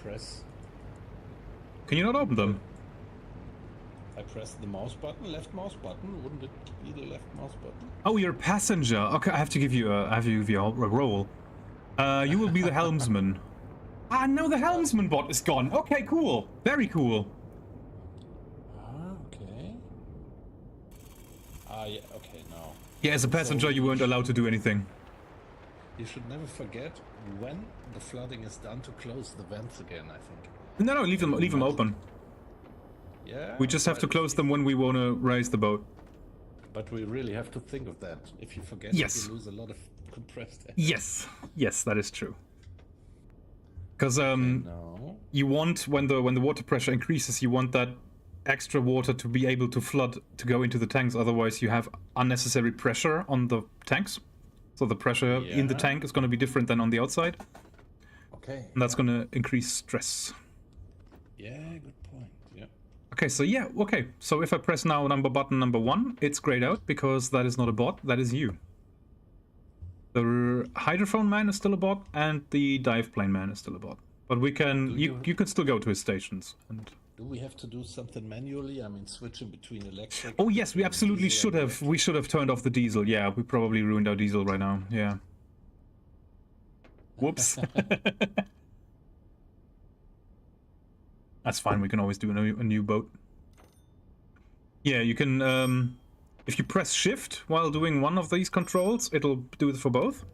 press... Can you not open them? I press the mouse button, left mouse button. Wouldn't it be the left mouse button? Oh, you're a passenger. Okay, I have to give you a role. You will be the helmsman. Ah, no, the helmsman bot is gone. Okay, cool. Very cool. Okay. Yeah, okay, now. Yeah, as a passenger, you weren't allowed to do anything. You should never forget when the flooding is done to close the vents again, I think. No, leave them open. Yeah. We just have to close them when we want to raise the boat. But we really have to think of that. If you forget, yes. You lose a lot of compressed air. Yes, that is true. Because you want when the water pressure increases, you want that extra water to be able to flood to go into the tanks. Otherwise, you have unnecessary pressure on the tanks. So the pressure in the tank is going to be different than on the outside. Okay. And that's going to increase stress. Yeah, good point. Yeah. Okay, so if I press now button number 1, it's grayed out because that is not a bot, that is you. The hydrophone man is still a bot, and the dive plane man is still a bot. But we can, you can still go to his stations. And do we have to do something manually? I mean, switching between electric... Oh yes, we absolutely should have. We should have turned off the diesel. Yeah, we probably ruined our diesel right now. Yeah. Whoops. That's fine, we can always do a new boat. Yeah, you can, if you press shift while doing one of these controls, it'll do it for both.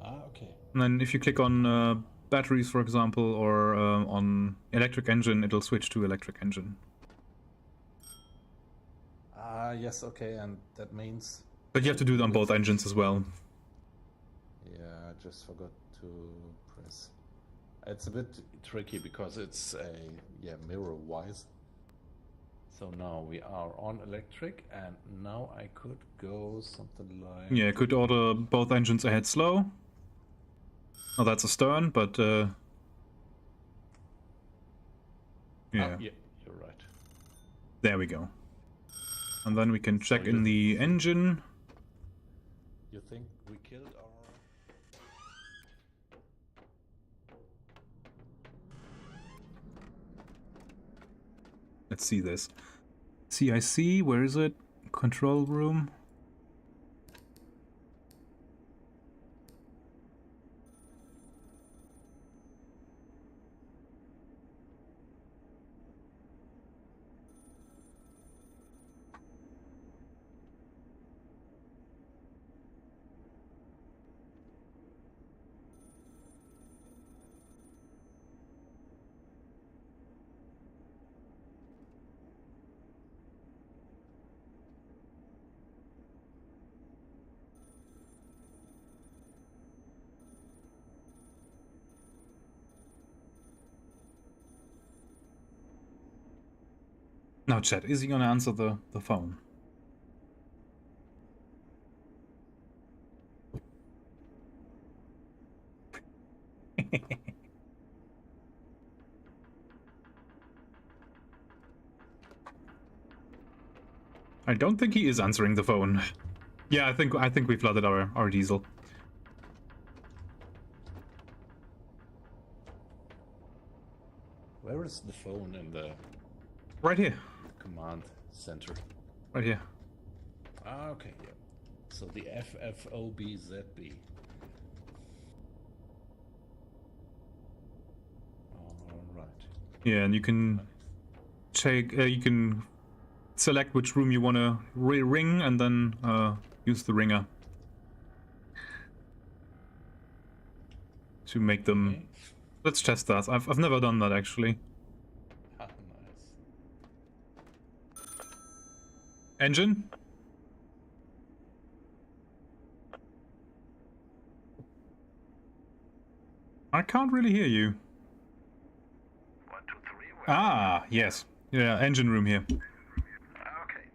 Okay. And then if you click on batteries, for example, or on electric engine, it'll switch to electric engine. Yes, okay, and that means... But you have to do it on both engines as well. Yeah, I just forgot to press... It's a bit tricky because it's mirror-wise. So now we are on electric, and now I could go something like... Yeah, I could order both engines ahead slow. Oh, that's a stern, but yeah. Yeah, you're right. There we go. And then we can check in the engine. You think we killed our... Let's see this. CIC, where is it? Control room. Now, chat, is he gonna answer the phone? I don't think he is answering the phone. Yeah, I think we flooded our diesel. Where is the phone in the... Right here. Command center. Right here. Okay, yeah. So the FFOBZB. Alright. Yeah, and you can check, you can select which room you want to ring and then use the ringer to make them... Okay. Let's test that. I've never done that actually. Nice. Engine? I can't really hear you. 1, 2, 3. Ah, yes. Yeah, engine room here. Okay,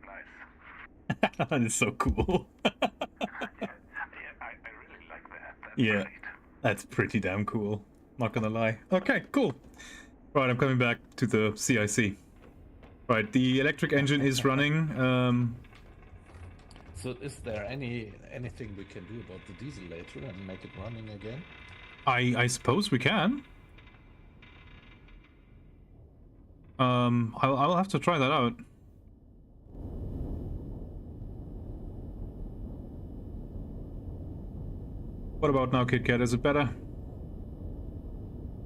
nice. That is so cool. I really like that. That's yeah, great. That's pretty damn cool. Not gonna lie. Okay, cool. Right, I'm coming back to the CIC. Right, the electric engine is running. So is there anything we can do about the diesel later and make it running again? I suppose we can. I'll have to try that out. What about now, Kit Kat? Is it better?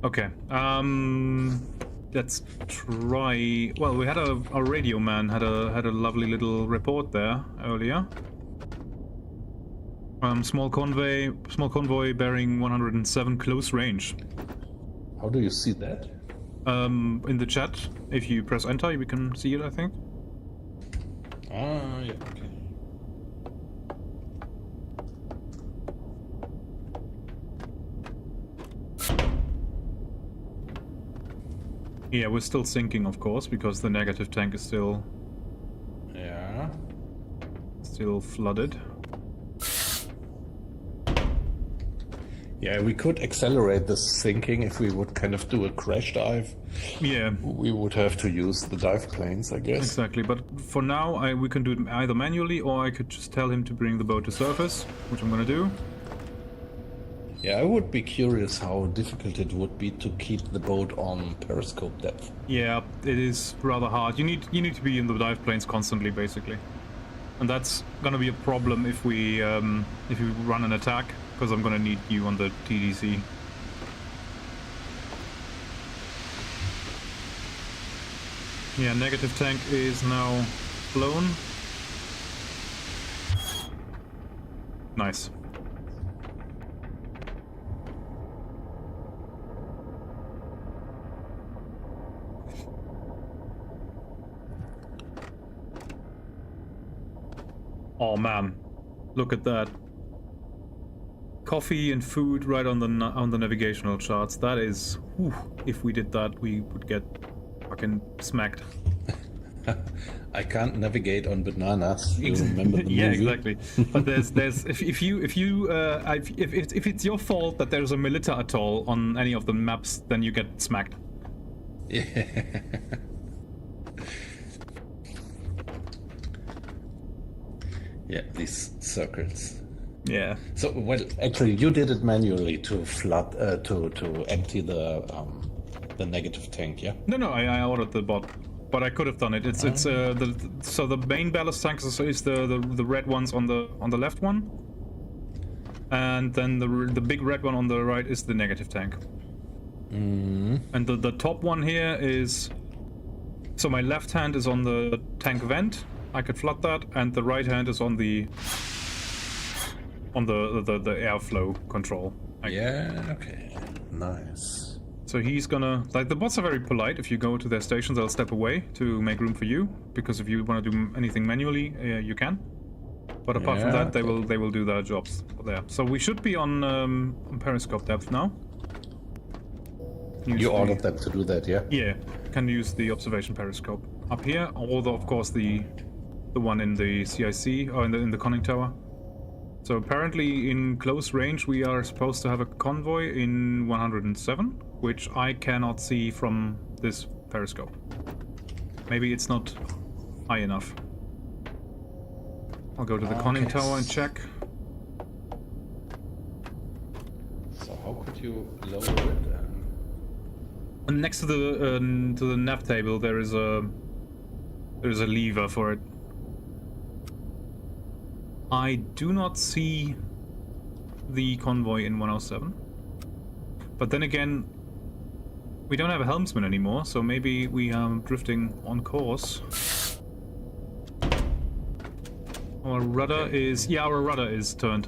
Okay. Let's try. Well, we had our radio man had a lovely little report there earlier. Small convoy bearing 107 close range. How do you see that? In the chat, if you press enter, we can see it, I think. Ah, yeah, okay. Yeah, we're still sinking, of course, because the negative tank is still flooded. Yeah, we could accelerate this sinking if we would kind of do a crash dive. Yeah. We would have to use the dive planes, I guess. Exactly, but for now, we can do it either manually, or I could just tell him to bring the boat to surface, which I'm gonna do. Yeah, I would be curious how difficult it would be to keep the boat on periscope depth. Yeah, it is rather hard. You need to be in the dive planes constantly, basically, and that's gonna be a problem if we run an attack, because I'm gonna need you on the TDC. Yeah, negative tank is now blown. Nice. Oh man, look at that. Coffee and food right on the navigational charts. That is, whew, if we did that, we would get fucking smacked. I can't navigate on bananas. You remember the movie? Yeah, exactly. But there's if it's your fault that there's a Melita atoll on any of the maps, then you get smacked. Yeah. Yeah, these circles. Yeah. So, well, actually, you did it manually to flood, to empty the negative tank, yeah? No, I ordered the bot, but I could have done it. It's so the main ballast tank is the red ones on the left one, and then the big red one on the right is the negative tank. And the top one here is, so my left hand is on the tank vent. I could flood that, and the right hand is on the airflow control. Yeah, okay, nice. So he's gonna, like, the bots are very polite. If you go to their stations, they'll step away to make room for you, because if you want to do anything manually, you can. But apart from that, they will do their jobs there. So we should be on periscope depth now. You ordered them to do that, yeah? Yeah, can use the observation periscope up here, or of course the one in the CIC or in the conning tower. So apparently in close range we are supposed to have a convoy in 107, which I cannot see from this periscope. Maybe it's not high enough. I'll go to the conning tower and check. So how could you lower it? And next to the nav table there is a lever for it. I do not see the convoy in 107. But then again, we don't have a helmsman anymore, so maybe we are drifting on course. Our rudder is... yeah, our rudder is turned.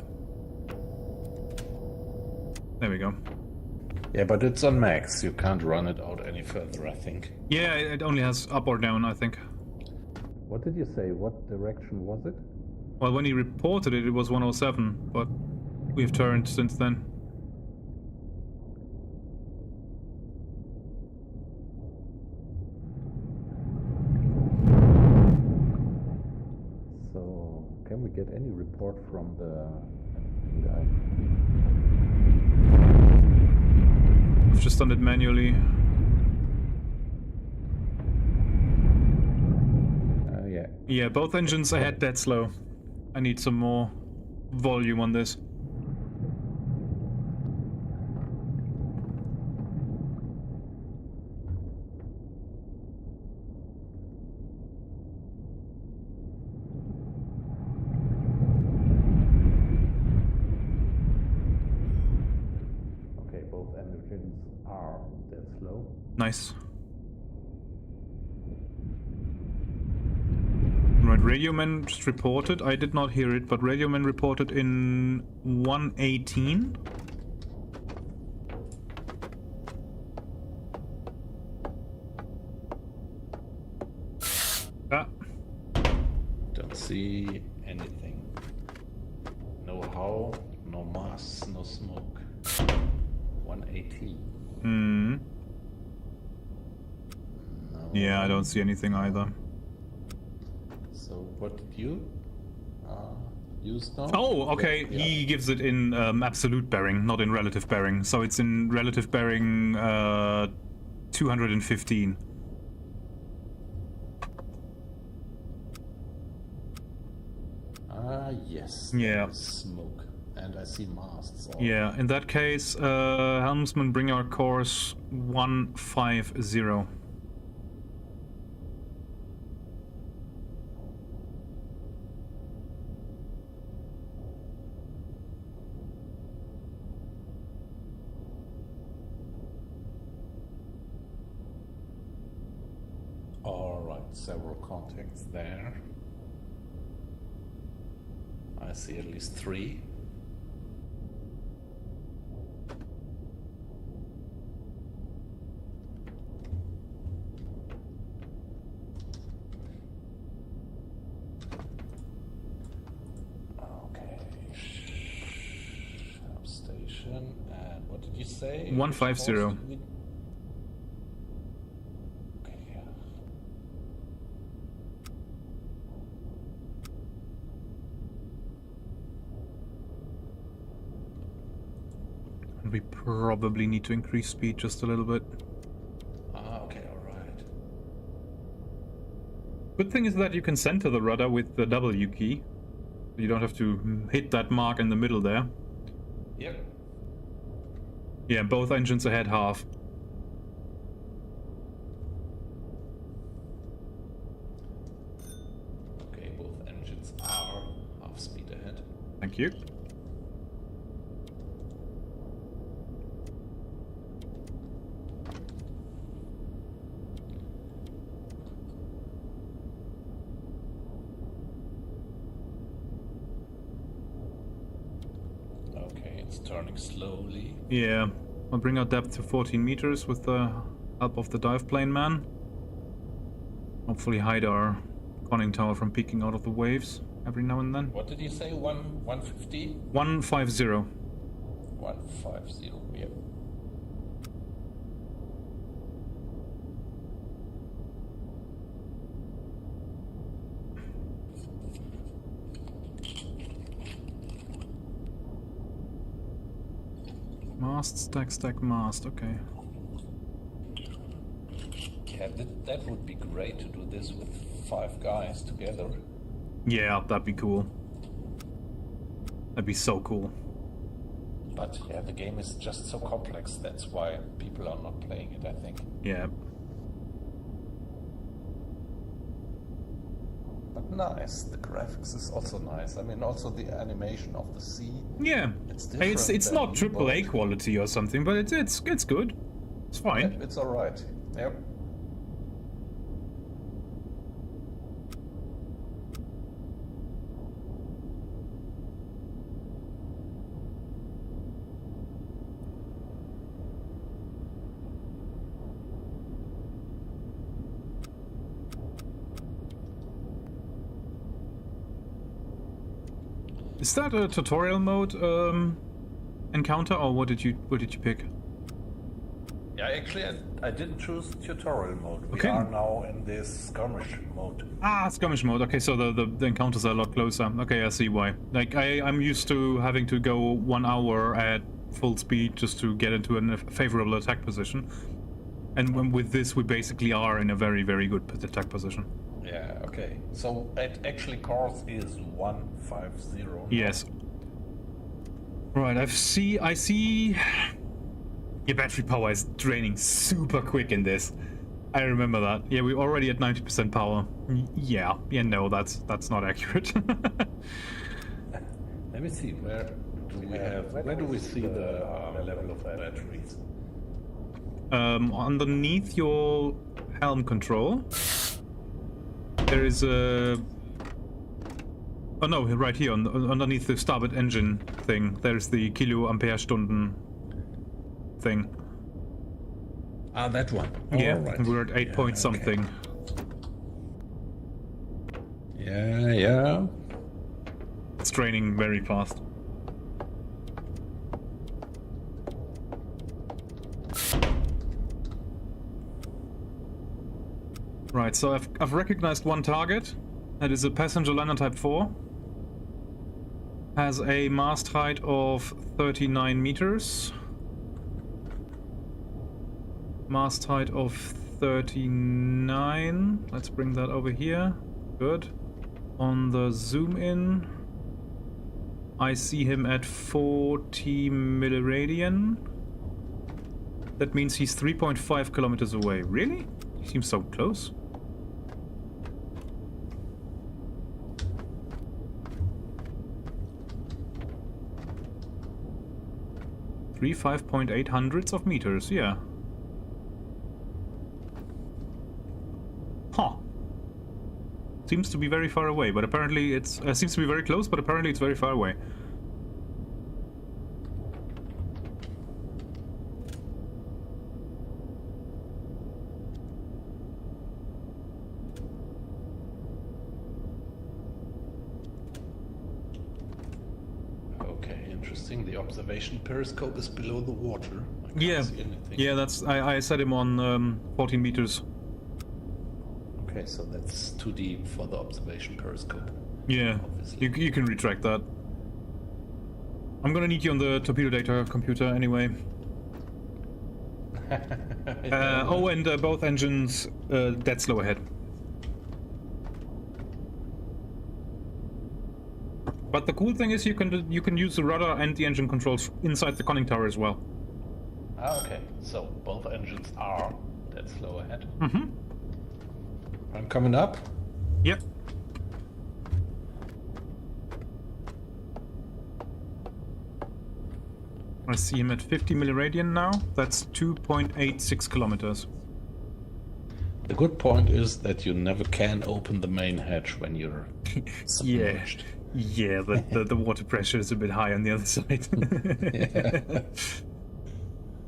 There we go. Yeah, but it's on max. You can't run it out any further, I think. Yeah, it only has up or down, I think. What did you say? What direction was it? Well, when he reported it, it was 107, but we've turned since then. So, can we get any report from the guy? I've just done it manually. Yeah. Yeah, both engines ahead dead slow. I need some more volume on this. engines are dead slow. Nice. Right, Radioman just reported. I did not hear it, but Radioman reported in 118. Ah. Don't see anything. No how, no mass, no smoke. 118. Hmm. No. Yeah, I don't see anything either. So what did you use now? Oh, okay. Yeah. He gives it in absolute bearing, not in relative bearing. So it's in relative bearing 215. Yes. Yeah. There's smoke. And I see masts. Yeah, in that case, helmsman, bring our course 150. Alright, several contacts there. I see at least 3. Okay. Substation. And what did you say? 150. Okay. And we probably need to increase speed just a little bit. Okay, alright. Good thing is that you can center the rudder with the W key. You don't have to hit that mark in the middle there. Yep. Yeah, both engines ahead half. Okay, both engines are half speed ahead. Thank you. Okay, it's turning slowly. Yeah, I'll bring our depth to 14 meters with the help of the dive plane man. Hopefully hide our conning tower from peeking out of the waves every now and then. What did you say? 150? 150. 150, yep. Mast, stack, mast, okay. Yeah, that would be great to do this with 5 guys together. Yeah, that'd be cool. That'd be so cool. But yeah, the game is just so complex, that's why people are not playing it, I think. Yeah. But nice, the graphics is also nice. I mean, also the animation of the sea. Yeah. It's different. It's not than AAA boat. quality or something, but it's good. It's fine. Yeah, it's alright. Yep. Is that a tutorial mode encounter, or what did you pick? Yeah, actually, I didn't choose tutorial mode. We Okay. are now in this skirmish mode. Ah, skirmish mode. Okay, so the encounters are a lot closer. Okay, I see why. Like I'm used to having to go 1 hour at full speed just to get into a favorable attack position, and with this we basically are in a very, very good attack position. Yeah, okay. So it actually course is 150. now. Yes. Right, I see. Your battery power is draining super quick in this. I remember that. Yeah, we're already at 90% power. Yeah, no, that's not accurate. Let me see, where do we have? Where do we see the level of the batteries? Underneath your helm control, there is a... Oh no, right here, underneath the starboard engine thing, there's the kiloampere-stunden thing. Ah, that one. Yeah, right. we're at 8 point something. Yeah. It's draining very fast. Right, so I've recognized one target. That is a passenger liner type 4. Has a mast height of 39 meters. Mast height of 39. Let's bring that over here. Good. On the zoom in, I see him at 40 milliradian. That means he's 3.5 kilometers away. Really? He seems so close. Three 5.8 hundredths of meters, yeah. Huh. Seems to be very far away, but apparently it's... seems to be very close, but apparently it's very far away. Okay, interesting. The observation periscope is below the water. I can't Yeah, see anything. yeah, that's... I set him on 14 meters. Okay, so that's too deep for the observation periscope. Yeah, Obviously. you can retract that. I'm gonna need you on the torpedo data computer anyway. Oh, and both engines dead slow ahead. But the cool thing is you can use the rudder and the engine controls inside the conning tower as well. Ah, okay. So both engines are dead slow ahead. Mm-hmm. I'm coming up. Yep. I see him at 50 milliradian now. That's 2.86 kilometers. The good point is that you never can open the main hatch when you're submerged. Yeah, but the water pressure is a bit high on the other side. Yeah.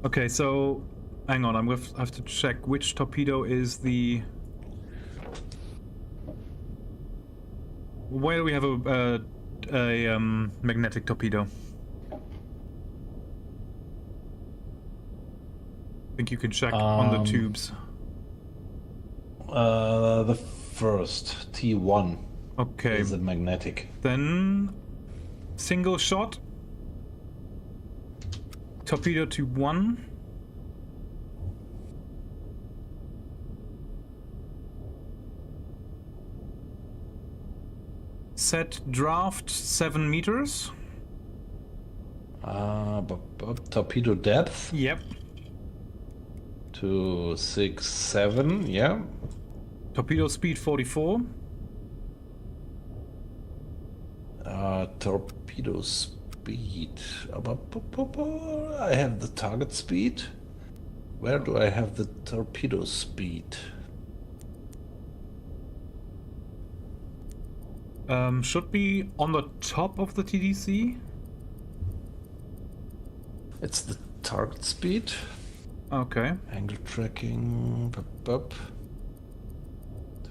Okay, so hang on, I'm gonna have to check which torpedo is the... Where do we have a magnetic torpedo? I think you can check on the tubes. The first T1 Okay, is a magnetic. then single shot. Torpedo tube 1. Set draft 7 meters. Torpedo depth Yep. to 6-7. Yeah. Torpedo speed 44. Torpedo speed. I have the target speed. Where do I have the torpedo speed? Should be on the top of the TDC. It's the target speed. Okay. Angle tracking. To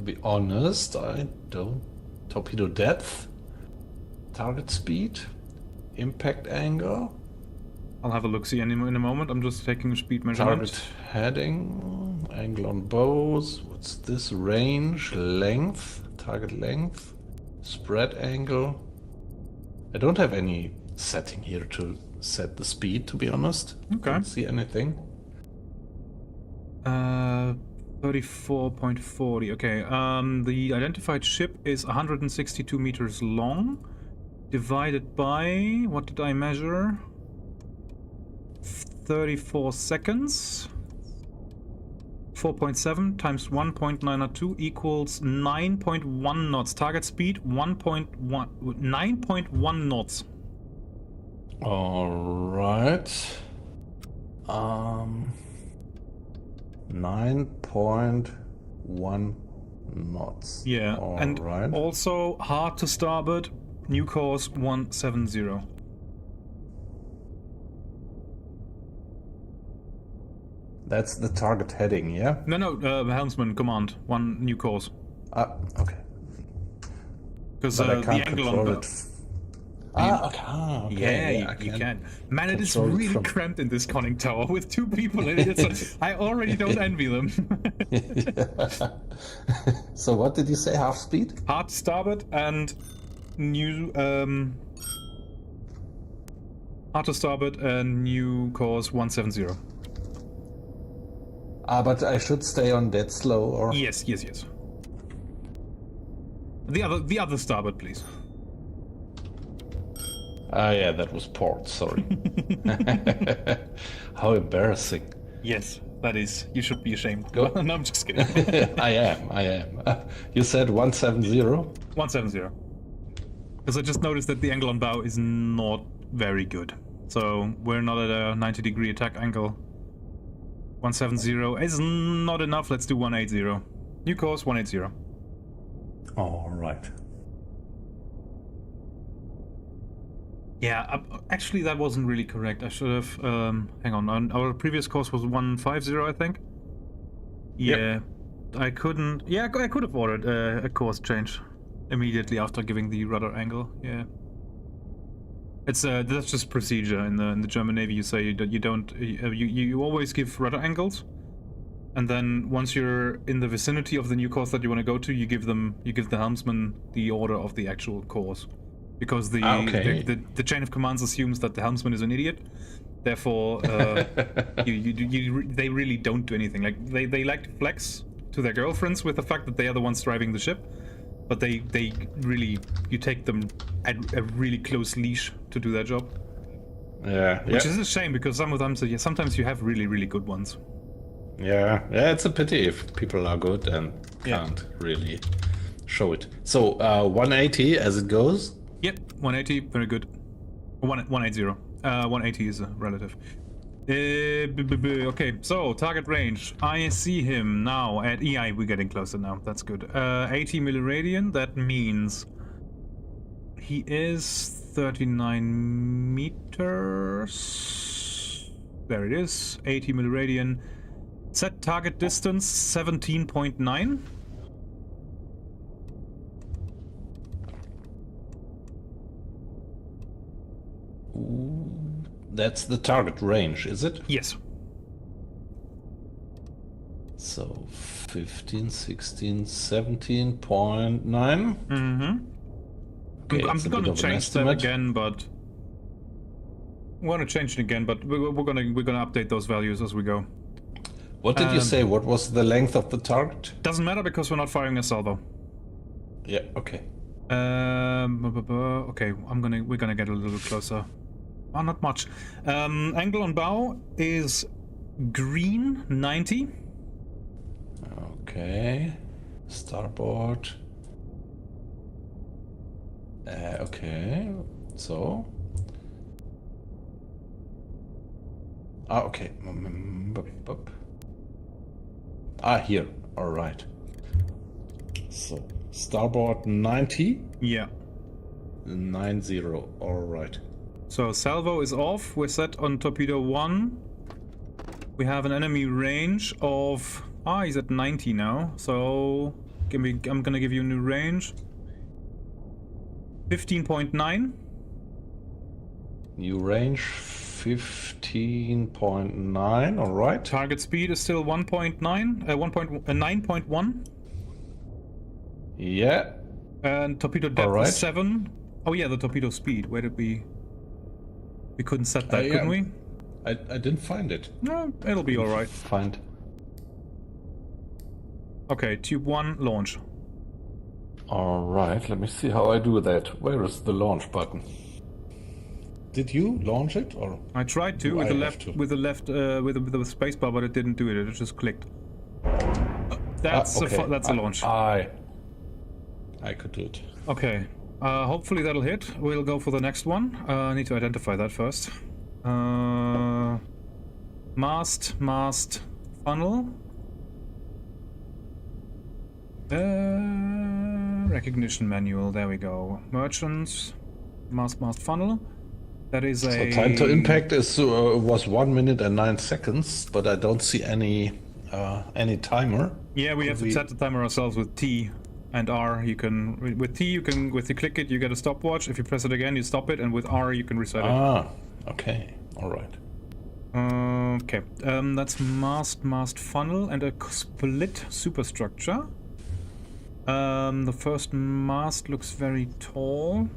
be honest, I don't. Torpedo depth. Target speed. Impact angle. I'll have a look-see in a moment. I'm just taking a speed measurement. Target heading. Angle on bows. What's this? Range. Length. Target length. Spread angle. I don't have any setting here to set the speed, to be honest. Okay. Don't see anything. 34.40. Okay. The identified ship is 162 meters long, divided by, what did I measure? 34 seconds. 4.7 times 1.902 equals 9.1 knots. Target speed 9.1 knots. All right. 9.1 knots. Yeah, All and right. also hard to starboard, new course 170. That's the target heading, yeah? No, helmsman command, one new course. Okay. Because But I the can't angle control on it. Okay. Yeah, I you can can. Man, it is control it really from- cramped in this conning tower with 2 people in it. I already don't envy them. So what did you say? Half speed? Hard starboard and new hard to starboard and new course 170. But I should stay on dead slow, or Yes. The other starboard, please. yeah, that was port. Sorry. How embarrassing. Yes, that is. You should be ashamed. Go. No, I'm just kidding. I am. You said 170? 170. Because I just noticed that the angle on bow is not very good. So we're not at a 90-degree attack angle. 170 is not enough. Let's do 180. New course 180. All right. Yeah, actually that wasn't really correct. I should have. Hang on. Our previous course was 150, I think. Yeah, Yep. I couldn't. Yeah, I could have ordered a course change immediately after giving the rudder angle. Yeah. It's that's just procedure in the German Navy. You say you don't you always give rudder angles, and then once you're in the vicinity of the new course that you want to go to, you give the helmsman the order of the actual course, because the chain of commands assumes that the helmsman is an idiot. Therefore, they really don't do anything. Like they like to flex to their girlfriends with the fact that they are the ones driving the ship. But they really, you take them at a really close leash to do their job. Yeah. Which is a shame, because sometimes you have really, really good ones. Yeah, it's a pity if people are good and can't really show it. So 180 as it goes? Yep, 180, very good. 180. 180 is a relative. Okay, so target range. I see him now at EI. We're getting closer now. That's good. 80 milliradian. That means he is 39 meters. There it is. 80 milliradian. Set target distance 17.9. That's the target range, is it? Yes. So 15, 16, 17.9. Mm-hmm. Okay, I'm gonna change that again, but we're gonna change it again, but we're gonna update those values as we go. What did you say? What was the length of the target? Doesn't matter because we're not firing a salvo. Yeah. Okay. Okay, we're gonna get a little closer. Oh, not much. Angle on bow is green 90. Okay. Starboard. Okay. So. Okay. Here. All right. So starboard 90. Yeah. 90. All right. So salvo is off. We're set on torpedo 1. We have an enemy range of... he's at 90 now. So I'm gonna give you a new range. 15.9. New range 15.9. All right. Target speed is still 9.1. Yeah. And torpedo depth right. is 7. Oh yeah, the torpedo speed. Where did we... We couldn't set that, couldn't we? I didn't find it. No, it'll be alright. Find. Okay, tube 1, launch. Alright, let me see how I do that. Where is the launch button? Did you launch it, or? I tried to with the left with the spacebar, but it didn't do it. It just clicked. That's okay. that's a launch. I could do it. Okay, Hopefully that'll hit. We'll go for the next one. I need to identify that first. Mast, funnel. Recognition manual, there we go. Merchants, mast, funnel. That is a... So time to impact is was 1 minute and 9 seconds, but I don't see any timer. Yeah, we have to set the timer ourselves with T and R. You can, with T, you can, if you click it, you get a stopwatch. If you press it again, you stop it, and with R, you can reset it. Ah, okay, all right. Okay, that's mast, funnel, and a split superstructure. The first mast looks very tall.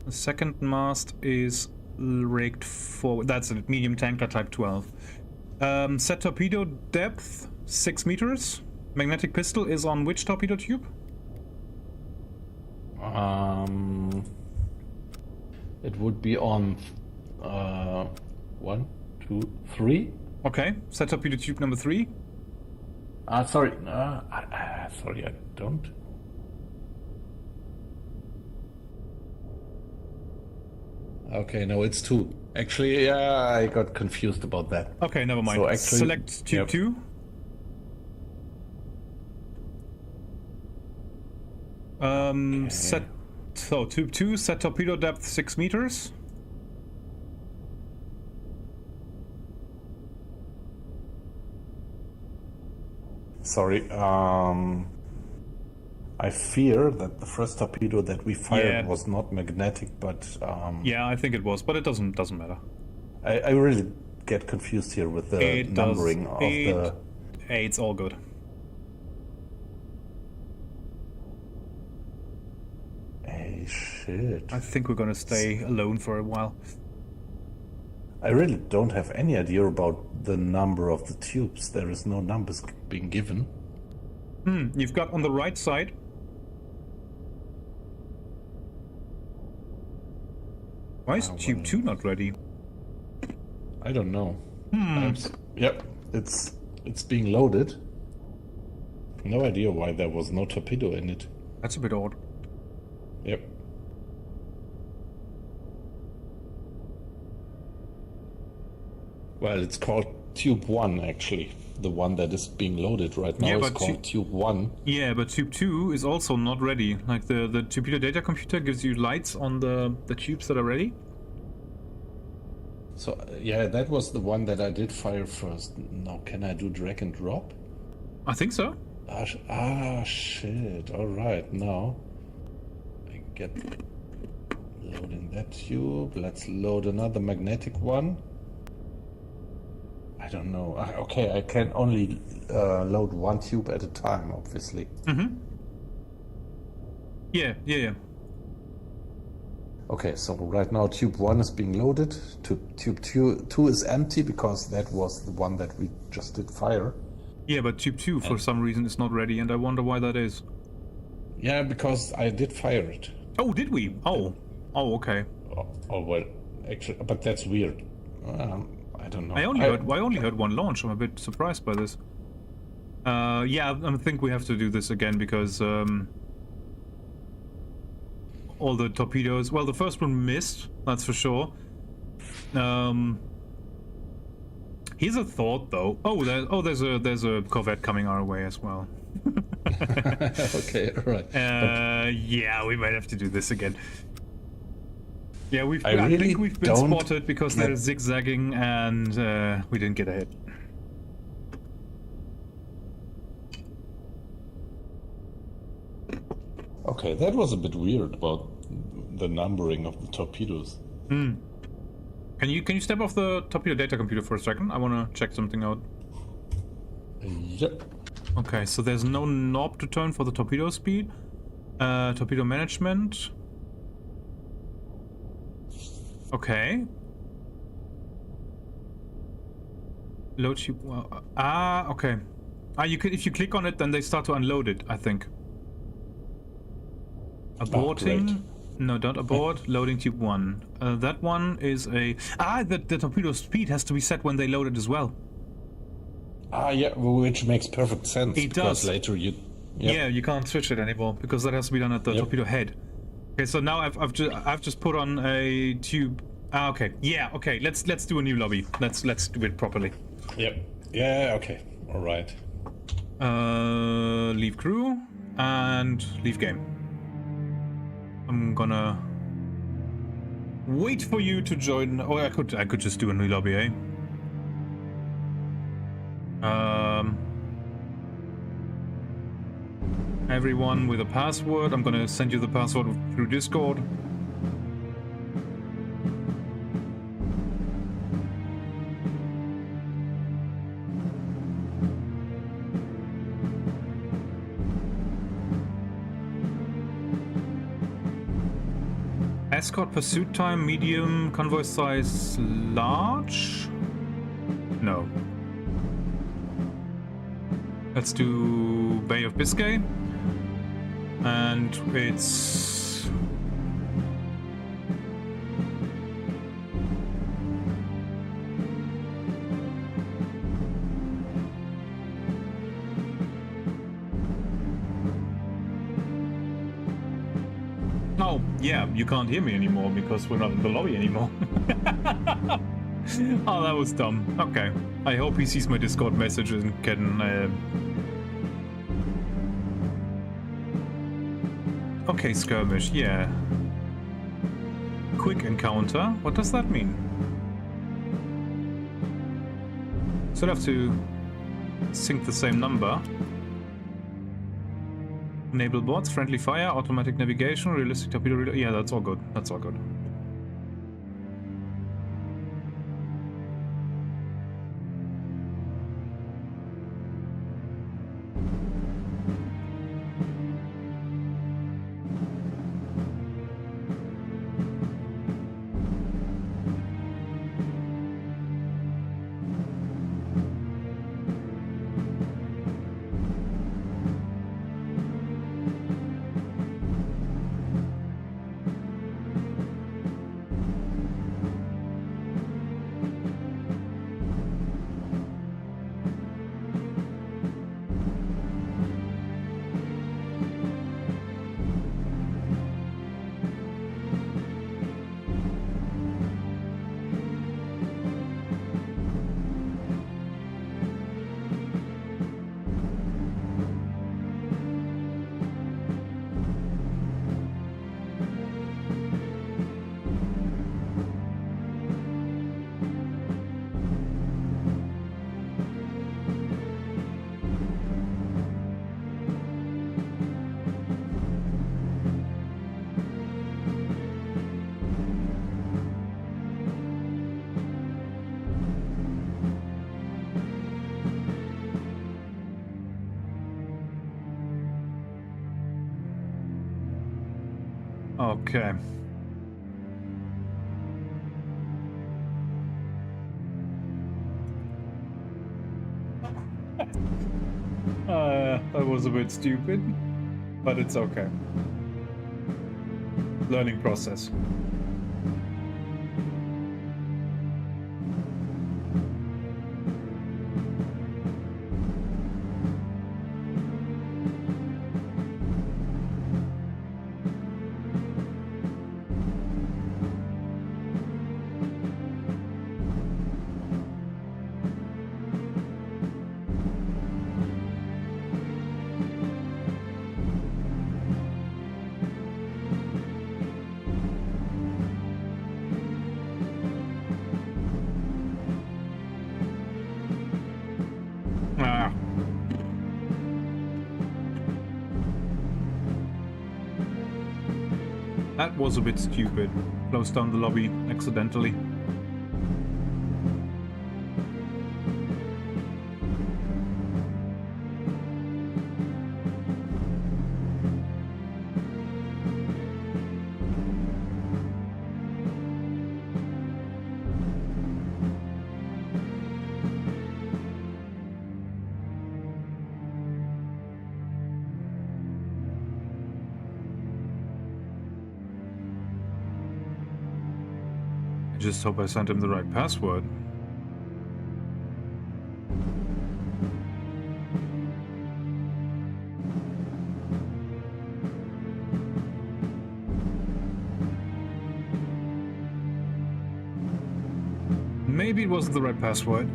The second mast is rigged forward. That's a medium tanker type 12. Set torpedo depth 6 meters. Magnetic pistol is on which torpedo tube? It would be on 1, 2, 3. Okay, set torpedo tube number 3. Sorry, sorry, I don't. Okay, no, it's 2. Actually, yeah, I got confused about that. Okay, never mind. So actually, select tube 2. Okay. Set. So tube 2, set torpedo depth 6 meters. Sorry, I fear that the first torpedo that we fired was not magnetic, but yeah, I think it was, but it doesn't matter. I really get confused here with the numbering of the... Hey, it's all good. Hey, shit. I think we're gonna stay alone for a while. I really don't have any idea about the number of the tubes. There is no numbers being given. You've got on the right side. Why is tube 2 not ready? I don't know. Yep, it's being loaded. No idea why there was no torpedo in it. That's a bit odd. Yep. Well, it's called Tube 1, actually. The one that is being loaded right now is called Tube 1. Yeah, but Tube 2 is also not ready. Like, the torpedo data computer gives you lights on the tubes that are ready. So, yeah, that was the one that I did fire first. Now, can I do drag and drop? I think so. Shit. Alright, now I get loading that tube. Let's load another magnetic one. I don't know. Okay, I can only load one tube at a time, obviously. Yeah. Okay, so right now tube 1 is being loaded. Tube 2 is empty because that was the one that we just did fire. Yeah, but tube 2 for some reason is not ready, and I wonder why that is. Yeah, because I did fire it. Oh, did we? Oh, okay. Oh well, actually, but that's weird. I don't know. I only heard one launch. I'm a bit surprised by this. Yeah, I think we have to do this again because all the torpedoes. Well, the first one missed. That's for sure. Here's a thought, though. There's a corvette coming our way as well. Okay, all right. Yeah, we might have to do this again. Yeah, I think we've been spotted because they're zigzagging and we didn't get a hit. Okay, that was a bit weird about the numbering of the torpedoes. Can you step off the torpedo data computer for a second? I want to check something out. Yep. Okay, so there's no knob to turn for the torpedo speed. Torpedo management. Okay. Load tube. Okay. You can, if you click on it, then they start to unload it, I think. Aborting. No, don't abort. Loading tube 1. That one is a... the torpedo speed has to be set when they load it as well. Yeah, which makes perfect sense. It does. Later you... Yep. Yeah, you can't switch it anymore, because that has to be done at the torpedo head. Okay, so now I've just put on a tube. Ah, okay. Yeah, okay. Let's do a new lobby. Let's do it properly. Yep. Yeah, okay. Alright. Leave crew and leave game. I'm gonna wait for you to join. Oh, I could just do a new lobby, eh? Everyone with a password. I'm gonna send you the password through Discord. Escort pursuit time, medium, convoy size, large? No. Let's do Bay of Biscay. And it's... Oh, yeah, you can't hear me anymore because we're not in the lobby anymore. Oh, that was dumb. Okay. I hope he sees my Discord message and can... Okay, skirmish, yeah. Quick encounter? What does that mean? Still have to sync the same number. Enable bots, friendly fire, automatic navigation, realistic torpedo reload. Yeah, that's all good. That's all good. Okay. That was a bit stupid, but it's okay. Learning process. That was a bit stupid. Closed down the lobby accidentally. Just hope I sent him the right password. maybe it wasn't the right password.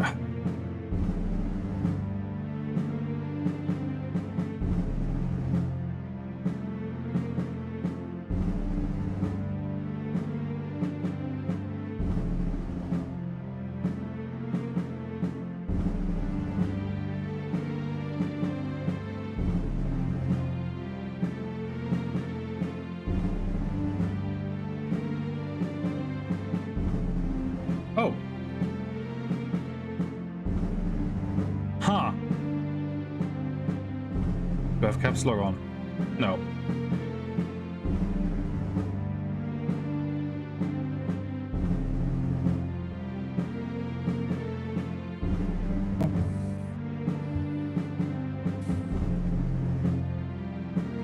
Oh. Huh. Do I have caps lock on? No.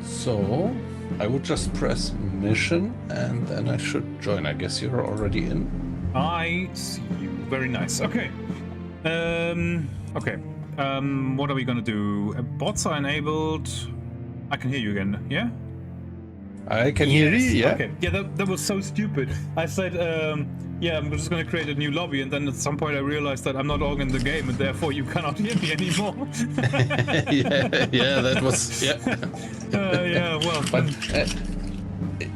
So, I would just press mission and then I should join. I guess you're already in. I see you. Very nice. Okay. Okay. What are we gonna do? Bots are enabled. I can hear you again. Yeah. I can hear you, yeah. Okay. Yeah, that was so stupid. I said, yeah, I'm just gonna create a new lobby, and then at some point I realized that I'm not logged in the game, and therefore you cannot hear me anymore. yeah, that was, yeah. Yeah, well. But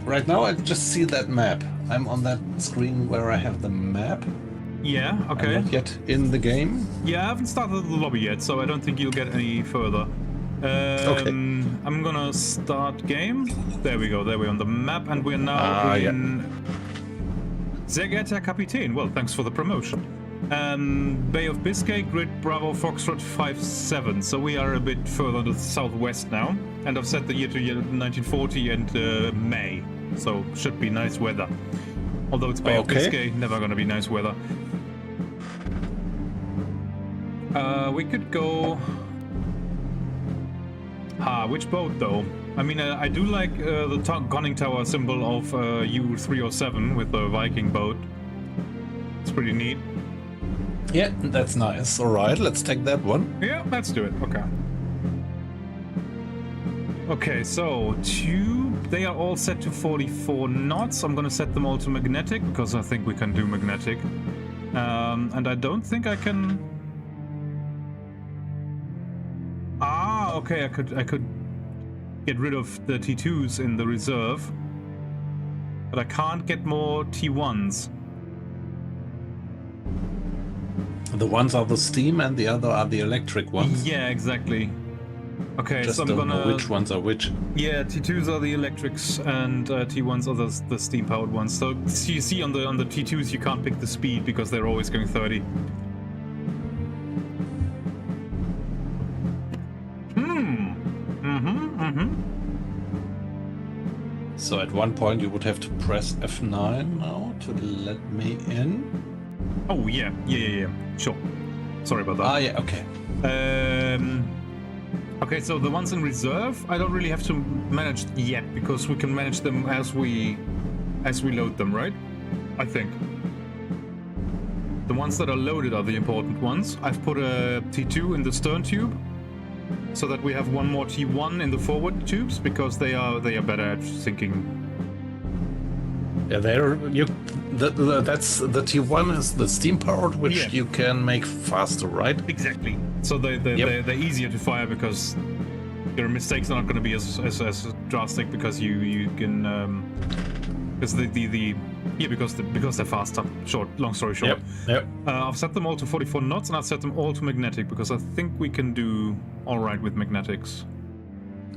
right now I just see that map. I'm on that screen where I have the map. Yeah, okay. I'm not yet in the game. Yeah, I haven't started the lobby yet, so I don't think you'll get any further. Okay. I'm gonna start game. There we go, there we're on the map, and we're now in... Sehr geehrter Herr Kapitän, well, thanks for the promotion. Bay of Biscay, Grid Bravo Foxtrot 57, so we are a bit further to the southwest now. And I've set the year to year 1940 and May, so should be nice weather. Although it's Bay of Biscay, never gonna be nice weather. We could go... which boat though? I mean, I do like the conning tower symbol of U307 with the Viking boat. It's pretty neat. Yeah, that's nice. Alright, let's take that one. Yeah, let's do it. Okay. Okay, so tube, they are all set to 44 knots. I'm gonna set them all to magnetic because I think we can do magnetic. And I don't think I can... okay, I could get rid of the T2s in the reserve, but I can't get more T1s. The ones are the steam and the other are the electric ones. Yeah, exactly. Okay, Just so I'm don't gonna... know which ones are which. Yeah, T2s are the electrics and T1s are the steam-powered ones. So you see on the T2s you can't pick the speed because they're always going 30. So at one point you would have to press F9 now to let me in. Oh yeah. Sure. Sorry about that. Ah yeah, okay. Okay, so the ones in reserve, I don't really have to manage yet because we can manage them as we load them, right? I think. The ones that are loaded are the important ones. I've put a T2 in the stern tube, so that we have one more T1 in the forward tubes because they are better at sinking. Yeah, that's the T1 is the steam powered, which you can make faster, right? Exactly. So they're easier to fire because your mistakes are not going to be as drastic because you can because they're faster. Long story short. Yep. I've set them all to 44 knots and I've set them all to magnetic because I think we can do all right with magnetics.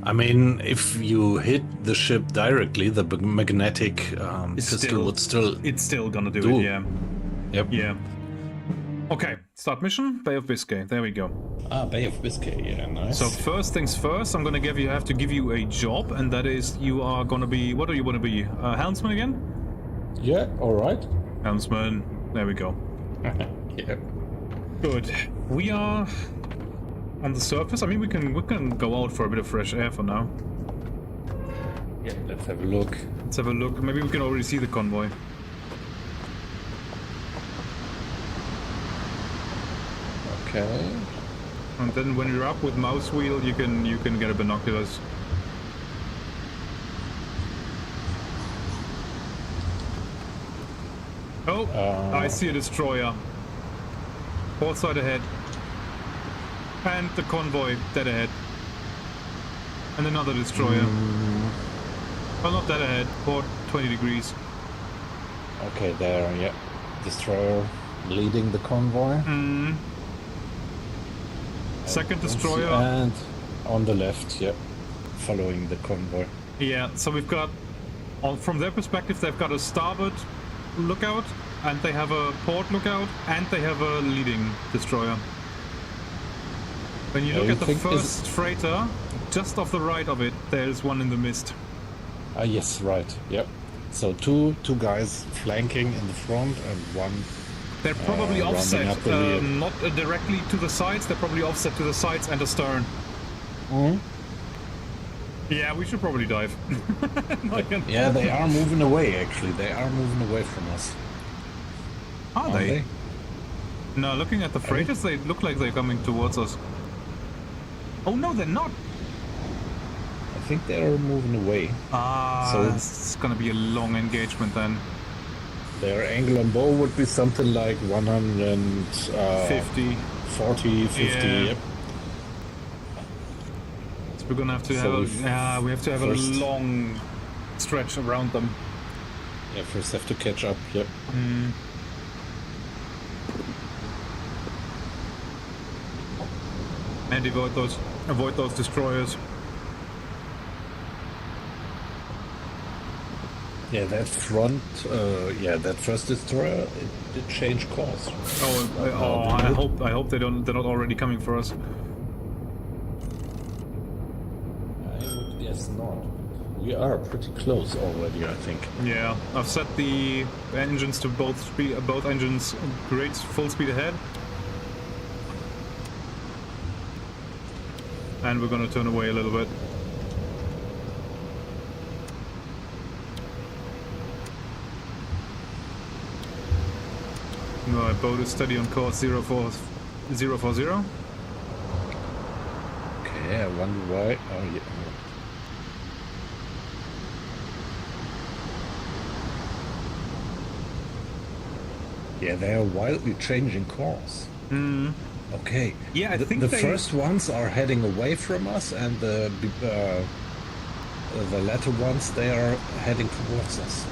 I mean, if you hit the ship directly, the magnetic pistol would still... It's still gonna do it, yeah. Yep. Yeah. Okay, start mission, Bay of Biscay. There we go. Ah, Bay of Biscay, yeah, nice. So first things first, I'm gonna have to give you a job, and that is you are gonna be... What do you want to be? Helmsman again? Yeah, alright. Helmsman. There we go. Yeah. Good. We are... on the surface. I mean, we can go out for a bit of fresh air for now. Yeah, let's have a look. Let's have a look. Maybe we can already see the convoy. Okay. And then when you're up with mouse wheel, you can get a binoculars. Oh, I see a destroyer. Port side ahead. And the convoy dead ahead. And another destroyer. Well, not dead ahead. Port 20 degrees. Okay, there, yeah. Destroyer leading the convoy. Second destroyer. And on the left, yeah. Following the convoy. Yeah, so we've got, from their perspective, they've got a starboard lookout, and they have a port lookout, and they have a leading destroyer. When you look at the first freighter, just off the right of it, there's one in the mist. Yes, right, yep. So two guys flanking in the front and one they're probably offset, up the rear. not directly to the sides, they're probably offset to the sides and astern. Yeah, we should probably dive. Yeah, they are moving away, actually. They are moving away from us. Are they? No, looking at the freighters, they look like they're coming towards us. Oh, no, they're not. I think they are moving away. So it's gonna be a long engagement then. Their angle on bow would be something like 50. 40, 50, Yeah. yep. So we're gonna have to we have to have a long stretch around them. Yeah, first have to catch up, yep. And avoid those destroyers. Yeah, that front, that first destroyer, it did change course. I hope they're not already coming for us. I would guess not. We are pretty close already, I think. Yeah, I've set the engines to both engines great full speed ahead. And we're gonna turn away a little bit. No, boat is steady on course 040. Okay, I wonder why. Oh, yeah. Yeah, they are wildly changing course. Okay. Yeah, I think the first ones are heading away from us, and the latter ones, they are heading towards us.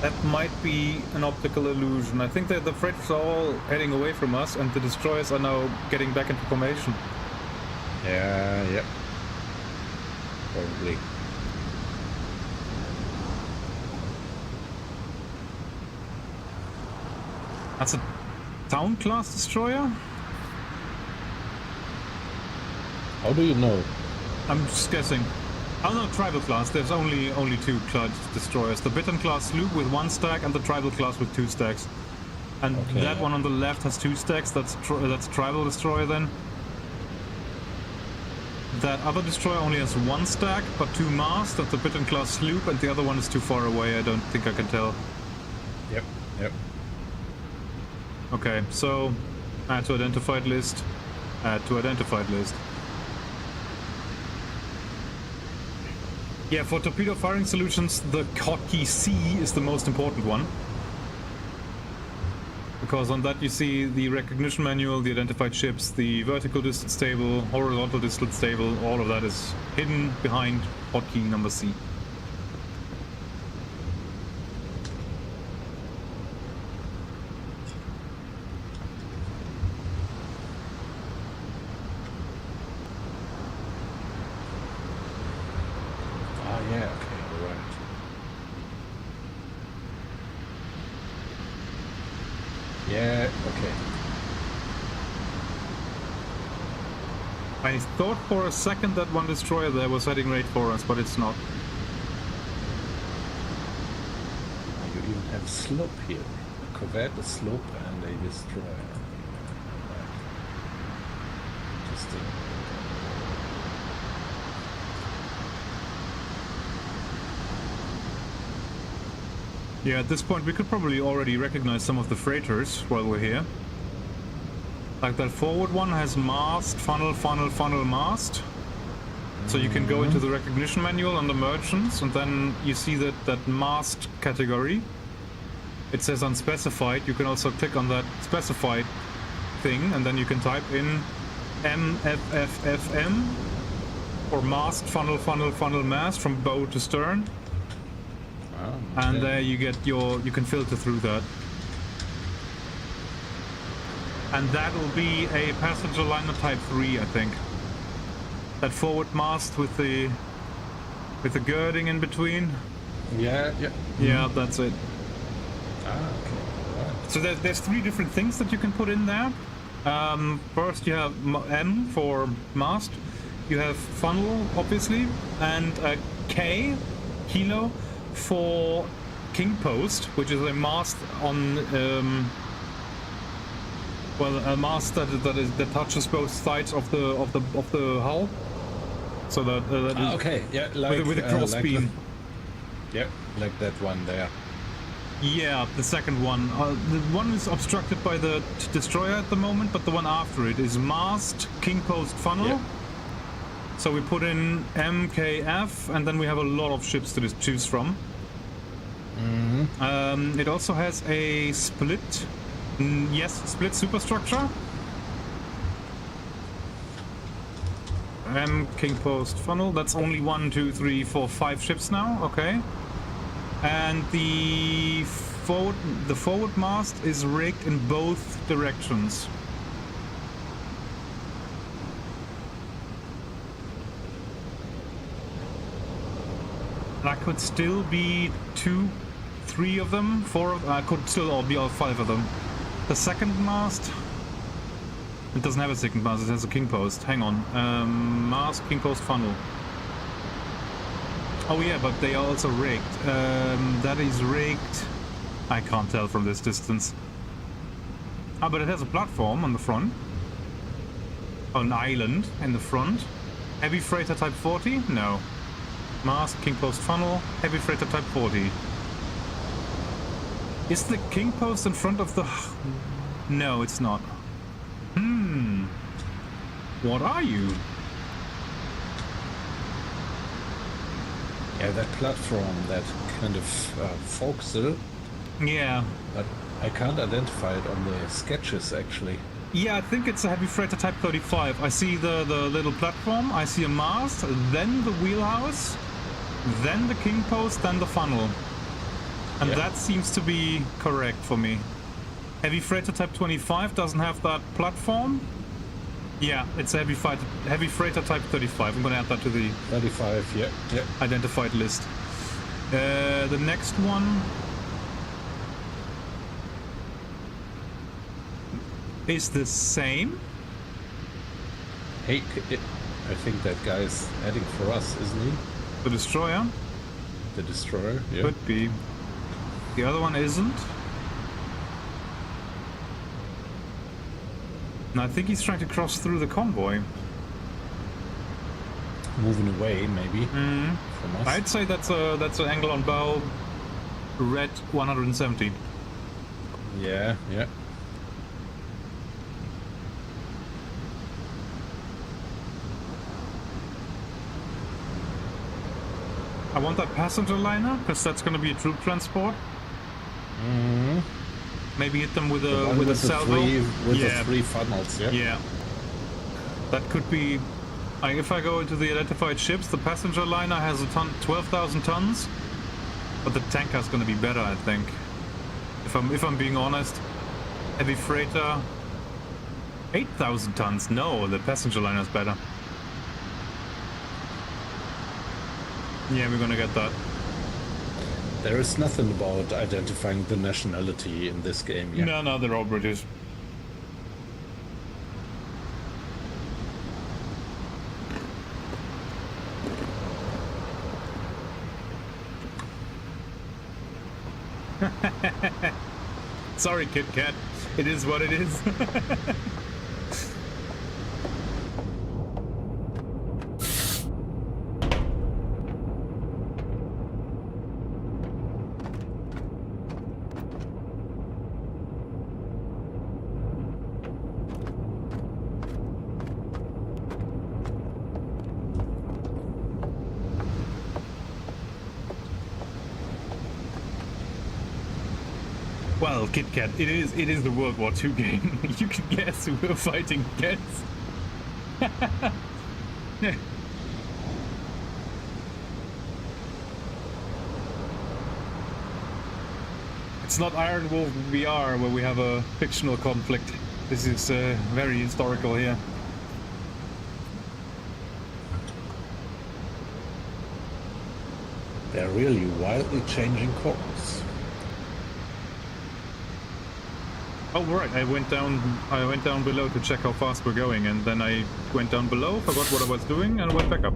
That might be an optical illusion. I think that the freighters are all heading away from us, and the destroyers are now getting back into formation. Yeah, yep. Probably. That's a town class destroyer? How do you know? I'm just guessing. Oh no, tribal class. There's only two destroyers. The Bittern class sloop with 1 stack and the tribal class with 2 stacks. And that one on the left has 2 stacks. That's tribal destroyer then. That other destroyer only has 1 stack but 2 masts. That's the Bittern class sloop, and the other one is too far away. I don't think I can tell. Yep. Okay, so add to identified list. Add to identified list. Yeah, for torpedo firing solutions, the hotkey C is the most important one. Because on that you see the recognition manual, the identified ships, the vertical distance table, horizontal distance table, all of that is hidden behind hotkey number C. Yeah, okay. I thought for a second that one destroyer there was heading right for us, but it's not. You even have a slope here. A corvette, a slope, and a destroyer. Interesting. Yeah, at this point we could probably already recognize some of the freighters while we're here. Like that forward one has mast, funnel, mast. So you can go into the recognition manual on the merchants, and then you see that mast category. It says unspecified. You can also click on that specified thing, and then you can type in MFFFM or mast, funnel, mast from bow to stern. Oh, And okay. there you get you can filter through that. And that'll be a passenger liner type 3, I think. That forward mast with the girding in between. Yeah. Yeah, that's it. Ah, okay. Right. So there's 3 different things that you can put in there. First you have M for mast. You have funnel, obviously, and K, kilo, for king post, which is a mast on a mast that touches both sides of the hull. So that is Okay. Yeah. Like with a cross like beam. Yeah, like that one there. Yeah, the second one. The one is obstructed by the destroyer at the moment, but the one after it is mast, king post, funnel. Yeah. So we put in MKF, and then we have a lot of ships to choose from. It also has a split, split superstructure. King post, funnel. That's only 1, 2, 3, 4, 5 ships now. Okay. And the forward mast is rigged in both directions. That could still be 2, 3 of them, 4. Could still all be all 5 of them. The second mast. It doesn't have a second mast. It has a king post. Hang on. Mast, king post, funnel. Oh yeah, but they are also rigged. That is rigged. I can't tell from this distance. Ah, but it has a platform on the front. An island in the front. Heavy freighter type 40? No. Mast, king post, funnel. Heavy freighter type 40. Is the king post in front of the... No, it's not. What are you? Yeah, that platform, that kind of forecastle, Yeah. but I can't identify it on the sketches actually. Yeah, I think it's a heavy freighter type 35. I see the little platform, I see a mast, then the wheelhouse, then the king post, then the funnel. And Yeah. that seems to be correct for me. Heavy freighter type 25 doesn't have that platform. Yeah, it's a heavy freighter type 35. I'm gonna add that to the 35, yeah. identified list. The next one is the same. Hey, I think that guy is heading for us, isn't he? The destroyer The destroyer, yeah. could be. The other one isn't. And I think he's trying to cross through the convoy. Moving away, maybe, from us. I'd say that's an angle on bow, red 170. Yeah. I want that passenger liner because that's going to be a troop transport. Maybe hit them with The one a with salvo. the 3 funnels, yeah? Yeah. That could be. If I go into the identified ships, the passenger liner has 12,000 tons, but the tanker's going to be better, I think. If I'm being honest, heavy freighter, 8,000 tons. No, the passenger liner's better. Yeah, we're gonna get that. There is nothing about identifying the nationality in this game, yeah. No, they're all British. Sorry, Kit Kat. It is what it is. Well, Kit Kat, it is the World War II game. You can guess who we're fighting against. It's not Iron Wolf VR where we have a fictional conflict. This is very historical here. They're really wildly changing course. Oh right, I went down below to check how fast we're going, and then I went down below, forgot what I was doing, and went back up.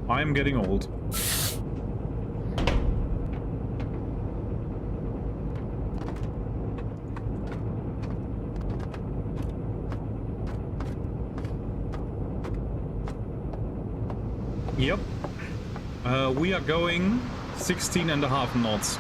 I'm getting old. Yep. We are going 16.5 knots.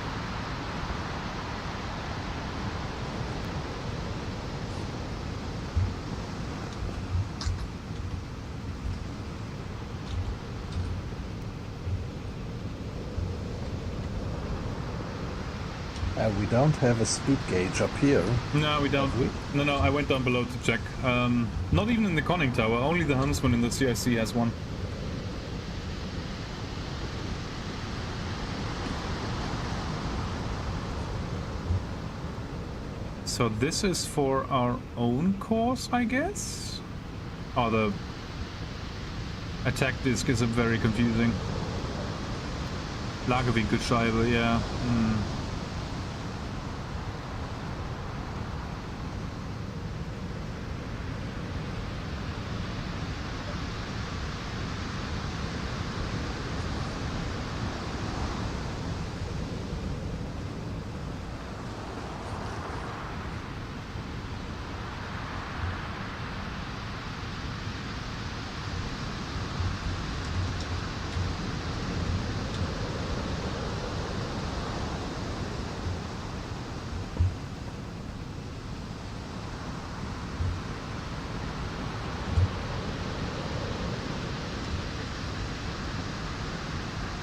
We don't have a speed gauge up here. No, we don't. No, I went down below to check. Not even in the conning tower, only the huntsman in the CIC has one. So this is for our own course, I guess? Oh, the attack disc is very confusing. Lagerwinkelscheibe, yeah.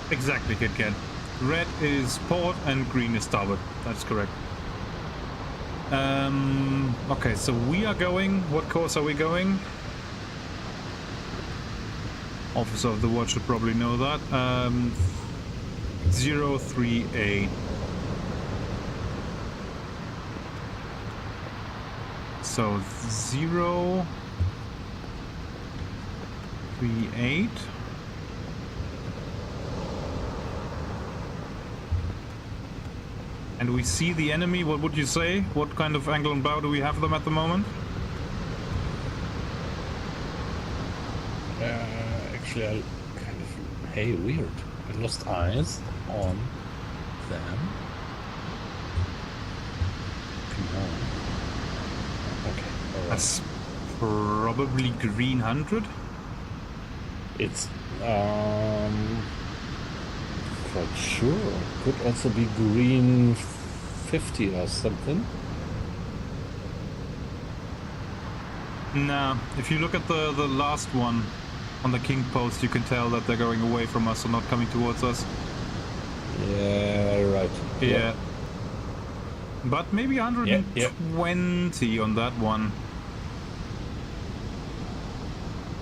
Exactly, Kit Kat. Red is port and green is starboard. That's correct. Okay, so we are going... What course are we going? Officer of the Watch should probably know that. 03A. So 038. And we see the enemy. What would you say? What kind of angle and bow do we have them at the moment? Actually, I kind of... Hey, weird. I lost eyes on them. Okay, alright. That's probably green 100. It's quite sure. Could also be green 50 or something. Nah, if you look at the last one on the king post, you can tell that they're going away from us and not coming towards us. Yeah, right. Yeah. But maybe 120 on that one.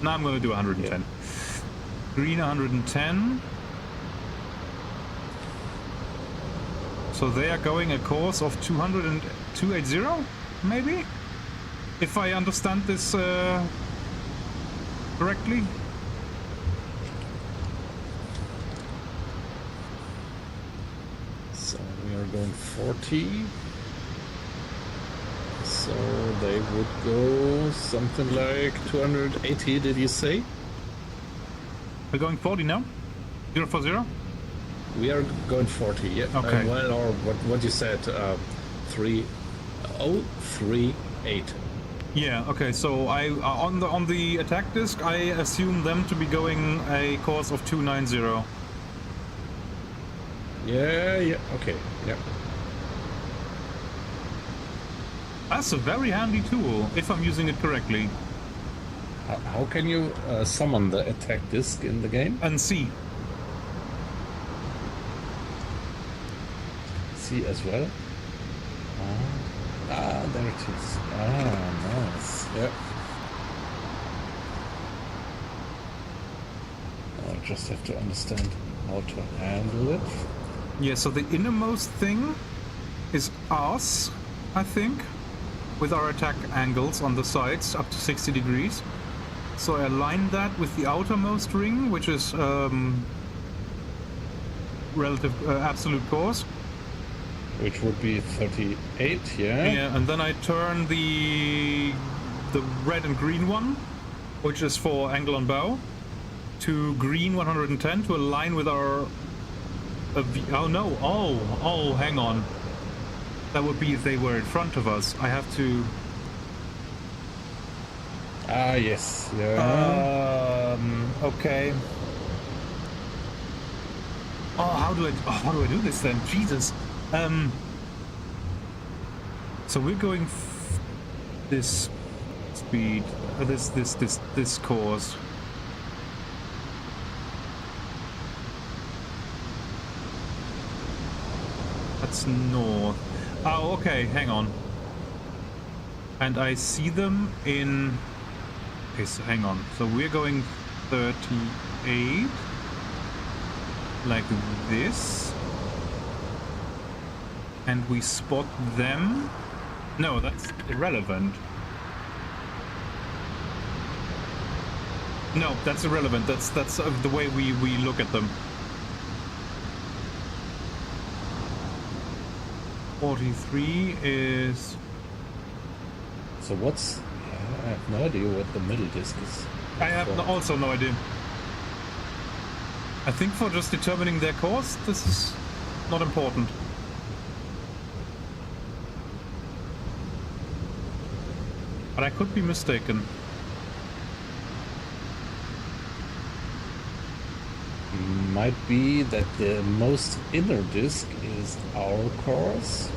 Now I'm going to do 110. Yeah. Green 110. So they are going a course of 280, maybe? If I understand this correctly. So we are going 40. So they would go something like 280, did you say? We're going 40 now? 040? We are going 40, yeah. Okay. Well, or what you said, 3038. Yeah, okay, so I on the attack disc I assume them to be going a course of 290. Yeah, okay, yeah. That's a very handy tool, if I'm using it correctly. How can you summon the attack disc in the game? And C. C as well? There it is. Nice. Yep. I just have to understand how to handle it. Yeah, so the innermost thing is us, I think, with our attack angles on the sides up to 60 degrees. So I align that with the outermost ring, which is relative absolute course. Which would be 38, yeah? Yeah, and then I turn the red and green one, which is for angle on bow, to green 110 to align with our... oh no, oh, hang on. That would be if they were in front of us. I have to... Yes, yeah. Okay. Oh, how do I do this then? Jesus. So we're going this speed, this course. That's north. Oh, okay, hang on. And I see them in... Okay, so hang on. So we're going 38. Like this. And we spot them. No, that's irrelevant. No, that's irrelevant. That's the way we look at them. 43 is... So what's... I have no idea what the middle disc is. I have also no idea. I think for just determining their course, this is not important. But I could be mistaken. Might be that the most inner disc is our course.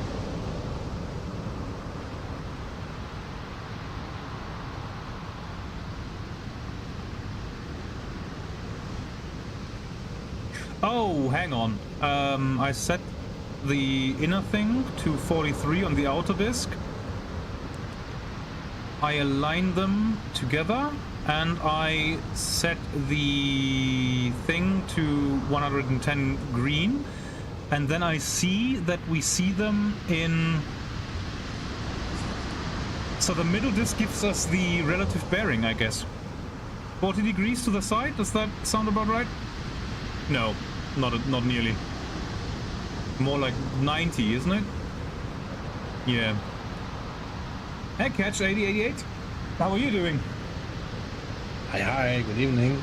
Oh, hang on. I set the inner thing to 43 on the outer disc. I align them together and I set the thing to 110 green, and then I see that we see them in... So the middle disc gives us the relative bearing, I guess. 40 degrees to the side, does that sound about right? No, not nearly. More like 90, isn't it? Yeah. Hey, Catch 8088. How are you doing? Hi, good evening.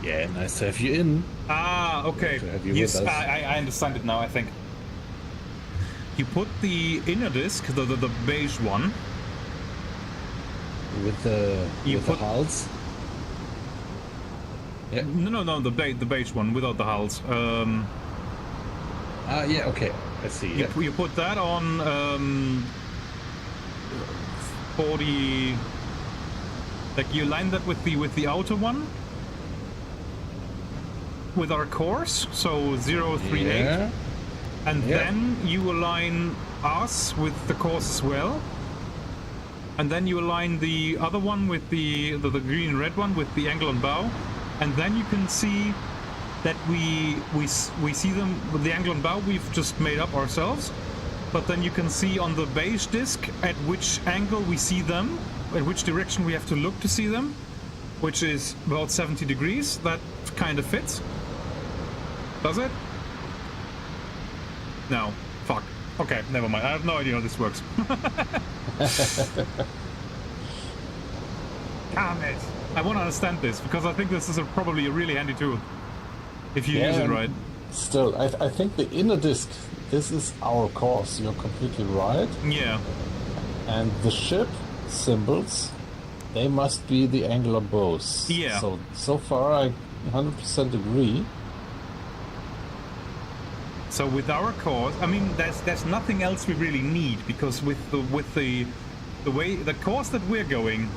Yeah, nice to have you in. Ah, okay. To have you Yes, with us. I understand it now, I think. You put the inner disc, the beige one. With the hulls. Yeah. No, the beige one without the hulls. Yeah, okay. I see. Yeah. You put that on 40. Like you align that with the outer one. With our course, so 038. Yeah. And then you align us with the course as well. And then you align the other one with the green and red one with the angle on bow. And then you can see that we see them with the angle on bow we've just made up ourselves. But then you can see on the beige disc at which angle we see them, at which direction we have to look to see them, which is about 70 degrees. That kind of fits. Does it? No. Fuck. Okay, never mind. I have no idea how this works. Damn it. I want to understand this, because I think this is probably a really handy tool. If you use it right. Still, I think the inner disc, this is our course. You're completely right. Yeah. And the ship symbols, they must be the angular bows. Yeah. So far I 100% agree. So with our course, I mean, there's nothing else we really need, because with the way the course that we're going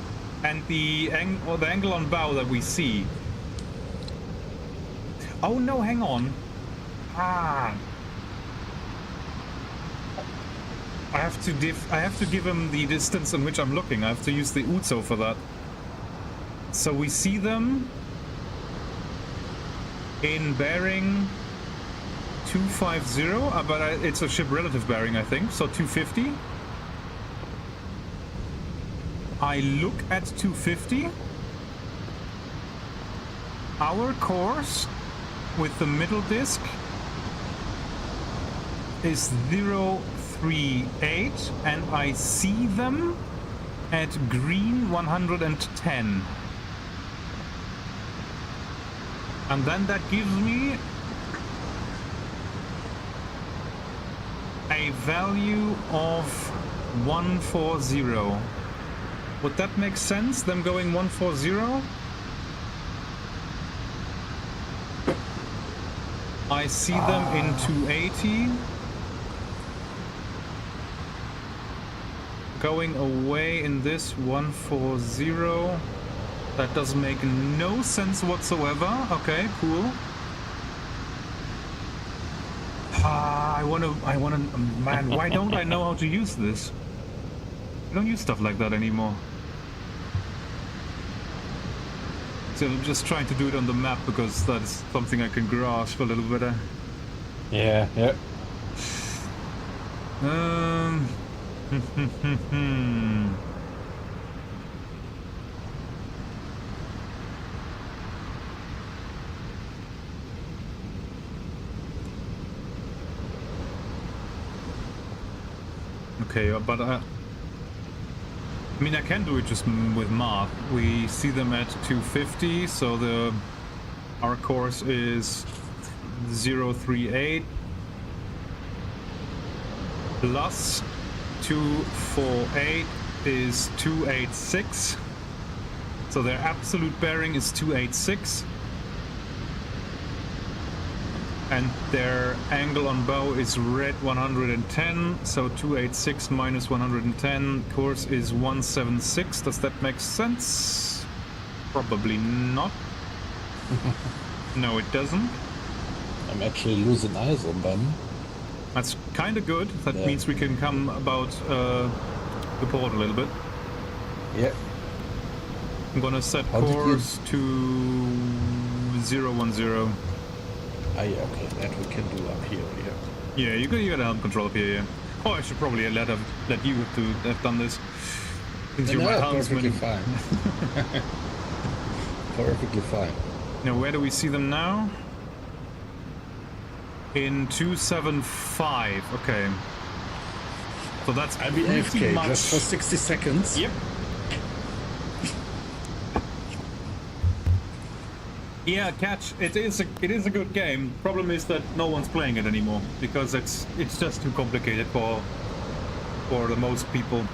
and the angle on bow that we see. Oh no, hang on. I have to give him the distance in which I'm looking. I have to use the Uzo for that. So we see them in bearing 250, but it's a ship relative bearing, I think, so 250. I look at 250. Our course with the middle disc is 038, and I see them at green 110. And then that gives me a value of 140. Would that make sense, them going 140? I see them in 280. Going away in this 140. That does make no sense whatsoever. Okay, cool. I wanna, man, why don't I know how to use this? I don't use stuff like that anymore. So I'm just trying to do it on the map because that's something I can grasp a little better. Yeah. Okay, but I mean, I can do it just with math. We see them at 250, so our course is 038 plus 248 is 286. So their absolute bearing is 286. And their angle on bow is red 110, so 286 minus 110, course is 176. Does that make sense? Probably not. No, it doesn't. I'm actually losing eyes on them. That's kind of good. That means we can come about the port a little bit. Yeah. I'm gonna set course to 010. Ah, yeah, okay, that we can do up here, yeah. Yeah, you got a helm control up here, yeah. Oh, I should probably let you have done this. Since you're my helmsman. Perfectly fine. Perfectly fine. Now, where do we see them now? In 275, okay. So that's I'll be pretty AFK much... just for 60 seconds. Yep. Yeah, catch. It is a good game. Problem is that no one's playing it anymore because it's just too complicated for the most people.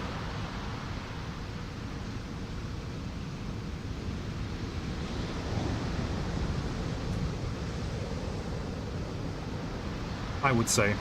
I would say.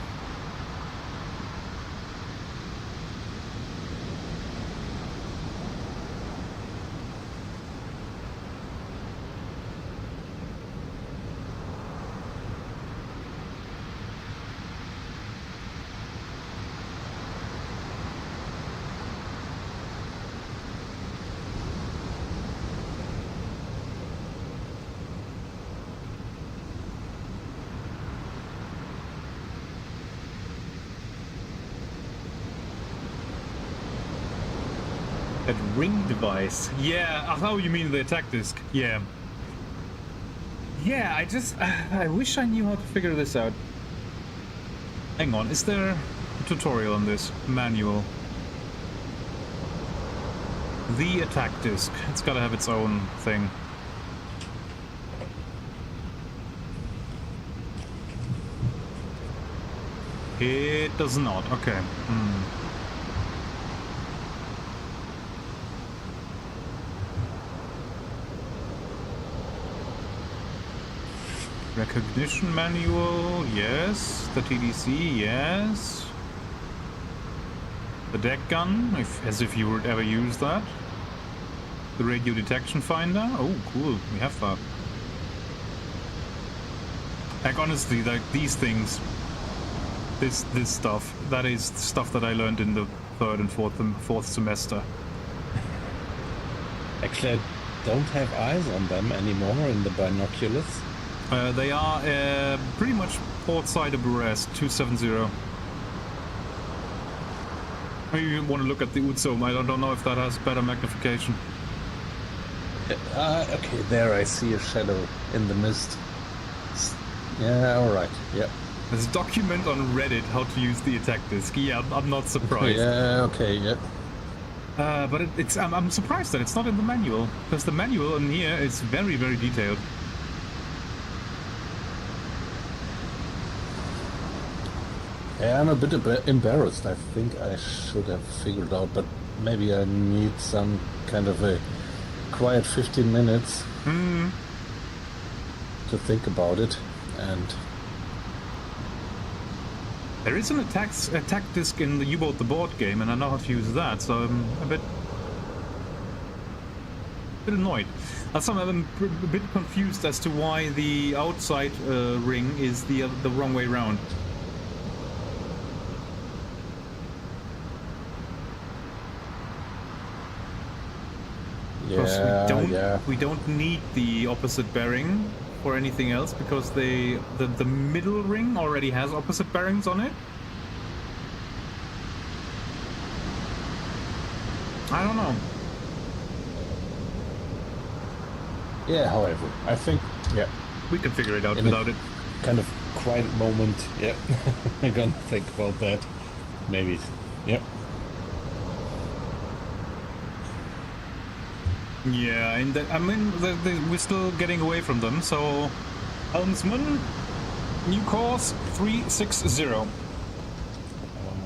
That ring device. Yeah, oh, you mean the attack disc. Yeah. Yeah, I wish I knew how to figure this out. Hang on, is there a tutorial on this? Manual. The attack disc. It's gotta have its own thing. It does not. Okay. Recognition manual, yes. The TDC, yes. The deck gun, as if you would ever use that. The radio detection finder. Oh, cool. We have that. Like, honestly, like, these things, this stuff, that is stuff that I learned in the third and fourth semester. Actually, I don't have eyes on them anymore in the binoculars. They are pretty much port side abreast, 270. Maybe you want to look at the Uzum. I don't know if that has better magnification. Okay, there I see a shadow in the mist. Yeah, alright, yeah. There's a document on Reddit how to use the attack disc. Yeah, I'm not surprised. Yeah, okay, yeah. But I'm surprised that it's not in the manual, because the manual in here is very, very detailed. Yeah, I'm a bit embarrassed. I think I should have figured out, but maybe I need some kind of a quiet 15 minutes to think about it. And there is an attack disc in the U-Boat the board game, and I know how to use that, so I'm a bit annoyed. Also, I'm a bit confused as to why the outside ring is the wrong way round. Because we don't need the opposite bearing for anything else, because the middle ring already has opposite bearings on it. I don't know. Yeah, however, I think we can figure it out without it. Kind of quiet moment. Yeah, I'm gonna think about that. Maybe. Yep. Yeah, and I mean, we're still getting away from them, so helmsman, new course 360.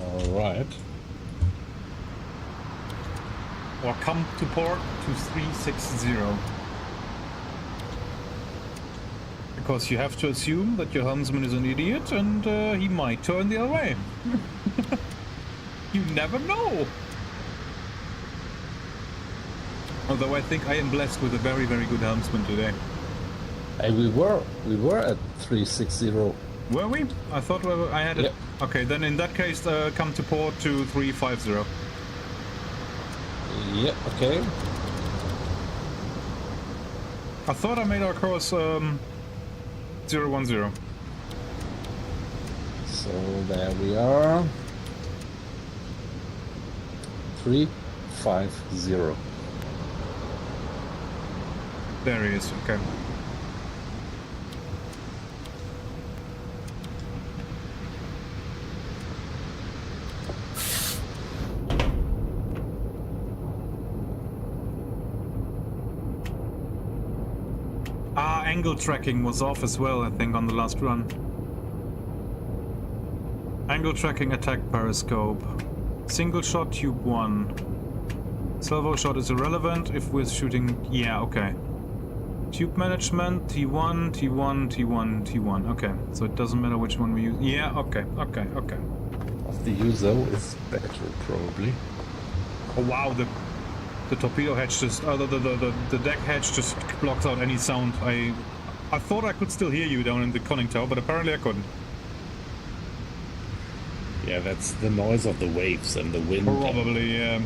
Alright. Or come to port to 360. Because you have to assume that your helmsman is an idiot and he might turn the other way. You never know. Although I think I am blessed with a very, very good helmsman today. Hey, we were at 360. Were we? I thought I had it. Yep. Okay, then in that case, come to port to 350. Yeah, okay. I thought I made our course 010. So there we are. 350. There he is, okay. Angle tracking was off as well, I think, on the last run. Angle tracking, attack periscope. Single shot, tube 1. Salvo shot is irrelevant if we're shooting... Yeah, okay. Tube management, T1, T1, T1, T1. Okay, so it doesn't matter which one we use. Yeah, okay. Of the user is better, probably. Oh wow, the torpedo hatch just... the deck hatch just blocks out any sound. I thought I could still hear you down in the conning tower, but apparently I couldn't. Yeah, that's the noise of the waves and the wind. Probably, yeah.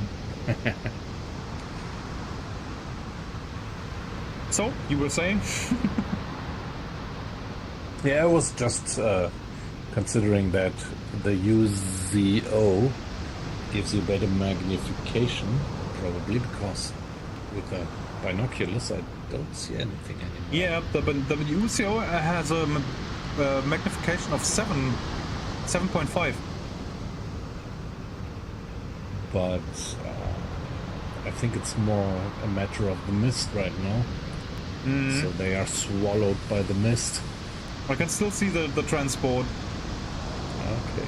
So, you were saying? Yeah, I was just considering that the UZO gives you better magnification, probably, because with the binoculars I don't see anything anymore. Yeah, the UCO has a magnification of 7.5. But I think it's more a matter of the mist right now. So they are swallowed by the mist. I can still see the transport. Okay.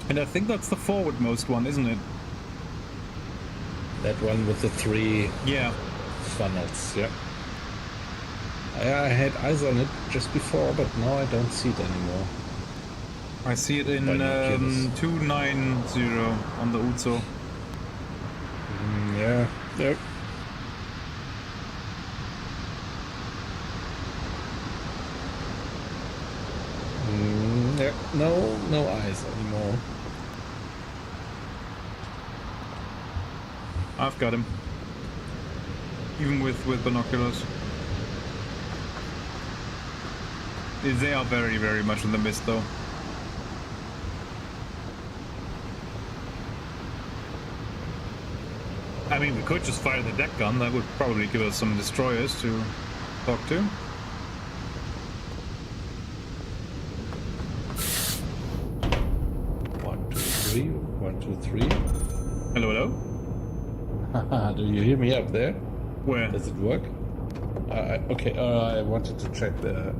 And I think that's the forwardmost one, isn't it? That one with the 3 Yeah. funnels, yeah. I had eyes on it just before, but now I don't see it anymore. I see it in Binoculars. 290 on the Uzo. Yeah. Yep. Yeah. No eyes anymore. I've got him. Even with binoculars. They are very, very much in the mist though. I mean, we could just fire the deck gun. That would probably give us some destroyers to talk to. One, two, three. 1, 2, 3. Hello, hello? Do you hear me up there? Where? Does it work? Okay, I wanted to check the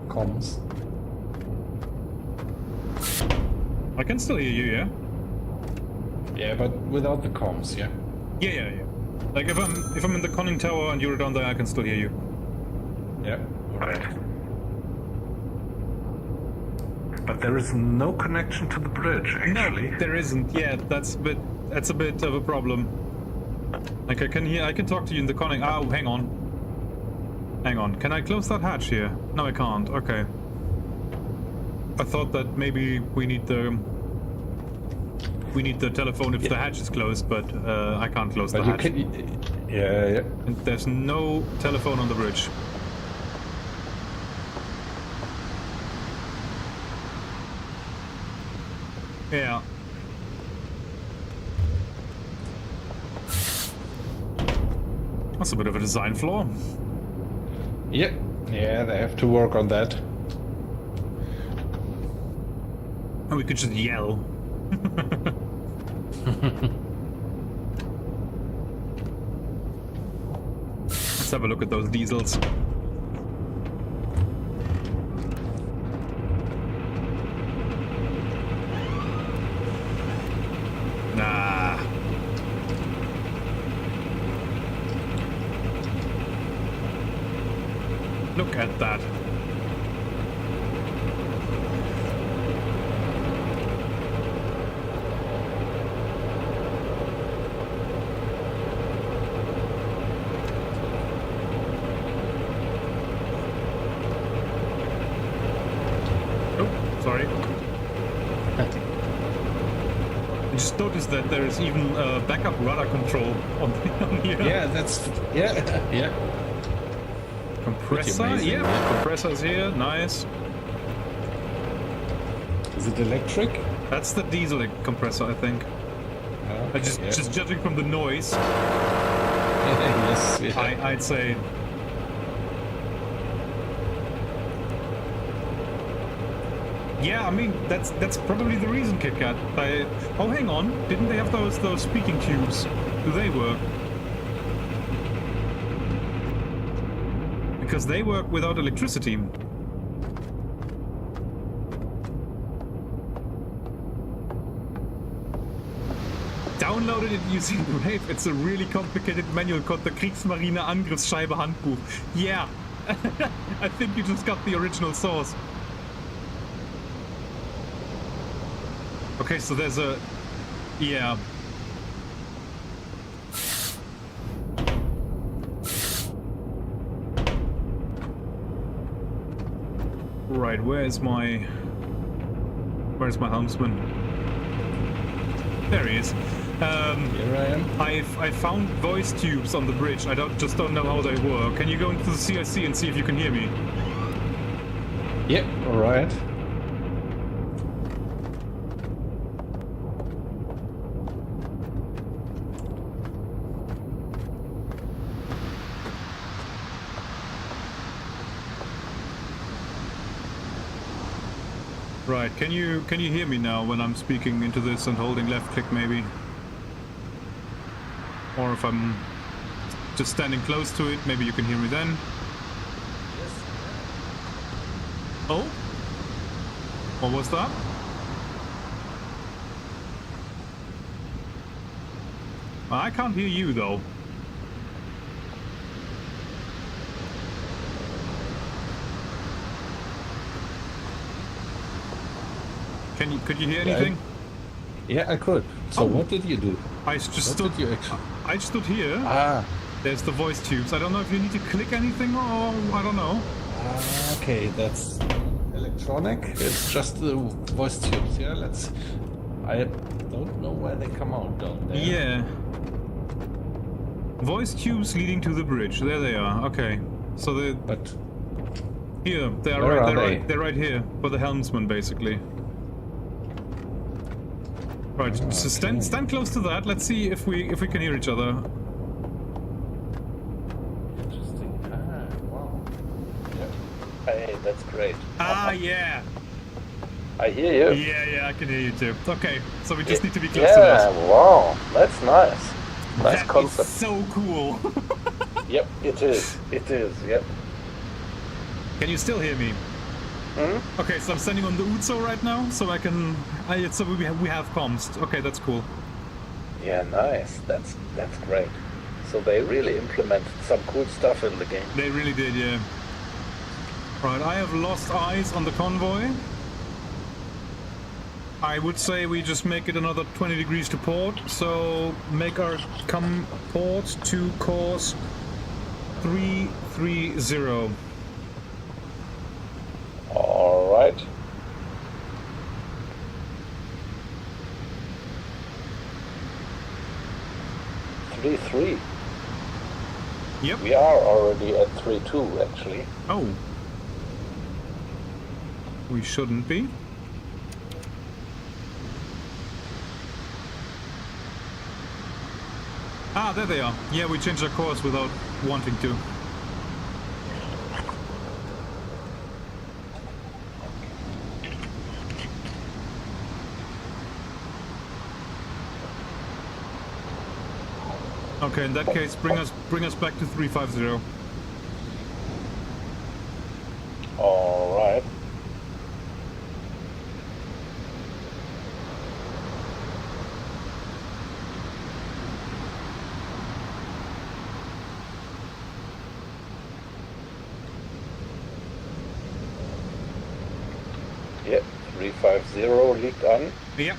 comms. I can still hear you, yeah? Yeah, but without the comms, yeah? Yeah. Like if I'm in the conning tower and you're down there, I can still hear you. Yeah, alright. But there is no connection to the bridge, actually. No, there isn't. Yeah, that's a bit of a problem. Like I can talk to you in the conning. Oh, hang on. Can I close that hatch here? No, I can't. Okay. I thought that maybe we need the telephone if the hatch is closed, but I can't close the hatch. Yeah. And there's no telephone on the bridge. Yeah. That's a bit of a design flaw. Yeah, they have to work on that. And we could just yell. Let's have a look at those diesels. Nah. Look at that. Sorry. I just noticed that there is even backup rudder control on here. Yeah, yeah. Compressor? Amazing, Yeah, compressor's here. Nice. Is it electric? That's the diesel compressor, I think. Okay, Just judging from the noise, yes, yeah. I'd say. Yeah, I mean that's probably the reason, KitKat. Oh, hang on, didn't they have those speaking tubes? Do they work? Because they work without electricity. Downloaded it using Brave. It's a really complicated manual called the Kriegsmarine Angriffsscheibe Handbuch. Yeah, I think you just got the original source. Okay, so there's a... yeah. Right, where's my helmsman? There he is. Here I am. I found voice tubes on the bridge. I just don't know how they work. Can you go into the CIC and see if you can hear me? Yep, alright. Right, can you hear me now when I'm speaking into this and holding left click maybe? Or if I'm just standing close to it, maybe you can hear me then? Yes. Oh? What was that? I can't hear you though. Could you hear Yeah, anything? Yeah, I could. So Oh. what did you do? I just What stood. did you actually? I stood here. Ah, There's the voice tubes. I don't know if you need to click anything or I don't know. okay, that's electronic. It's just the voice tubes. Yeah, let's. I don't know where they come out down there. Yeah. Voice tubes leading to the bridge. There they are. Okay. So the But here they are. Where Right. are They're they? right. They're right here for the helmsman, basically. Right. So stand close to that. Let's see if we can hear each other. interesting. Ah, wow. Yeah. Hey, that's great. Ah, yeah. I hear you. Yeah, I can hear you too. Okay, so we just need to be close Yeah, to that. wow, that's nice. Nice That is concept. so cool. Yep, it is. It is. Yep. Can you still hear me? Hmm? Okay, so I'm standing on the Uzo right now, so I can. So we have comms. Okay, that's cool. Yeah, nice. That's great. So they really implemented some cool stuff in the game. They really did, yeah. Right, I have lost eyes on the convoy. I would say we just make it another 20 degrees to port, so make our port to course 330. All right. Three. Yep. We are already at 3-2 actually. Oh. We shouldn't be. Ah, there they are. Yeah, we changed our course without wanting to. Okay, in that case, bring us back to 350. All right. Yep, 350 liegt an. Yep.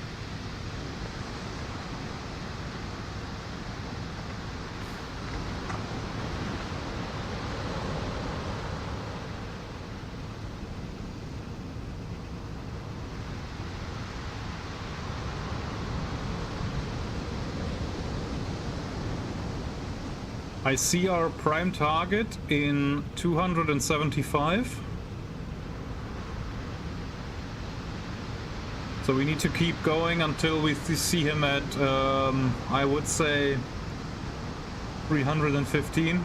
I see our prime target in 275. So we need to keep going until we see him at, I would say, 315.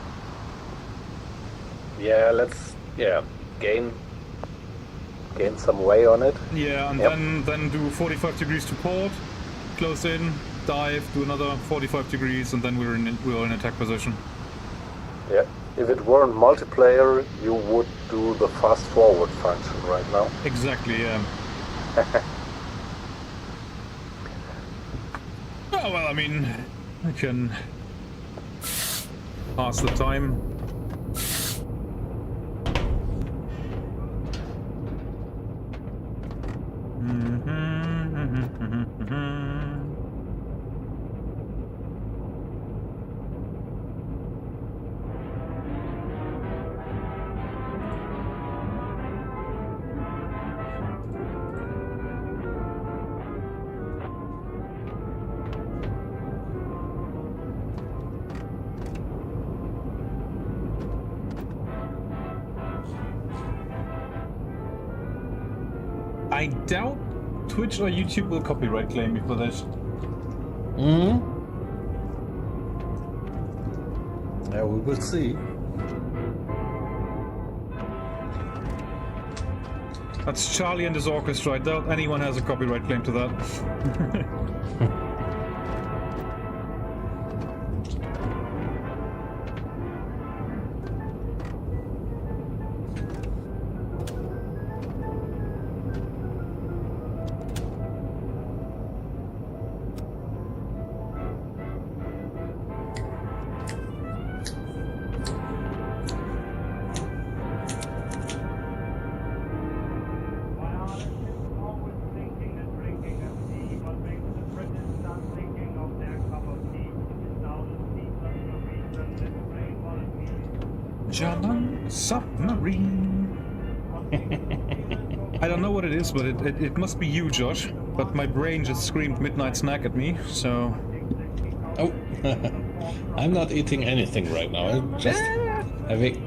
Yeah, let's gain some way on it. Yeah, and Yep. then do 45 degrees to port, close in, dive, do another 45 degrees, and then we're in attack position. Yeah. If it weren't multiplayer, you would do the fast forward function right now. Exactly, yeah. Oh, well, I mean, I can pass the time. I doubt Twitch or YouTube will copyright claim me for this. Hmm. Yeah, we will see. That's Charlie and his orchestra. I doubt anyone has a copyright claim to that. German submarine. I don't know what it is, but it must be you, Josh. But my brain just screamed midnight snack at me, so... Oh, I'm not eating anything right now. I'm just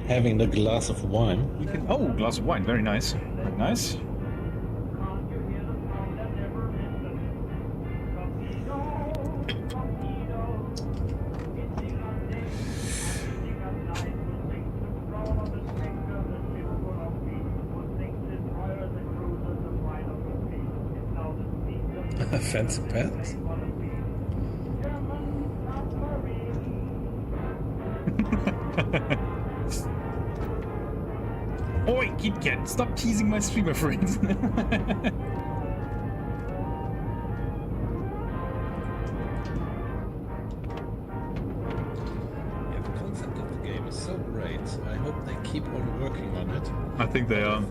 having a glass of wine. Oh, glass of wine. Very nice. Very nice. Fancy pants? Oi, Kit Kat, stop teasing my streamer friends. Yeah, the concept of the game is so great. I hope they keep on working on it. I think they are.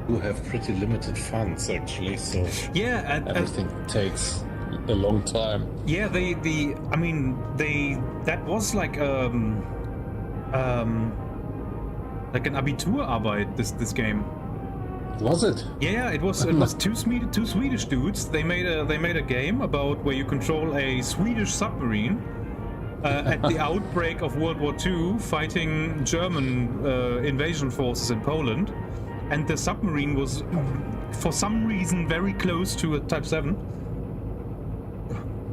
You have pretty limited funds actually, so yeah, everything takes a long time. Yeah, that was like an Abiturarbeit. This game. Was it? Yeah, it was. It was two Swedish dudes. They made a game about where you control a Swedish submarine at the outbreak of World War II, fighting German invasion forces in Poland. And the submarine was, for some reason, very close to a Type 7.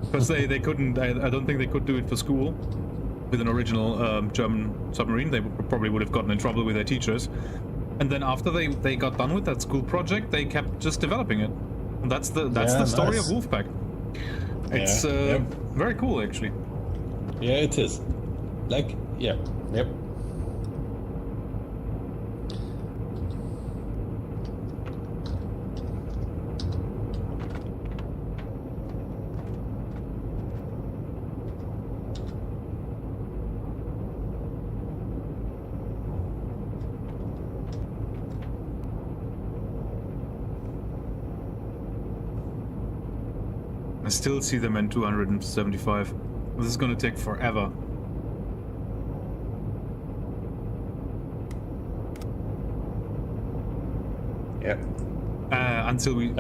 Because they couldn't, I don't think they could do it for school with an original German submarine. They probably would have gotten in trouble with their teachers. And then after they got done with that school project, they kept just developing it. And that's the story of Wolfpack. It's very cool, actually. Yeah, it is. Like, yeah, yep. I still see them in 275. This is gonna take forever. Yeah. Until we...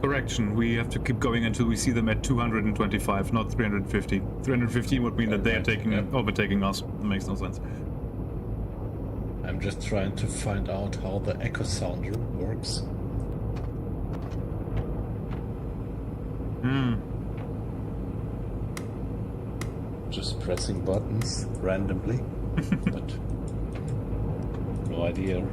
Correction, we have to keep going until we see them at 225, not 350. 350 would mean that they are overtaking us. That makes no sense. I'm just trying to find out how the echo sounder works. Just pressing buttons randomly, but no idea.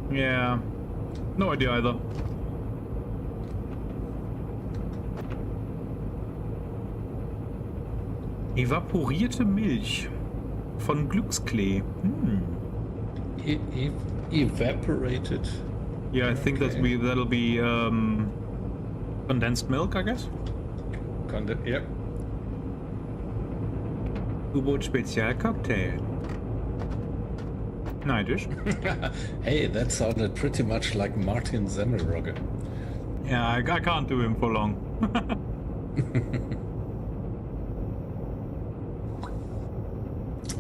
Yeah, no idea either. Evaporierte Milch von Glücksklee. Evaporated. Yeah, I think that'll be condensed milk, I guess. Yep. U-Boot Spezial Cocktail. Neidisch. Hey, that sounded pretty much like Martin Semmelrogge. Yeah, I can't do him for long.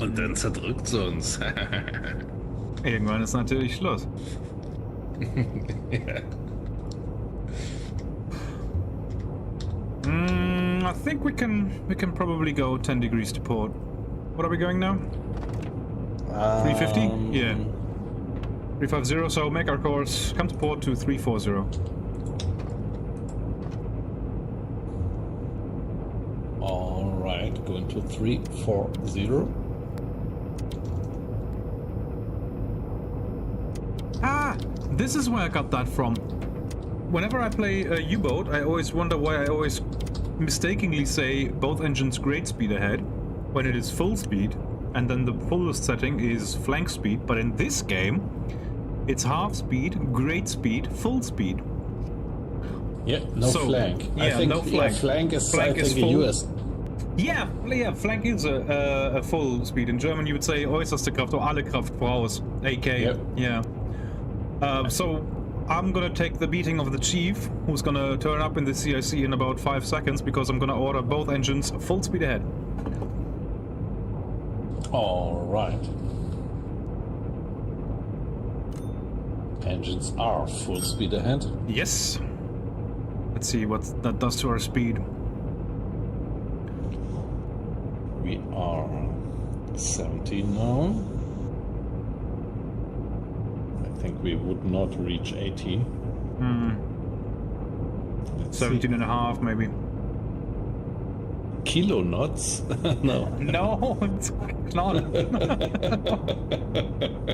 Und dann zerdrückt sie uns. Irgendwann ist natürlich Schluss. Yeah. I think we can probably go 10 degrees to port. What are we going now? 350? Yeah. 350, so make our course, come to port to 340. Alright, going to 340. Ah! This is where I got that from. Whenever I play a U-boat, I always wonder why I always mistakenly say both engines great speed ahead when it is full speed, and then the fullest setting is flank speed. But in this game, it's half speed, great speed, full speed. Yeah, no flank. Yeah, I think, no flank. Yeah, flank is, Flank I is think, full. a US. Yeah, flank is a full speed. In German, you would say äußerste Kraft or alle Kraft voraus, AK. Yep. Yeah. So I'm gonna take the beating of the chief, who's gonna turn up in the CIC in about 5 seconds, because I'm gonna order both engines full speed ahead. All right. Engines are full speed ahead. Yes. Let's see what that does to our speed. We are 17 now. I think we would not reach 18. Let's 17 and a half, maybe. Kilo knots? No. No, it's not.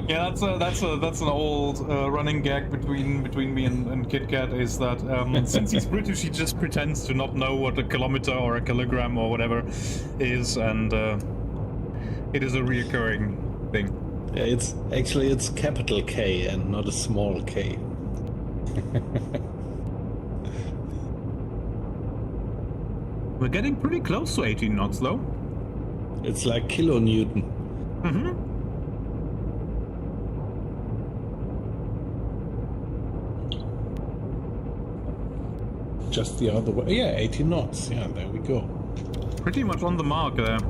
Yeah, that's an old running gag between me and Kit Kat, is that since he's British, he just pretends to not know what a kilometer or a kilogram or whatever is, and it is a reoccurring thing. Yeah, it's capital K and not a small K. We're getting pretty close to 18 knots, though. It's like kilonewton. Mm-hmm. Just the other way. Yeah, 18 knots. Yeah, there we go. Pretty much on the mark there.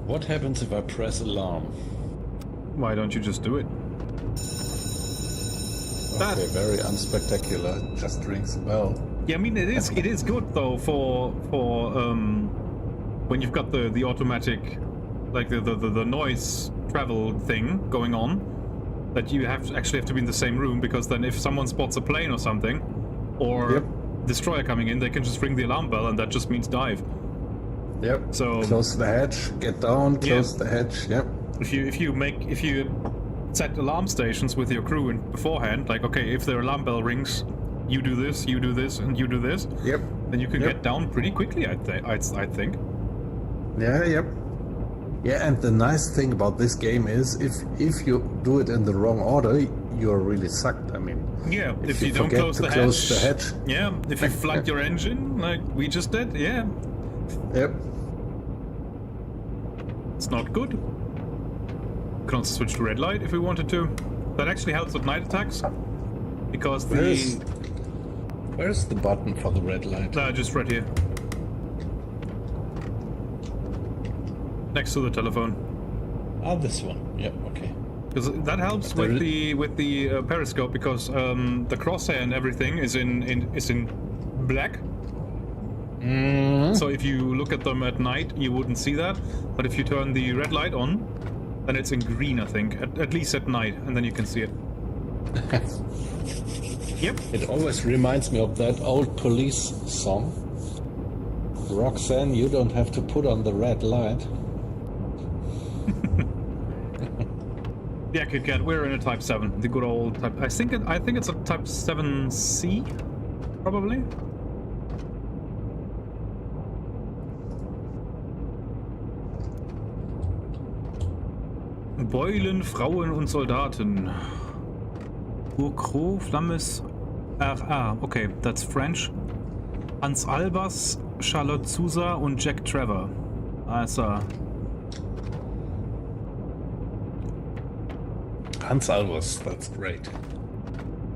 What happens if I press alarm? Why don't you just do it? Okay, very unspectacular. Just rings a bell. Yeah, I mean it is good though for when you've got the automatic, like the noise travel thing going on, that you actually have to be in the same room, because then if someone spots a plane or something, or destroyer coming in, they can just ring the alarm bell, and that just means dive. Yep. So close the hatch, get down, close the hatch. Yep. If you set alarm stations with your crew in beforehand, like, okay, if their alarm bell rings, you do this, and you do this. Yep. Then you can get down pretty quickly, I think. Yeah. Yep. Yeah, and the nice thing about this game is if you do it in the wrong order, you're really sucked. I mean. Yeah. If you don't forget close to the close hatch. the hatch. Yeah. If you flood your engine, like we just did. Yeah. Yep. It's not good. We can also switch to red light if we wanted to. That actually helps with night attacks, because where's the button for the red light? Just right here, next to the telephone. Ah, this one. Yep. Okay. Because that helps with the periscope, because the crosshair and everything is in black. Mm-hmm. So if you look at them at night, you wouldn't see that. But if you turn the red light on, then it's in green, I think. At least at night, and then you can see it. Yep. It always reminds me of that old police song. Roxanne, you don't have to put on the red light. Yeah, Kit Kat, we're in a Type 7, the good old Type. I think it's a Type 7C, probably. Beulen, Frauen und Soldaten. Urcro, Flammes, RA. Okay, that's French. Hans Albers, Charlotte Sousa und Jack Trevor. Also. Hans Albers, that's great.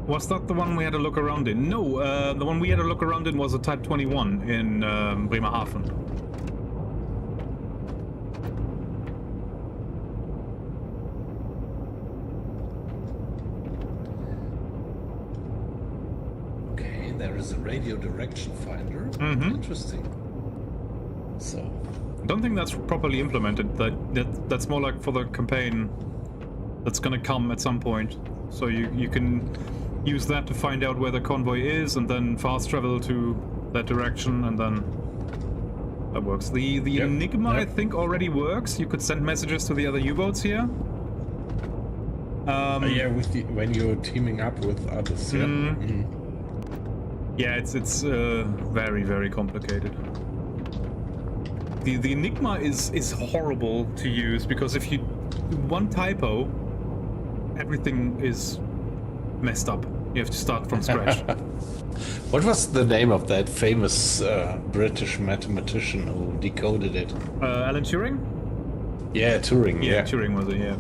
Was that the one we had a look around in? No, the one we had a look around in was a Type 21 in Bremerhaven. Okay, there is a radio direction finder. Mm-hmm. Interesting. So. I don't think that's properly implemented. That's more like for the campaign that's gonna come at some point. So you can use that to find out where the convoy is, and then fast travel to that direction, and then that works. The Enigma, I think, already works. You could send messages to the other U-boats here. Yeah, when you're teaming up with others. Yeah. Yeah, it's very, very complicated. The Enigma is horrible to use because if you do one typo, everything is messed up. You have to start from scratch. What was the name of that famous British mathematician who decoded it? Alan Turing? Yeah, Turing. Yeah, Turing was it, yeah.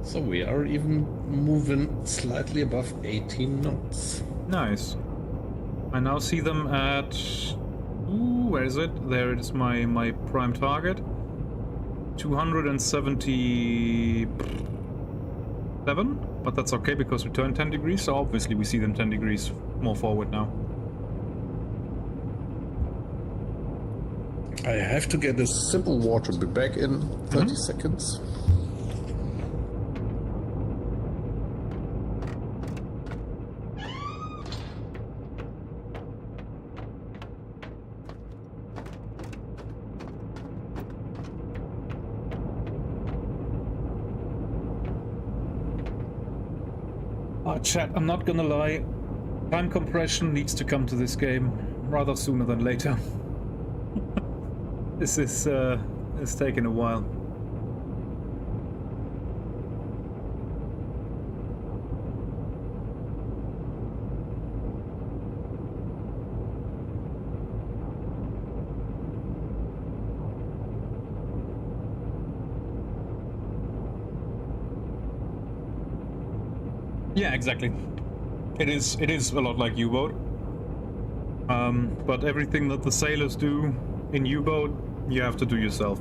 So we are even moving slightly above 18 knots. Nice. I now see them at... Ooh, where is it? There it is, my prime target. 277? But that's okay because we turned 10 degrees, so obviously we see them 10 degrees more forward now. I have to get a sip of water. Be back in 30 seconds. Chat, I'm not gonna lie. Time compression needs to come to this game rather sooner than later. This is it's taken a while. Yeah, exactly. It is a lot like U-boat. But everything that the sailors do in U-boat, you have to do yourself.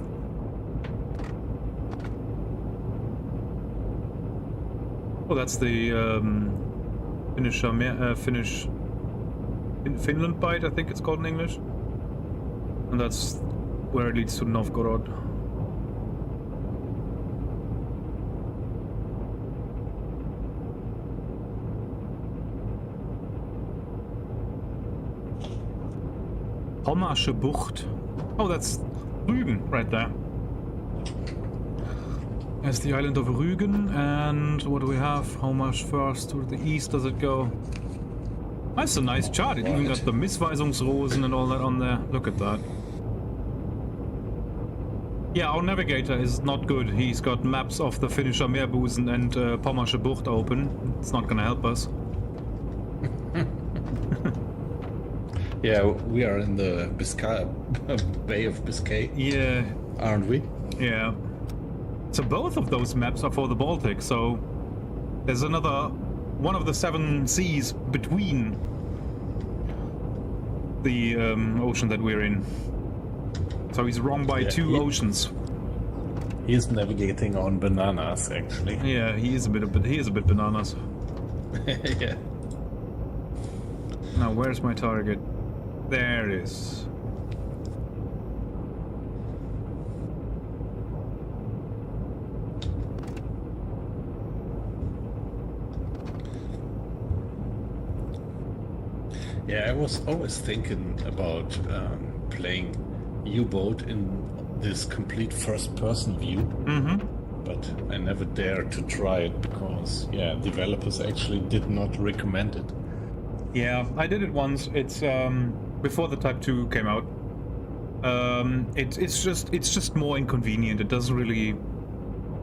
Oh, that's the Finland Bight, I think it's called in English. And that's where it leads to Novgorod. Pommersche Bucht. Oh, that's Rügen right there. There's the island of Rügen, and what do we have? How much first to the east does it go? That's a nice chart. It even got the Missweisungsrosen and all that on there. Look at that. Yeah, our navigator is not good. He's got maps of the Finnischer Meerbusen and Pommersche Bucht open. It's not gonna help us. Yeah, we are in the Bay of Biscay. Yeah. Aren't we? Yeah. So both of those maps are for the Baltic, so there's another one of the 7 seas between the ocean that we're in. So he's wrong by 2 oceans. He's navigating on bananas, actually. Yeah, he is a bit bananas. Yeah. Now where's my target? There it is. Yeah, I was always thinking about playing U-boat in this complete first-person view, but I never dared to try it because, yeah, developers actually did not recommend it. Yeah, I did it once. It's before the Type 2 came out. It's just more inconvenient. It doesn't really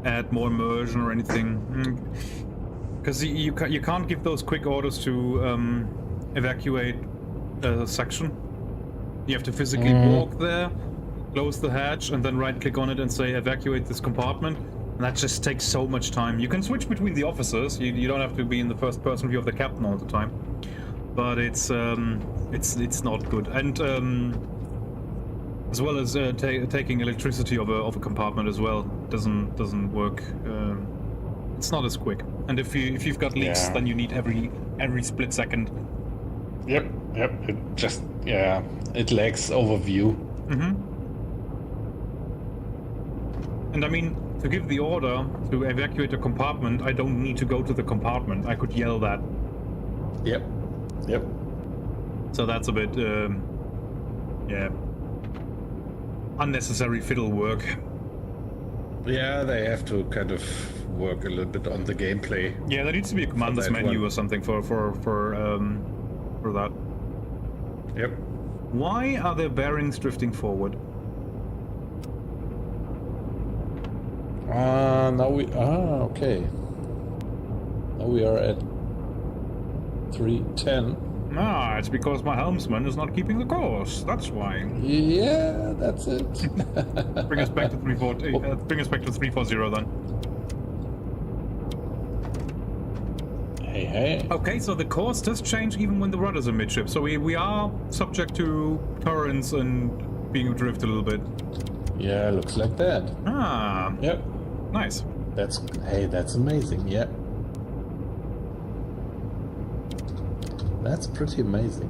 add more immersion or anything, because you can't give those quick orders to evacuate a section. You have to physically walk there, close the hatch, and then right-click on it and say evacuate this compartment. And that just takes so much time. You can switch between the officers. You don't have to be in the first-person view of the captain all the time. But it's not good, and as well as taking electricity of a compartment as well doesn't work. It's not as quick, and if you've got leaks, then you need every split second. Yep. It just it lacks overview. And I mean, to give the order to evacuate a compartment, I don't need to go to the compartment. I could yell that. Yep. So that's a bit, yeah, unnecessary fiddle work. Yeah, they have to kind of work a little bit on the gameplay. Yeah, there needs to be a commanders menu or something for that. Yep. Why are their bearings drifting forward? Now we okay. Now we are at 310. Ah, it's because my helmsman is not keeping the course. That's why. Yeah, that's it. Bring us back to 340. Bring us back to 340 then. Hey. Okay, so the course does change even when the rudder's in midship. So we are subject to currents and being adrift a little bit. Yeah, looks like that. Ah. Yep. Nice. That's amazing. Yeah. That's pretty amazing.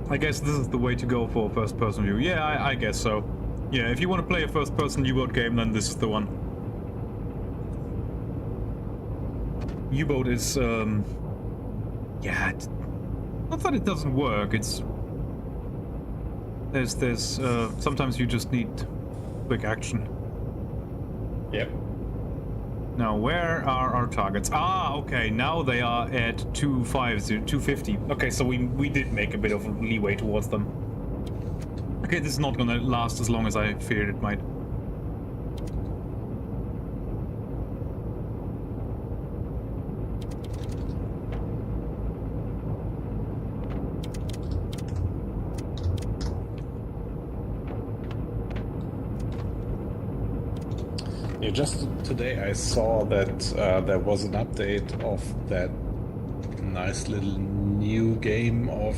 I guess this is the way to go for first-person view. Yeah, I guess so. Yeah, if you want to play a first-person U-boat game, then this is the one. U-boat is, yeah, not that it doesn't work. It's there's sometimes you just need quick action. Yep. Now, where are our targets? Ah, okay, now they are at 250. Okay, so we did make a bit of leeway towards them. Okay, this is not gonna last as long as I feared it might. Yeah, just today I saw that there was an update of that nice little new game of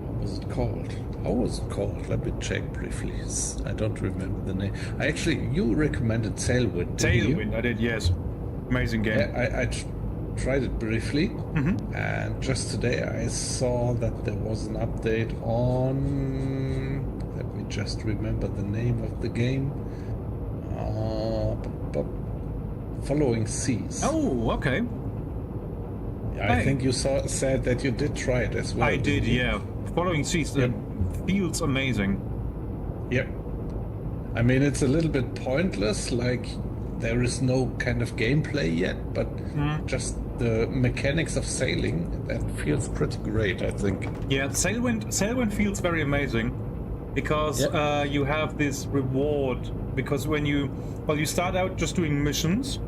what was it called? How was it called? Let me check briefly. I don't remember the name. You recommended Tailwind. Tailwind, I did, yes. Amazing game. Yeah, I tried it briefly, and just today I saw that there was an update on. Let me just remember the name of the game. Following Seas. Oh, okay. I think you said that you did try it as well. I did, yeah. Following Seas feels amazing. Yep. I mean, it's a little bit pointless, like there is no kind of gameplay yet, but just the mechanics of sailing, that feels pretty great, I think. Yeah, Sailwind feels very amazing because you have this reward, because when you start out just doing missions,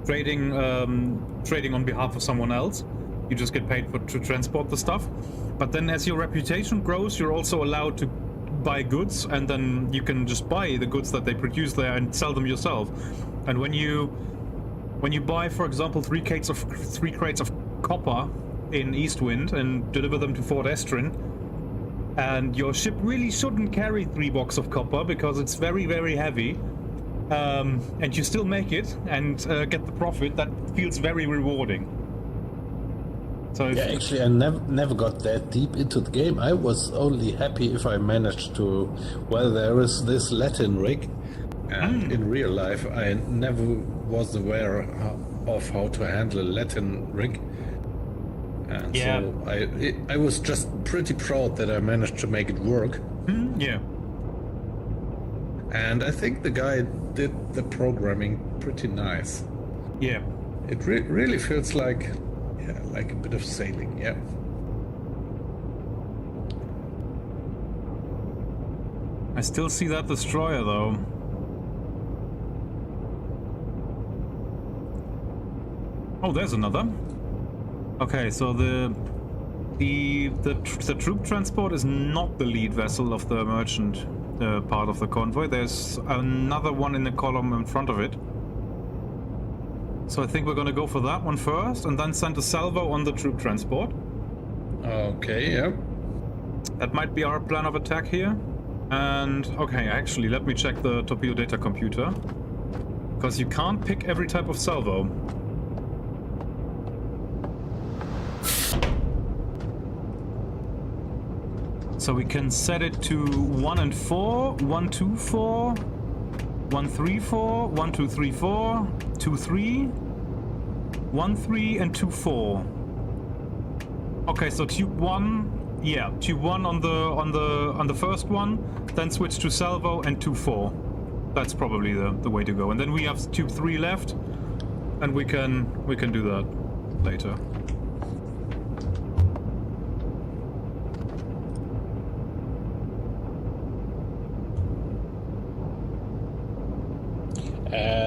trading on behalf of someone else, you just get paid to transport the stuff. But then as your reputation grows, you're also allowed to buy goods, and then you can just buy the goods that they produce there and sell them yourself. And when you buy, for example, 3 crates of copper in Eastwind and deliver them to Fort Estrin, and your ship really shouldn't carry 3 boxes of copper because it's very, very heavy, and you still make it and get the profit, that feels very rewarding. So yeah, actually, I never got that deep into the game. I was only happy if I managed to. Well, there is this Latin rig, and in real life, I never was aware of how to handle a Latin rig. And so I was just pretty proud that I managed to make it work. Yeah. And I think the guy did the programming pretty nice. Yeah. It really feels like a bit of sailing, yeah. I still see that destroyer though. Oh, there's another. Okay, so the troop transport is not the lead vessel of the merchant part of the convoy. There's another one in the column in front of it. So I think we're gonna go for that one first, and then send a salvo on the troop transport. Okay, yeah. That might be our plan of attack here. And okay, actually, let me check the torpedo data computer, because you can't pick every type of salvo. So we can set it to 1 and 4, 1, 2, 4, 1, 3, 4, 1, 2, 3, 4, 2, 3. 1-3 and 2-4. Okay, so tube 1, yeah, tube 1 on the first one, then switch to salvo and 2-4. That's probably the way to go. And then we have tube 3 left, and we can do that later.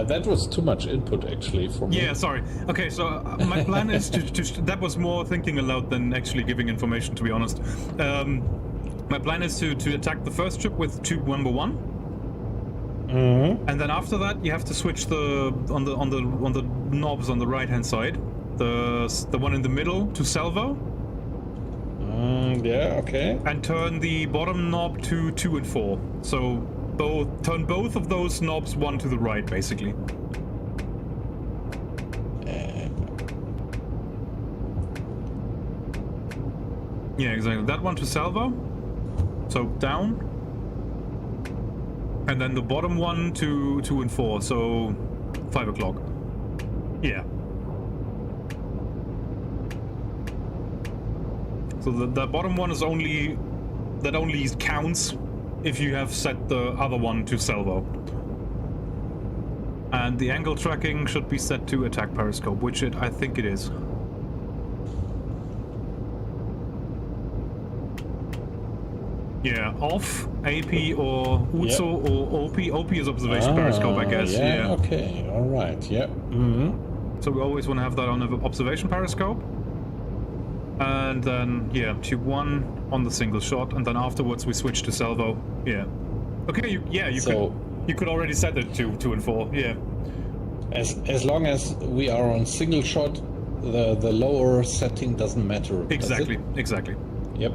That was too much input actually for me. Yeah, sorry. Okay, so my plan is to that was more thinking aloud than actually giving information, to be honest. My plan is to attack the first ship with tube number 1. Mm-hmm. And then after that, you have to switch on the knobs on the right hand side, the one in the middle to salvo. Yeah, okay. And turn the bottom knob to 2 and 4. So turn both of those knobs one to the right, basically. Yeah, exactly. That one to salvo. So down. And then the bottom one to 2 and 4. So 5 o'clock. Yeah. So the bottom one is only counts if you have set the other one to salvo. And the angle tracking should be set to attack periscope, which I think it is. Yeah, off, AP or UTSO or OP. OP is observation periscope, I guess. Yeah, okay, alright, yeah. Mm-hmm. So we always want to have that on the observation periscope. And then, yeah, tube 1 on the single shot, and then afterwards we switch to salvo. Yeah. Okay, you could already set it to 2 and 4, yeah. As long as we are on single shot, the lower setting doesn't matter. Exactly, exactly. Yep.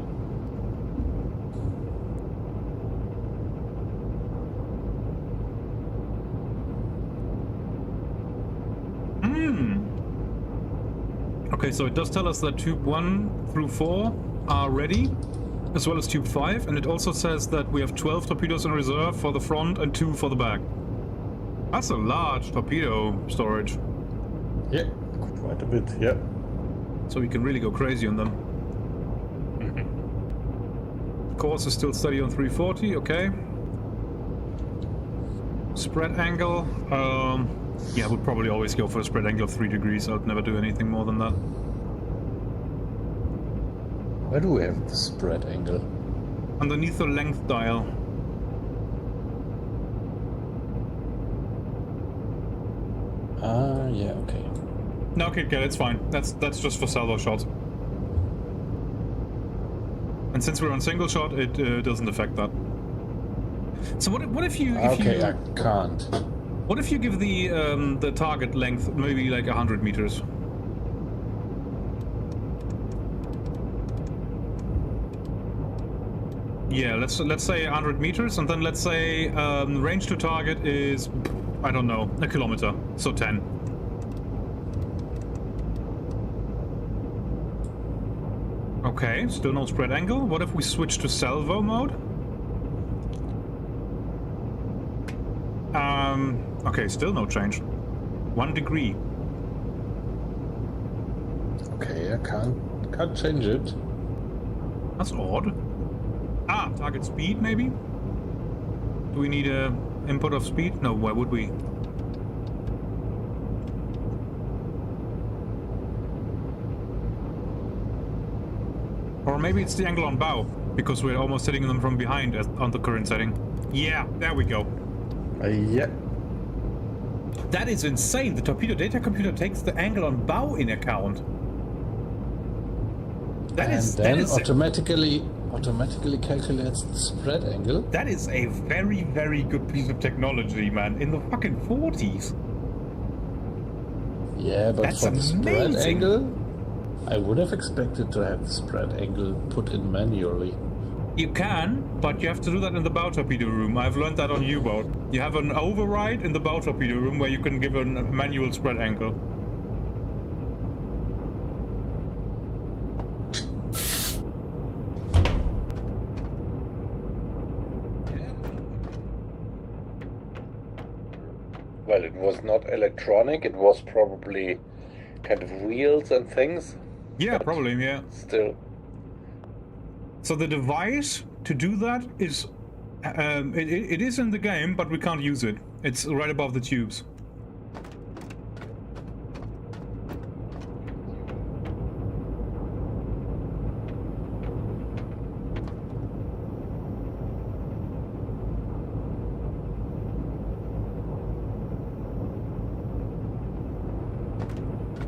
Okay, so it does tell us that tube 1 through 4 are ready, as well as tube 5, and it also says that we have 12 torpedoes in reserve for the front and 2 for the back. That's a large torpedo storage. Yeah, quite a bit, yeah. So we can really go crazy on them. Course is still steady on 340, okay. Spread angle, yeah, we'll probably always go for a spread angle of 3 degrees. I'd never do anything more than that. Where do we have the spread angle? Underneath the length dial. Yeah, okay. No, okay, that's fine. That's just for salvo shots. And since we're on single shot, it doesn't affect that. So what if you? I can't. What if you give the target length maybe like 100 meters? Yeah, let's say 100 meters, and then let's say range to target is, I don't know, a kilometer, so 10. Okay, still no spread angle. What if we switch to salvo mode? Okay, still no change. 1 degree. Okay, I can't change it. That's odd. Ah, target speed maybe? Do we need a input of speed? No, why would we? Or maybe it's the angle on bow, because we're almost hitting them from behind on the current setting. Yeah, there we go. Yeah. That is insane. The torpedo data computer takes the angle on bow in account. That is automatically calculates the spread angle. That is a very, very good piece of technology, man. In the fucking 40s. Yeah, but that's for the spread amazing. angle, I would have expected to have the spread angle put in manually. You can, but you have to do that in the bow torpedo room. I've learned that on U-boat. You have an override in the bow torpedo room where you can give a manual spread angle. Well, it was not electronic, it was probably kind of wheels and things. Yeah, probably, yeah. Still. So the device to do that is... it is in the game, but we can't use it. It's right above the tubes.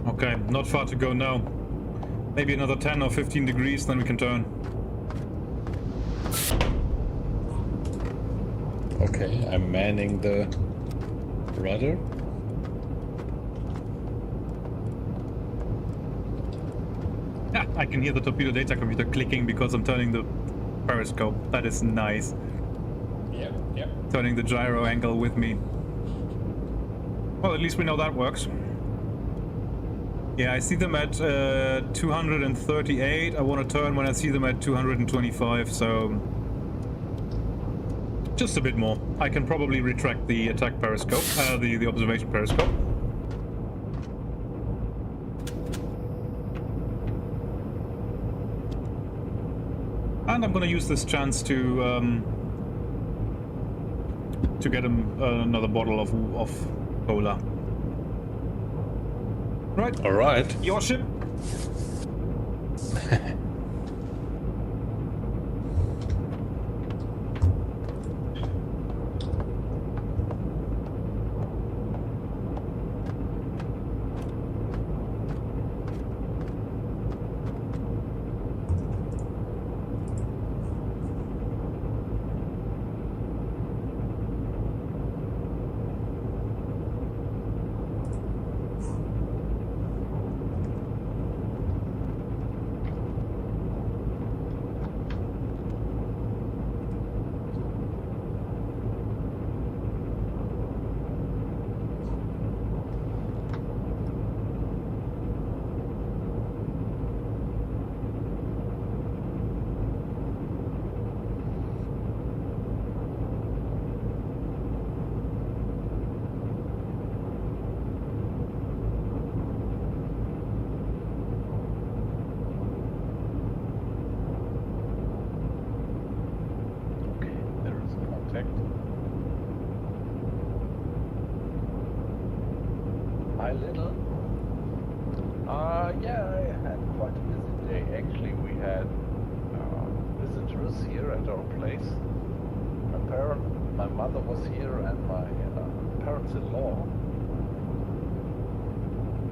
Okay, not far to go now. Maybe another 10 or 15 degrees, then we can turn. Okay, I'm manning the rudder. Yeah, I can hear the torpedo data computer clicking because I'm turning the periscope. That is nice. Yeah, yeah. Turning the gyro angle with me. Well, at least we know that works. Yeah, I see them at 238. I want to turn when I see them at 225, so... just a bit more. I can probably retract the attack periscope, the observation periscope. And I'm gonna use this chance to get him another bottle of cola. Right. All right. Your ship. Hi, little. Yeah, I had quite a busy day. Actually, we had visitors here at our place. My mother was here, and my parents-in-law.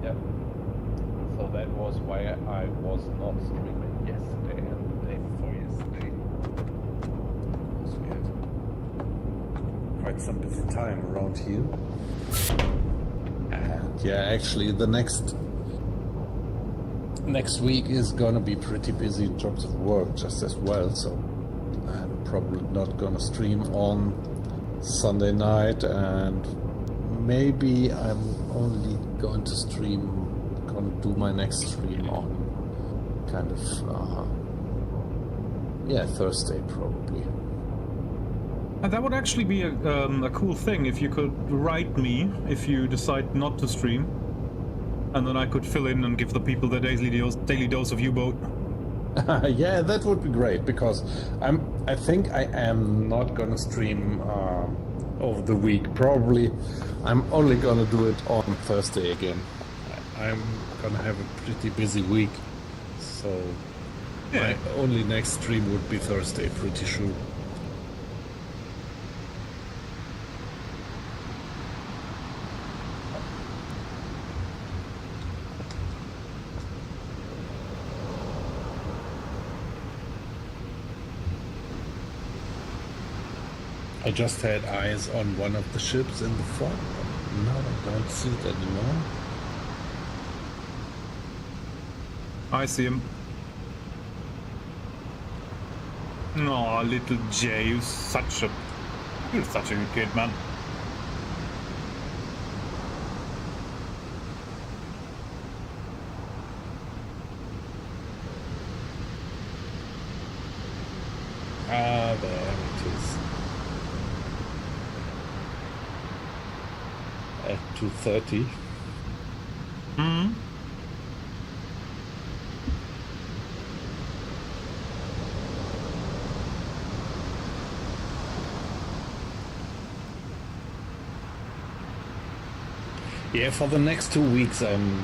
Yeah. So that was why I was not streaming yesterday and the day before yesterday. Because we had quite some busy time around here. And yeah, actually the next week is gonna be pretty busy in terms of work just as well, so I'm probably not gonna stream on Sunday night, and maybe I'm only going to do my next stream on kind of Thursday probably. And that would actually be a cool thing if you could write me if you decide not to stream, and then I could fill in and give the people the daily dose of U-boat. Yeah, that would be great, because I think I am not gonna stream over the week. Probably I'm only gonna do it on Thursday again. I'm gonna have a pretty busy week, so Yeah. my only next stream would be Thursday, pretty sure. I just had eyes on one of the ships in the front. No, I don't see it anymore. I see him. No, little Jay, you're such a good kid, man. Ah, there it is. At 2:30. Hmm. Yeah, for the next 2 weeks I'm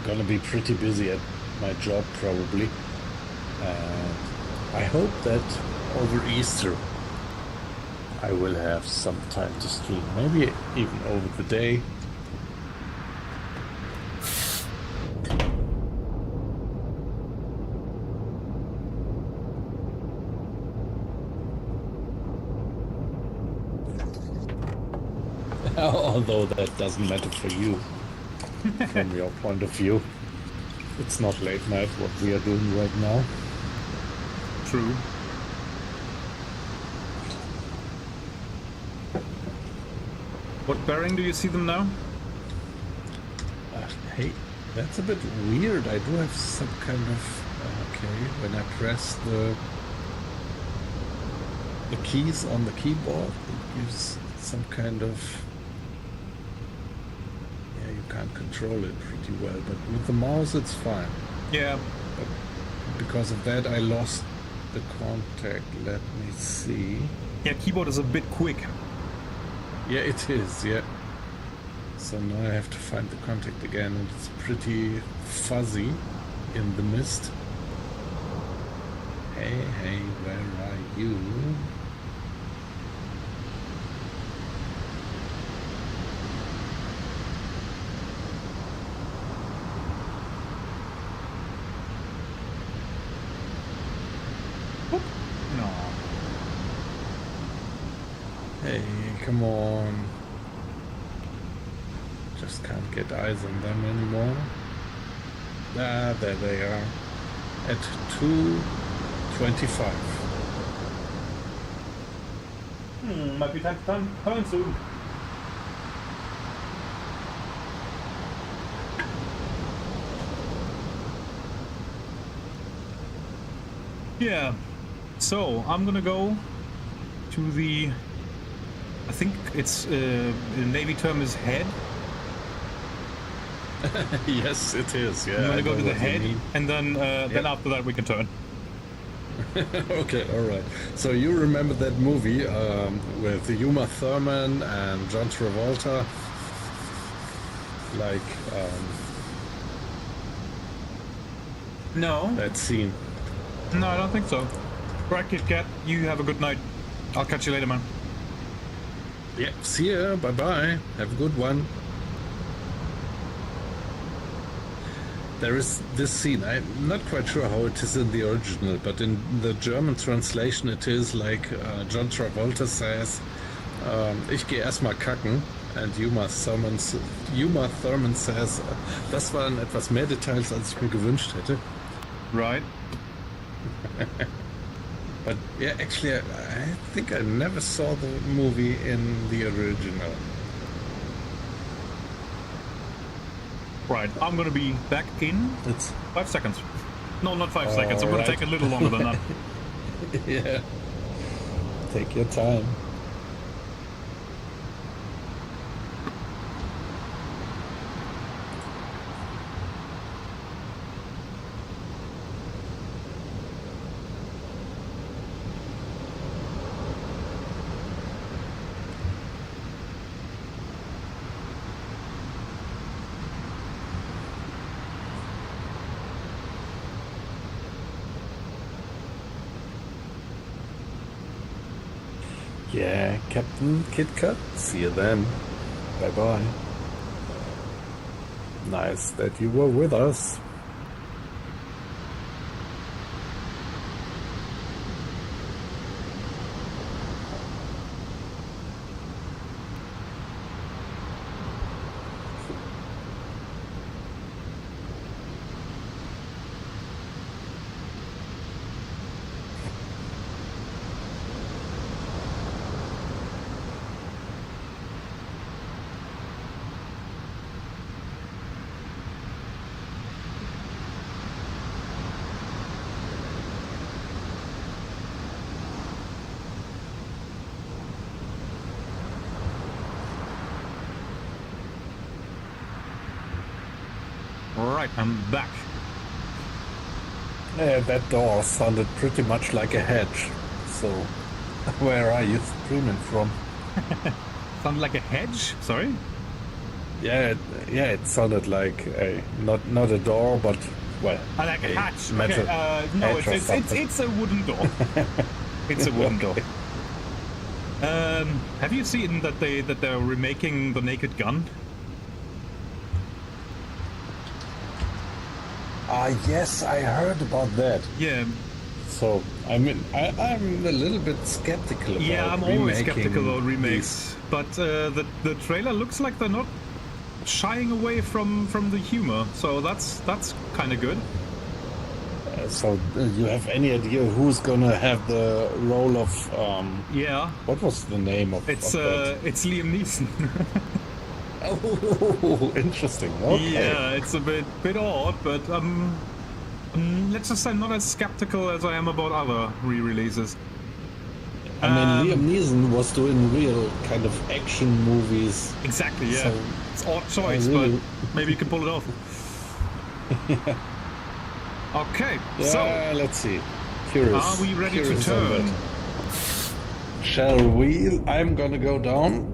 gonna be pretty busy at my job probably. I hope that over Easter I will have some time to stream, maybe even over the day. Although that doesn't matter for you, from your point of view. It's not late night what we are doing right now. True. What bearing do you see them now? Hey, that's a bit weird. I do have some kind of... okay, when I press the keys on the keyboard, it gives some kind of... yeah, you can't control it pretty well, but with the mouse it's fine. Yeah. But because of that I lost the contact. Let me see. Yeah, keyboard is a bit quick. Yeah, it is, yeah. So now I have to find the contact again, and it's pretty fuzzy in the mist. Hey, where are you? Whoop. No. Hey, come on. Just can't get eyes on them anymore. Ah, there they are. At 2:25. Might be time to turn soon. Yeah. So, I'm gonna go to the... I think it's... the Navy term is head. Yes, it is. Yeah, I'm gonna go know to the what you head, mean. and then after that we can turn. Okay, all right. So you remember that movie with Uma Thurman and John Travolta? Like No. that scene. No, I don't think so. Right, Kit Kat, you have a good night. I'll catch you later, man. Yeah, see ya. Bye bye. Have a good one. There is this scene. I'm not quite sure how it is in the original, but in the German translation it is like John Travolta says, ich gehe erstmal kacken. And Uma Thurman says, das waren etwas mehr Details, als ich mir gewünscht hätte. Right. But yeah, actually, I think I never saw the movie in the original. Right, I'm gonna be back in It's 5 seconds. No, not 5 seconds. I'm gonna right. take a little longer than that. yeah. Take your time. Yeah, Captain Kit Kat. See you then. Bye-bye. Nice that you were with us. Right, I'm back. That door sounded pretty much like a hedge. So, where are you streaming from? Sound like a hedge? Sorry? Yeah, it sounded like a not a door, but well, I like a hatch. metal Okay, no, hatch or something. it's a wooden door. It's a wooden door. Have you seen that they're remaking the Naked Gun? Yes, I heard about that. Yeah. So I'm a little bit skeptical about Yeah, I'm always skeptical about remakes, but the trailer looks like they're not shying away from the humor, so that's kind of good. So you have any idea who's gonna have the role of? Yeah. What was the name of? It's Liam Neeson. Oh, interesting. Okay. Yeah, it's a bit odd, but let's just say I'm not as skeptical as I am about other re-releases. I mean, Liam Neeson was doing real kind of action movies. Exactly, yeah. So it's odd choice, really... but maybe you can pull it off. Yeah. Okay, yeah, so let's see. Curious. Are we ready to Curious turn? Shall we? I'm gonna go down.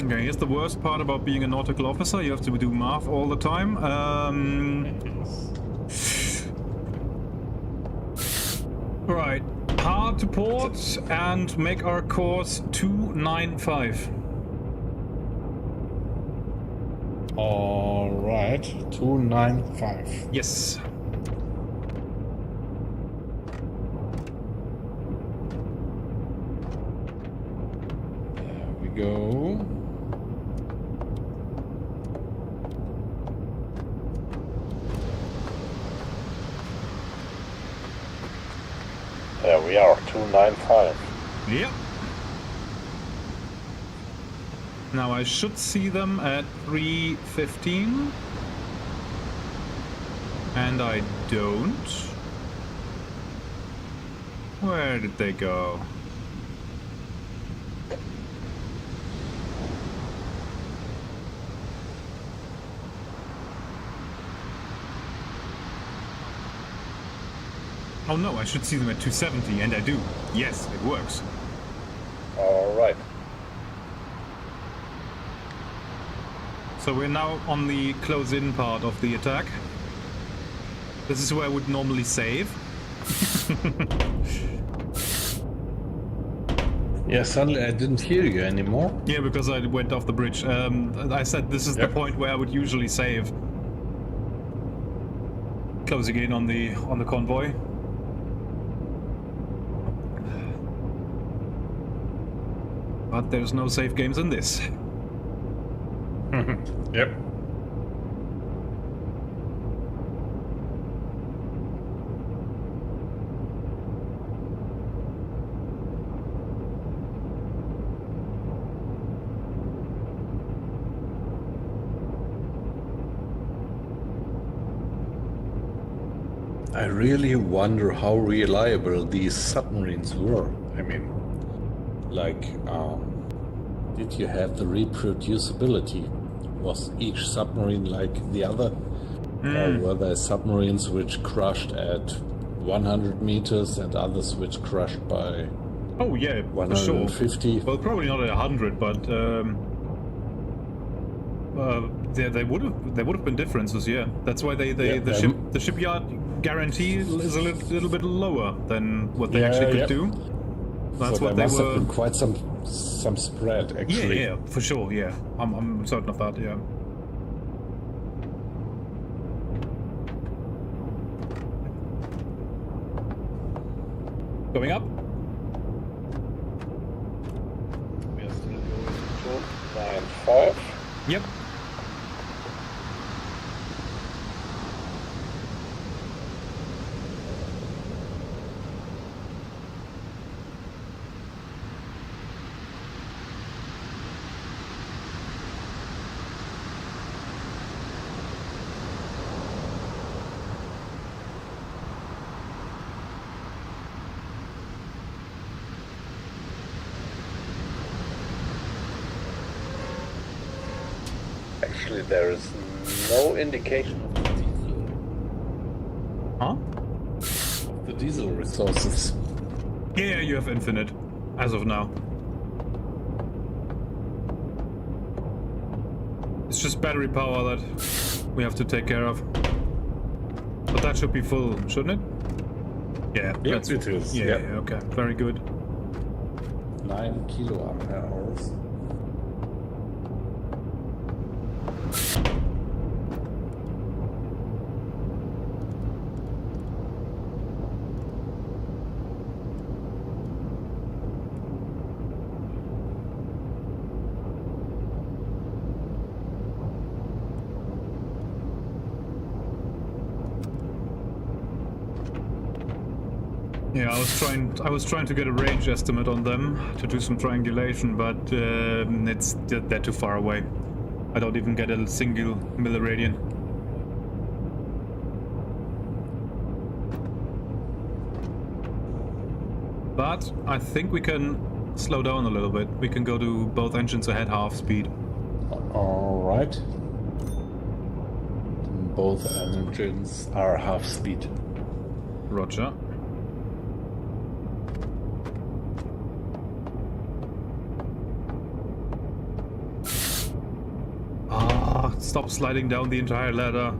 Okay, here's the worst part about being a nautical officer. You have to do math all the time. Right, hard to port and make our course 295. All right, 295. Yes. There we go. There we are, 295. Yep. Now I should see them at 3:15. And I don't. Where did they go? Oh no, I should see them at 270, and I do. Yes, it works. All right. So we're now on the close-in part of the attack. This is where I would normally save. Yeah, suddenly I didn't hear you anymore. Yeah, because I went off the bridge. I said this is the point where I would usually save. Closing in on the convoy. But there's no save games in this. Yep. I really wonder how reliable these submarines were. I mean, like, did you have the reproducibility? Was each submarine like the other? Or were there submarines which crashed at 100 meters and others which crashed by Oh yeah, 150? For sure. Well, probably not at 100, but there would have been differences. Yeah, that's why the shipyard guarantee is a little bit lower than what they actually could do. That's so what there they must were. have been quite some spread, actually. Yeah, for sure. Yeah, I'm certain of that. Yeah. Going up. We are still going to 295. Yep. Actually, there is no indication of the diesel. Huh? Of the diesel resources. Yeah, you have infinite, as of now. It's just battery power that we have to take care of. But that should be full, shouldn't it? Yeah, Yes, it is. Yeah, yeah, okay, very good. 9 kiloampere hours. Yeah, I was trying to get a range estimate on them to do some triangulation, but they're too far away. I don't even get a single milliradian. But I think we can slow down a little bit. We can go to both engines ahead half speed. All right. Both engines are half speed. Roger. Stop sliding down the entire ladder.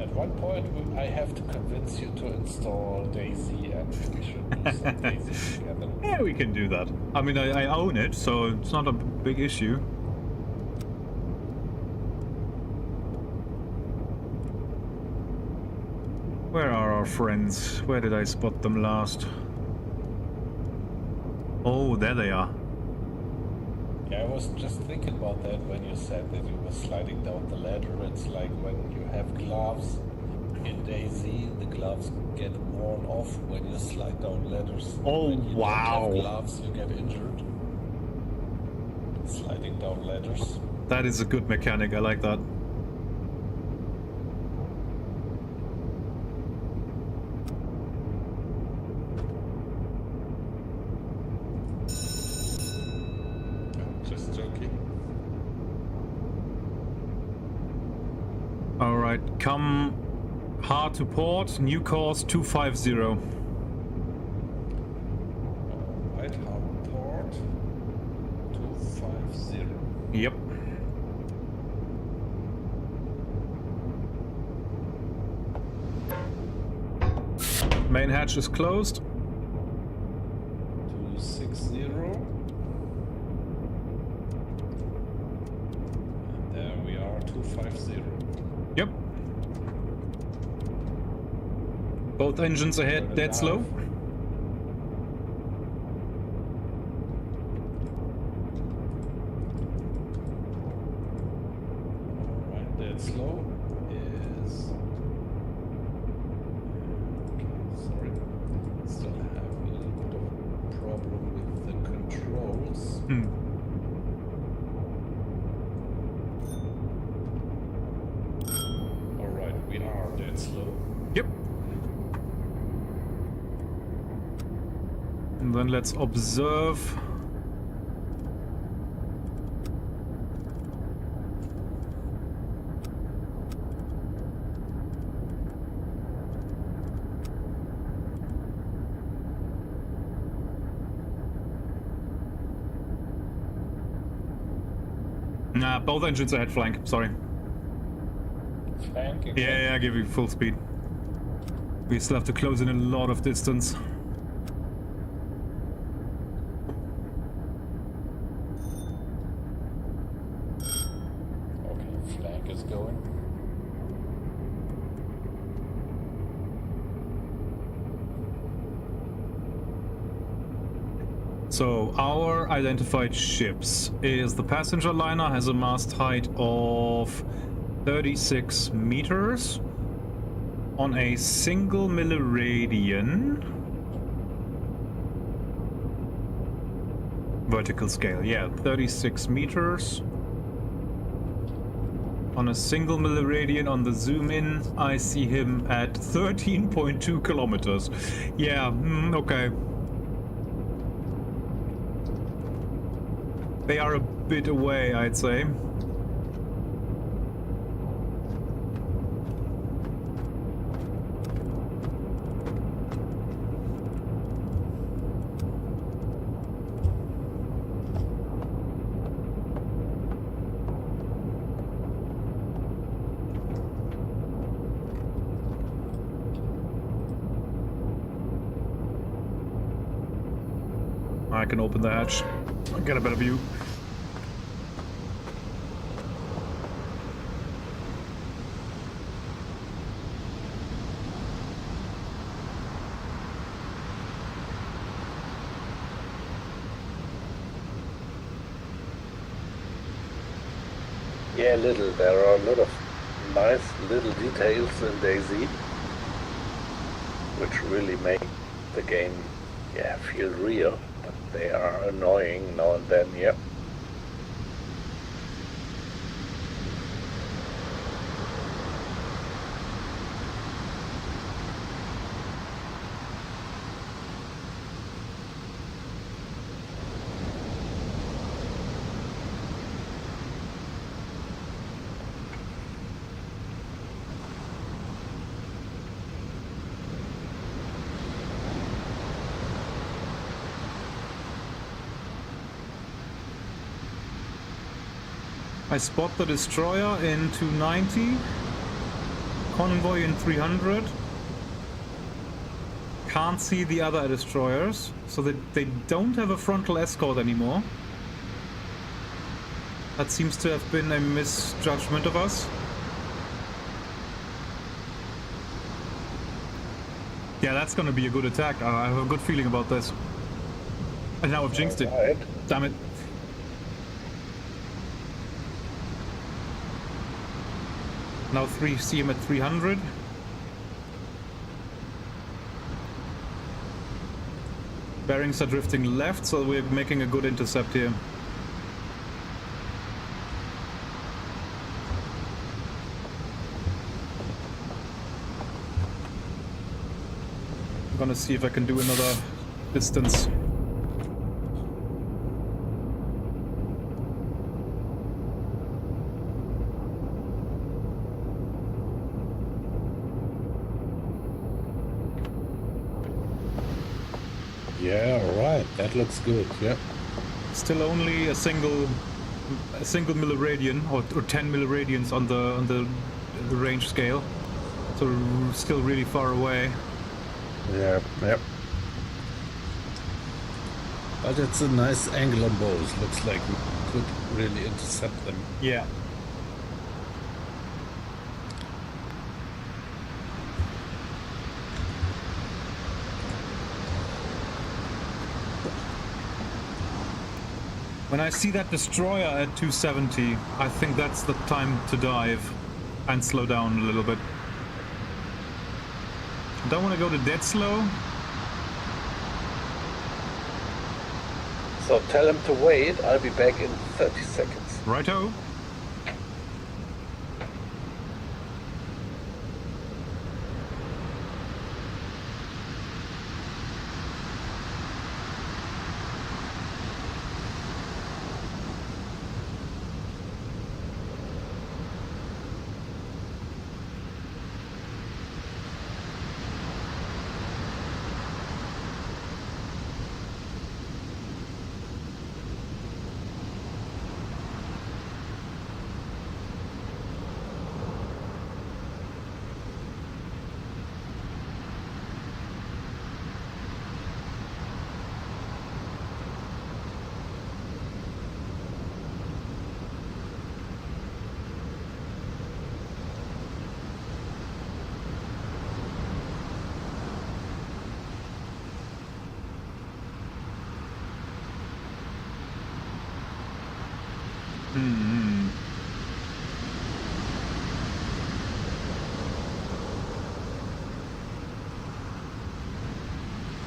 At one point, I have to convince you to install Daisy, and we should do some Daisy together. Yeah, we can do that. I mean, I own it, so it's not a big issue. Where are our friends? Where did I spot them last? Oh, there they are. Yeah, I was just thinking about that when you said that you were sliding down the ladder. It's like when you have gloves in Daisy, the gloves get worn off when you slide down ladders. Oh, when you wow. don't have gloves, you get injured. Sliding down ladders. That is a good mechanic, I like that. Just joking. Alright, come hard to port, new course 250. Right, hard port 250. Yep. Main hatch is closed. 260. And there we are, 250. Yep. Both engines ahead, dead slow. Alright, dead slow is... Okay, sorry. Still have a little bit of a problem with the controls. Alright, we are dead slow. Yep. And then let's observe. Nah, both engines ahead flank, sorry. Flank again. Yeah, give you full speed. We still have to close in a lot of distance. Okay, flank is going. So, our identified ships is the passenger liner has a mast height of 36 meters on a single milliradian vertical scale. Yeah, 36 meters on a single milliradian. On the zoom in, I see him at 13.2 kilometers. Yeah, okay. They are a bit away, I'd say. can open the hatch. I'll get a better view. Yeah, little. There are a lot of nice little details in DayZ, which really make the game, yeah, feel real. But they are annoying now and then. Yeah. I spot the destroyer in 290, convoy in 300. Can't see the other destroyers, so they don't have a frontal escort anymore. That seems to have been a misjudgment of us. Yeah, that's gonna be a good attack. I have a good feeling about this. And now I've jinxed it. Right. Damn it. Now see him at 300. Bearings are drifting left, so we're making a good intercept here. I'm gonna see if I can do another distance. Yeah, right. That looks good. Yeah. Still only a single milliradian or 10 milliradians on the range scale, so still really far away. Yeah. Yep. But it's a nice angle on both. Looks like we could really intercept them. Yeah. When I see that destroyer at 270, I think that's the time to dive and slow down a little bit. Don't want to go to dead slow. So tell him to wait. I'll be back in 30 seconds. Righto.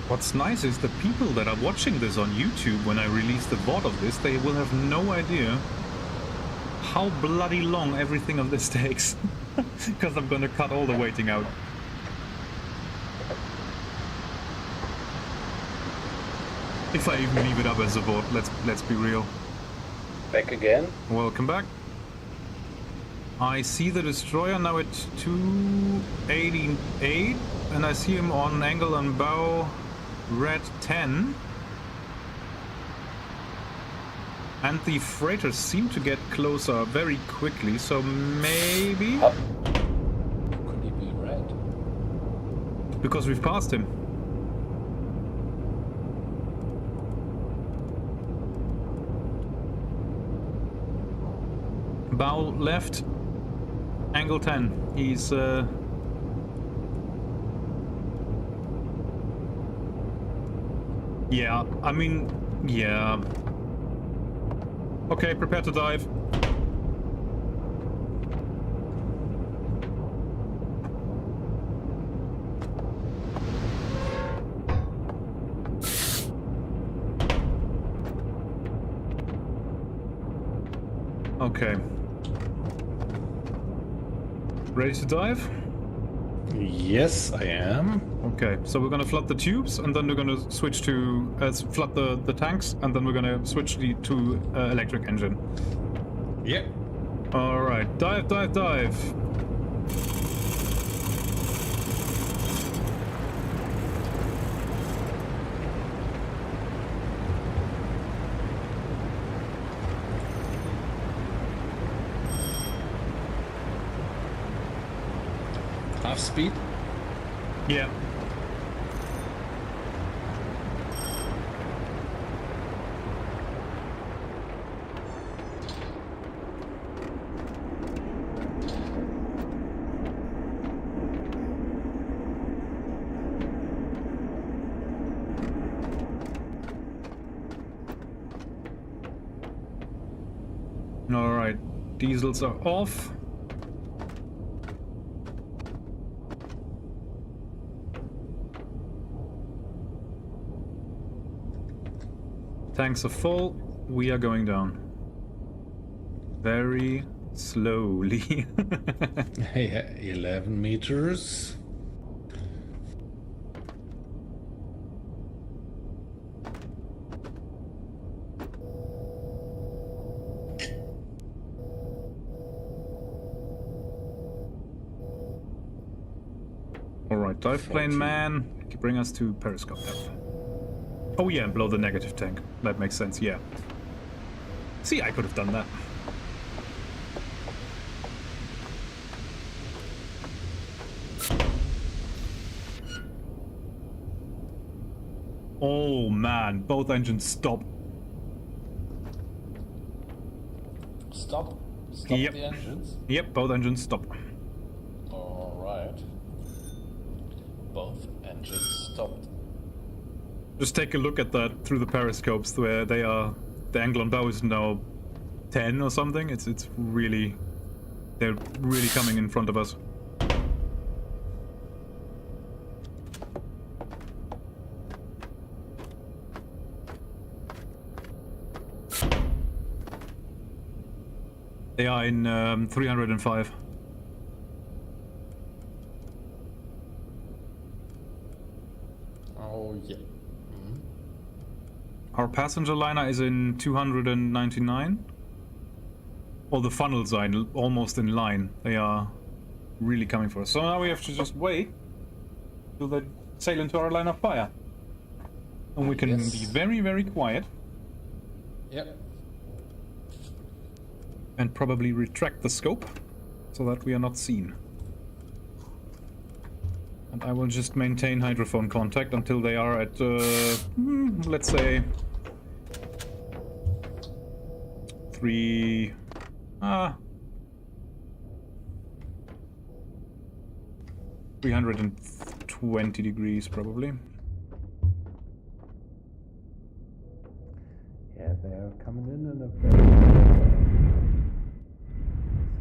What's nice is the people that are watching this on YouTube when I release the VOD of this, they will have no idea how bloody long everything of this takes. Because I'm gonna cut all the waiting out. If I even leave it up as a VOD, let's be real. Back again. Welcome back. I see the destroyer now at 288, and I see him on angle on bow red 10. And the freighters seem to get closer very quickly, so maybe... Could he be red? Because we've passed him. bow left, angle 10. He's yeah, I mean, yeah. Okay, prepare to dive. Okay. Ready to dive? Yes, I am. Okay, so we're gonna flood the tubes, and then we're gonna switch to flood the tanks, and then we're gonna switch to electric engine. Yeah. All right, dive, dive, dive. Half speed. Yeah. All right, diesels are off. Tanks are full. We are going down. Very slowly. Yeah, 11 meters. Alright, dive plane man. Bring us to periscope depth. Oh yeah, and blow the negative tank. That makes sense, yeah. See, I could have done that. Oh man, both engines stop. Stop. Stop Yep. the engines. Yep, both engines stop. All right. Both engines stopped. Just take a look at that through the periscopes where they are. The angle on bow is now 10 or something. It's really, they're really coming in front of us. They are in 305. Oh yeah. Our passenger liner is in 299. Or the funnels are almost in line. They are really coming for us. So now we have to just wait till they sail into our line of fire. And we can be very, very quiet. Yep. And probably retract the scope so that we are not seen. And I will just maintain hydrophone contact until they are at, let's say, 320 degrees probably. Yeah, they're coming in a very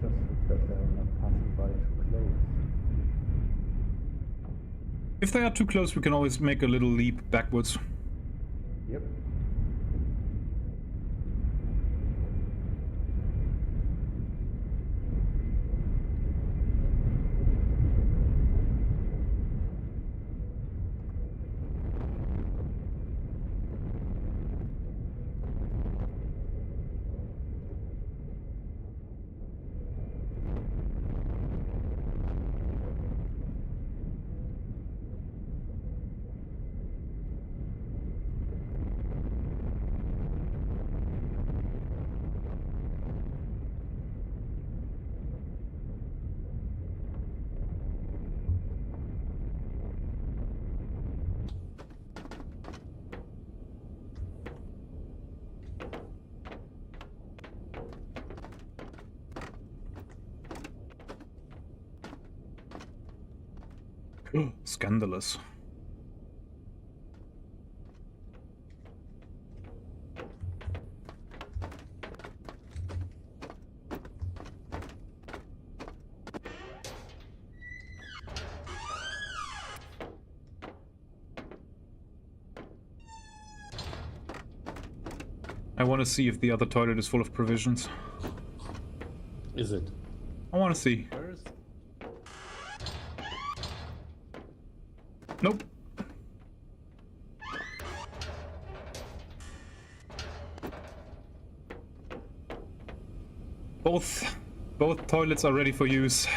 it's just that they're not passing by too close. If they are too close, we can always make a little leap backwards. Yep. Scandalous. I want to see if the other toilet is full of provisions. Is it? I want to see. Where is? Nope. Both toilets are ready for use.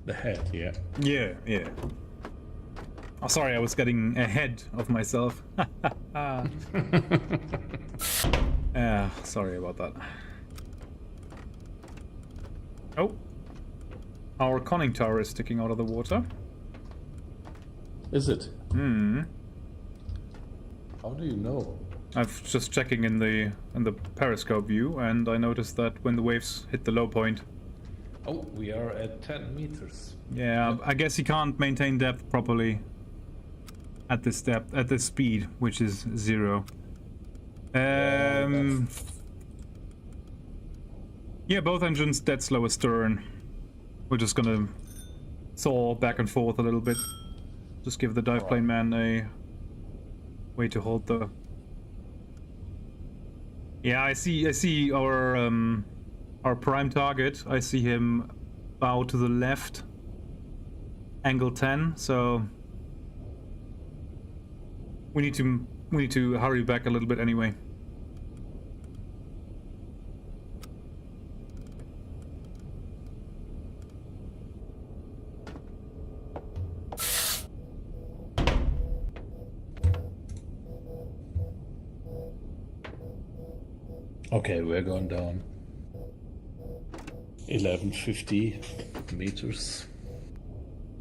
The head, yeah. Yeah. Oh, sorry, I was getting ahead of myself. Sorry about that. Oh. Our conning tower is sticking out of the water. Is it? Hmm. How do you know? I'm just checking in the periscope view, and I noticed that when the waves hit the low point. Oh, we are at 10 meters. Yeah, I guess he can't maintain depth properly at this depth, at this speed, which is 0. Yeah, both engines dead slow astern. We're just gonna thaw back and forth a little bit. Just give the dive plane man a way to hold the. Yeah, I see our prime target. I see him bow to the left, angle 10. So we need to hurry back a little bit anyway. Okay, we're going down 1150 meters.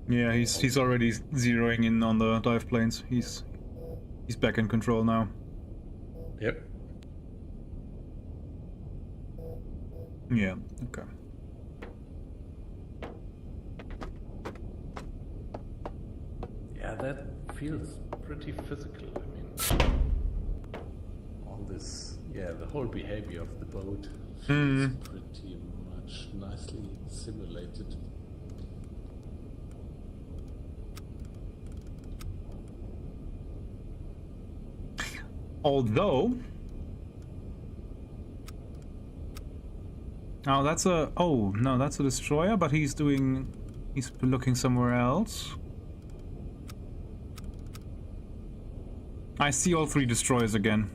Yeah, he's already zeroing in on the dive planes. He's back in control now. Yep. Yeah, okay. Yeah, that feels pretty physical. I mean, all this, yeah, the whole behavior of the boat feels pretty much nicely simulated. Although, oh, that's a, oh no, that's a destroyer, but he's looking somewhere else. I see all 3 destroyers again.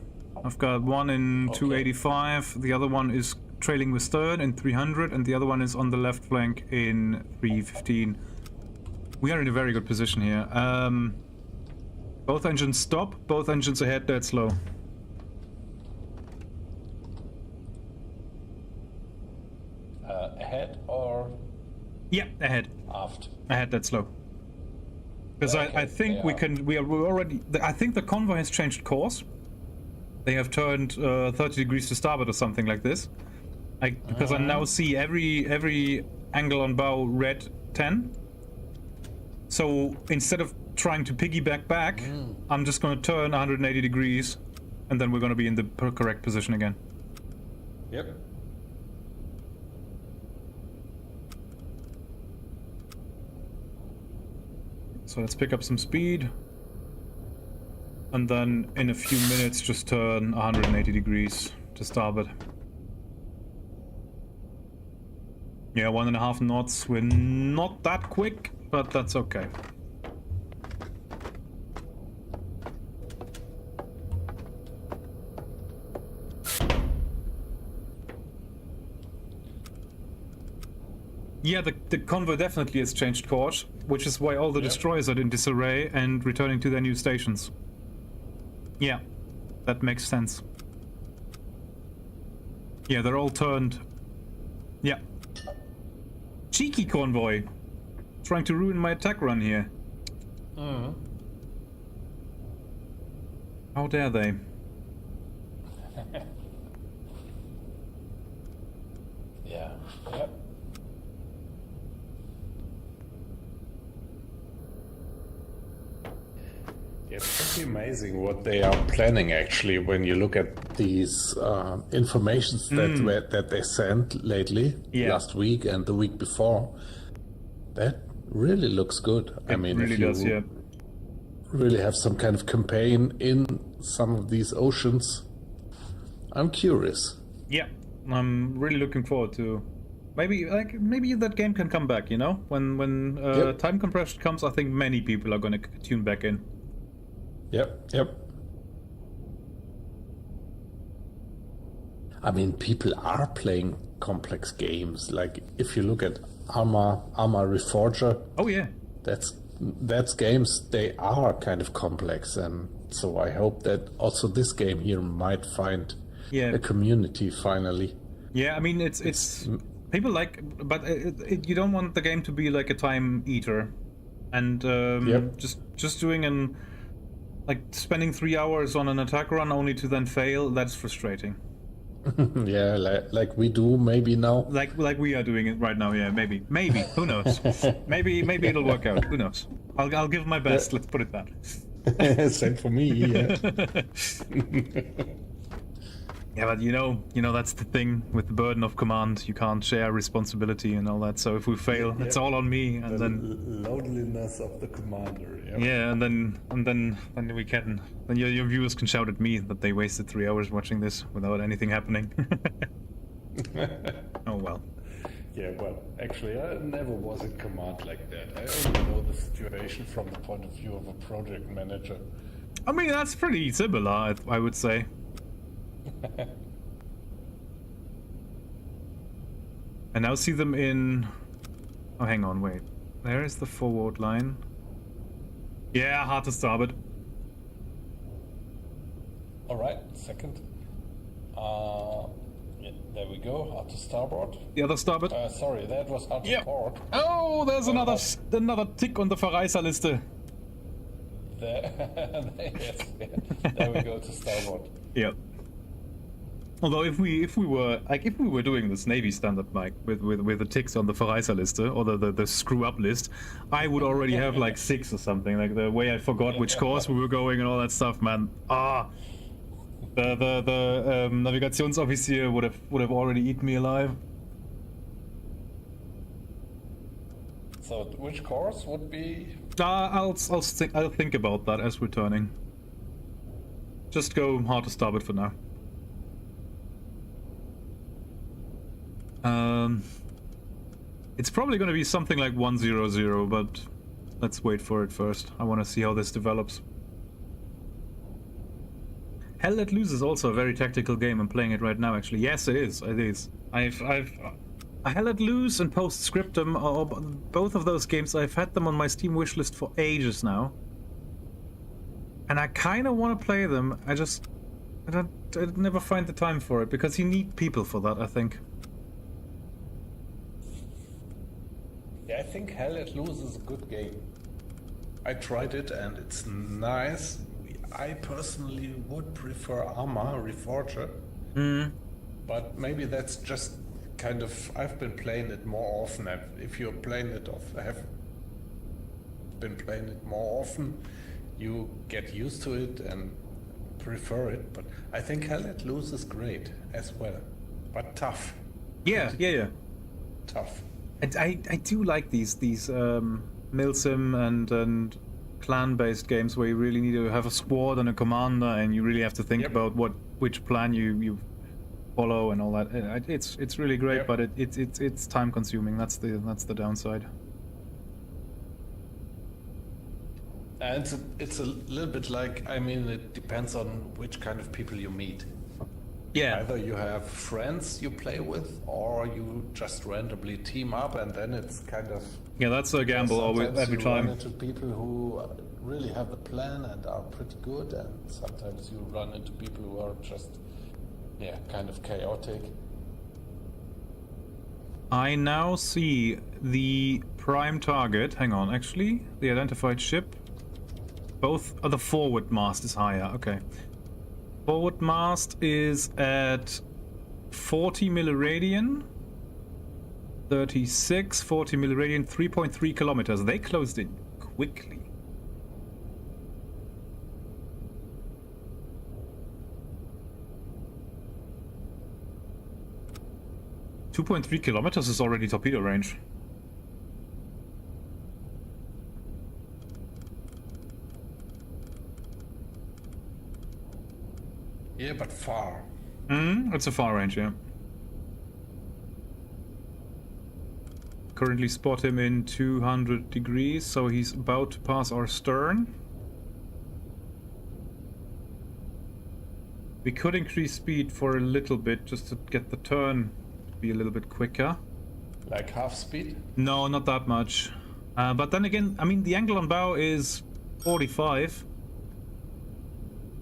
I've got one in 285, the other one is trailing with stern in 300, and the other one is on the left flank in 315. We are in a very good position here. Both engines stop, both engines ahead dead slow. Ahead or? Yeah, ahead. Aft. Ahead dead slow. Because Okay, I think we're already, I think the convoy has changed course. They have turned 30 degrees to starboard or something like this. Because I now see every angle on bow red 10. So instead of trying to piggyback back, I'm just going to turn 180 degrees, and then we're going to be in the correct position again. Yep. So let's pick up some speed, and then in a few minutes just turn 180 degrees to starboard. Yeah, 1.5 knots. We're not that quick, but that's okay. Yeah, the convoy definitely has changed course, which is why all the destroyers are in disarray and returning to their new stations. Yeah, that makes sense. Yeah, they're all turned. Yeah. Cheeky convoy! Trying to ruin my attack run here. How dare they? Yeah. Yep. amazing what they are planning actually when you look at these informations that they sent lately, last week and the week before. That really looks good. I mean, really if you does, yeah. really have some kind of campaign in some of these oceans, I'm curious. Yeah, I'm really looking forward to maybe that game can come back, you know? When time compression comes, I think many people are going to tune back in. Yep. I mean, people are playing complex games. Like, if you look at Arma Reforger. Oh, yeah. That's games, they are kind of complex. And so I hope that also this game here might find a community finally. Yeah, I mean, it's people like, but you don't want the game to be like a time eater. And just doing like spending 3 hours on an attack run only to then fail, that's frustrating. Yeah, like we do maybe now. Like we are doing it right now, yeah, maybe. Who knows? maybe it'll work out, who knows? I'll give my best, let's put it that. Same for me, yeah. Yeah, but you know that's the thing with the burden of command. You can't share responsibility and all that. So if we fail, it's all on me. And then loneliness of the commander. Yeah, and then we can. Then your viewers can shout at me that they wasted 3 hours watching this without anything happening. Oh well. Yeah, well, actually, I never was in command like that. I only know the situation from the point of view of a project manager. I mean, that's pretty similar, I would say. I now see them in... Oh, hang on, wait. There is the forward line. Yeah, hard to starboard. Alright, second. Yeah, there we go, hard to starboard. The other starboard? Sorry, that was hard to port. Oh, there's another tick on the Verreißerliste. Yes, there we go to starboard. Yep. Although if we were doing this Navy standard, Mike, with the ticks on the Verreißerliste or the screw up list, I would already have like 6 or something. Like the way I forgot which course we were going and all that stuff, man. The Navigationsoffizier would have already eaten me alive. So which course would be? I'll think about that as we're turning. Just go hard to starboard for now. It's probably going to be something like 1-0-0, but let's wait for it first. I want to see how this develops. Hell Let Loose is also a very tactical game. I'm playing it right now, actually. Yes, it is. It is. Hell Let Loose and Postscriptum, both of those games, I've had them on my Steam wishlist for ages now. And I kind of want to play them. I never find the time for it, because you need people for that, I think. Yeah, I think Hell Let Loose is a good game. I tried it and it's nice. I personally would prefer Arma Reforger. But maybe that's just kind of... I've been playing it more often. If you're playing it I have been playing it more often, you get used to it and prefer it. But I think Hell Let Loose is great as well. But tough. Yeah. Tough. I do like these milsim and clan-based games where you really need to have a squad and a commander, and you really have to think about which plan you follow and all that. It's really great, but it's time-consuming. That's the downside. And it's a little bit like, I mean, it depends on which kind of people you meet. Yeah. Either you have friends you play with, or you just randomly team up, and then it's kind of... Yeah, that's a gamble always, every time. You run into people who really have a plan and are pretty good, and sometimes you run into people who are just, kind of chaotic. I now see the prime target. Hang on, actually, the identified ship. Both the forward mast is higher. Okay. Forward mast is at 40 milliradian, 36, 40 milliradian, 3.3 kilometers. They closed in quickly. 2.3 kilometers is already torpedo range. Yeah, but far. It's a far range, yeah. Currently spot him in 200 degrees, so he's about to pass our stern. We could increase speed for a little bit, just to get the turn to be a little bit quicker. Like half speed? No, not that much. But then again, I mean, the angle on bow is 45.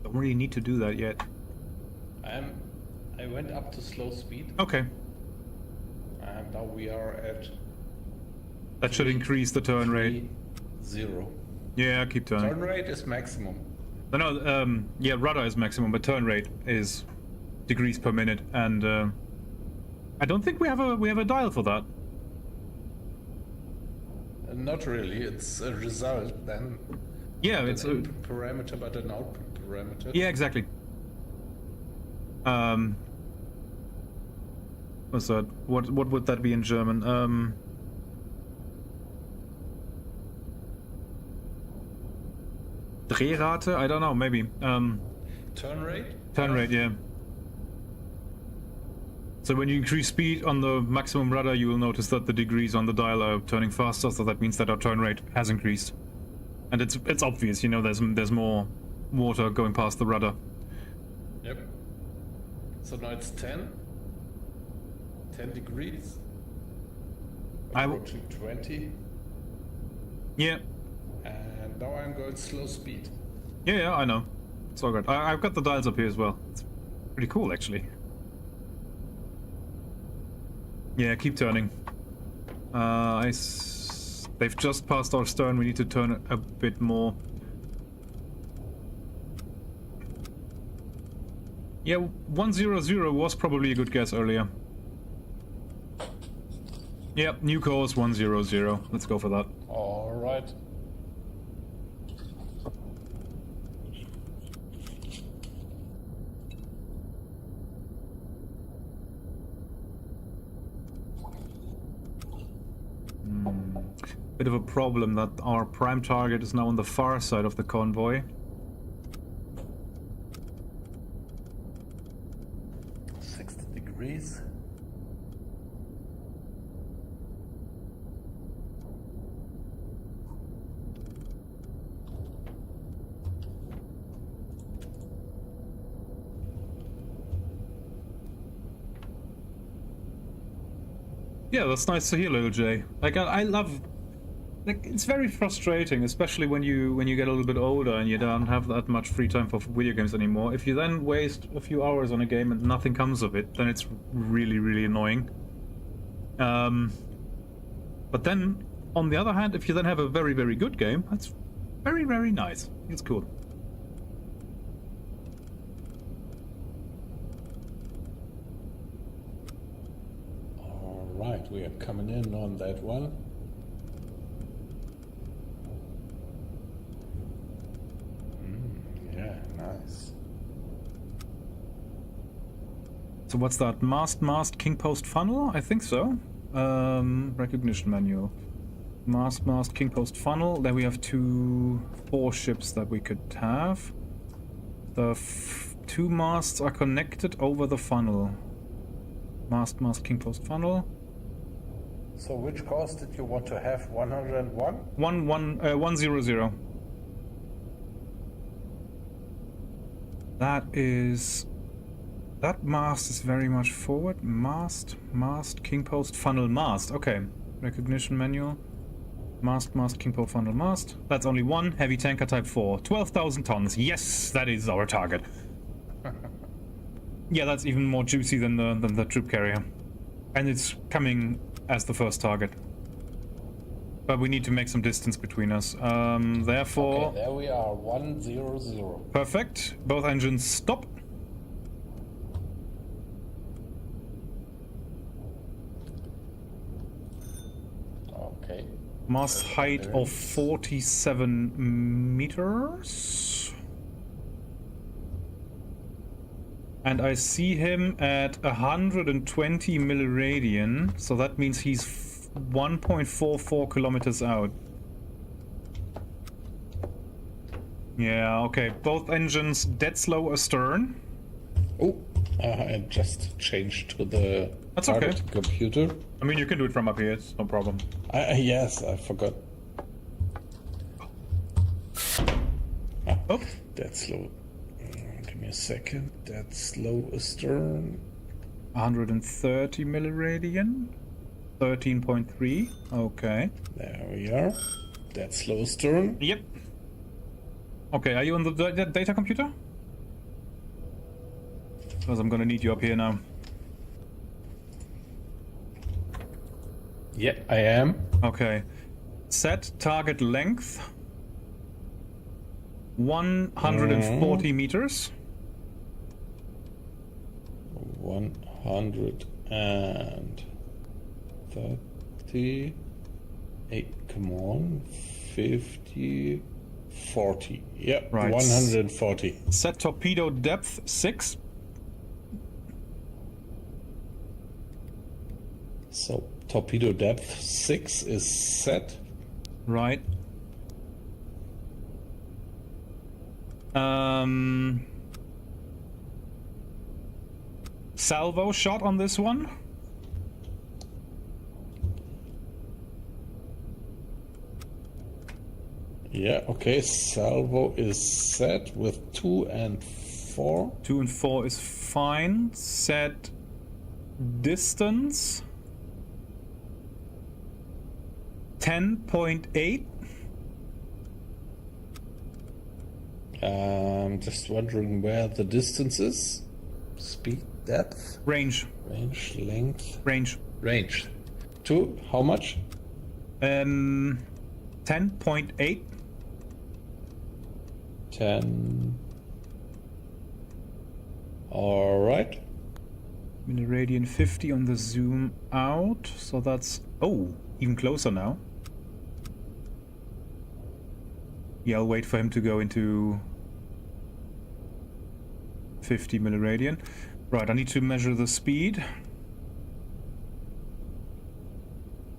Don't really need to do that yet. I went up to slow speed. Okay. And now we are at... That should increase the turn rate. 0. Yeah, keep turning. Turn rate is maximum. No, yeah, rudder is maximum, but turn rate is degrees per minute, and I don't think we have a dial for that. Not really. It's a result then. Yeah, Not it's an a input parameter, but an output parameter. yeah, exactly. What's that? What would that be in German? Drehrate? I don't know. Maybe. Turn rate? Turn rate, yeah. So when you increase speed on the maximum rudder, you will notice that the degrees on the dial are turning faster, so that means that our turn rate has increased. And it's obvious, you know, there's more water going past the rudder. Yep. So now it's 10 degrees. Approaching 20. Yeah. And now I'm going slow speed. Yeah, I know. It's all good. I've got the dials up here as well. It's pretty cool, actually. Yeah, keep turning. They've just passed our stern. We need to turn a bit more. Yeah, 100 was probably a good guess earlier. Yep, new course 100. Let's go for that. All right. Bit of a problem that our prime target is now on the far side of the convoy. Degrees. Yeah, that's nice to hear, little Jay. Like I love, like it's very frustrating, especially when you get a little bit older and you don't have that much free time for video games anymore. If you then waste a few hours on a game and nothing comes of it, then it's really, really annoying. But then, on the other hand, if you then have a very, very good game, that's very, very nice. It's cool. Right, we are coming in on that one. Yeah, nice. So what's that? Mast, king post funnel? I think so. Recognition manual. Mast, king post funnel. There we have 2 4-ships that we could have. The 2 masts are connected over the funnel. Mast, king post funnel. So which course did you want to have? 101? 100. That mast is very much forward. Mast, king post, funnel, mast. Okay. Recognition manual. Mast, king post, funnel, mast. That's only 1. Heavy tanker type 4. 12,000 tons. Yes, that is our target. Yeah, that's even more juicy than the troop carrier. And it's coming as the first target. But we need to make some distance between us. Therefore... Okay, there we are, 100. Perfect. Both engines stop. Okay. Mast height of 47 meters. And I see him at 120 milliradian, so that means he's 1.44 kilometers out. Yeah, okay. Both engines dead slow astern. Oh, I just changed to the That's okay. target computer. I mean, you can do it from up here, it's no problem. Yes, I forgot. Oh, That's slow. Give me a second. That's slow astern. 130 milliradian. 13.3. Okay. There we are. That's slow astern. Yep. Okay, are you on the data computer? Because I'm gonna need you up here now. Yeah, I am. Okay. Set target length 140 meters. 138. Come on. 50. 40. Yep. Right. 140. Set torpedo depth 6. So torpedo depth 6 is set. Right. Salvo shot on this one. Yeah, okay. Salvo is set with 2 and 4. 2 and 4 is fine. Set distance 10.8. Just wondering where the distance is. Speed, depth, Range. length, Range. range. To how much? 10.8. 10. All right. Milliradian 50 on the zoom out. So that's... Oh, even closer now. Yeah, I'll wait for him to go into 50 milliradian. Right, I need to measure the speed.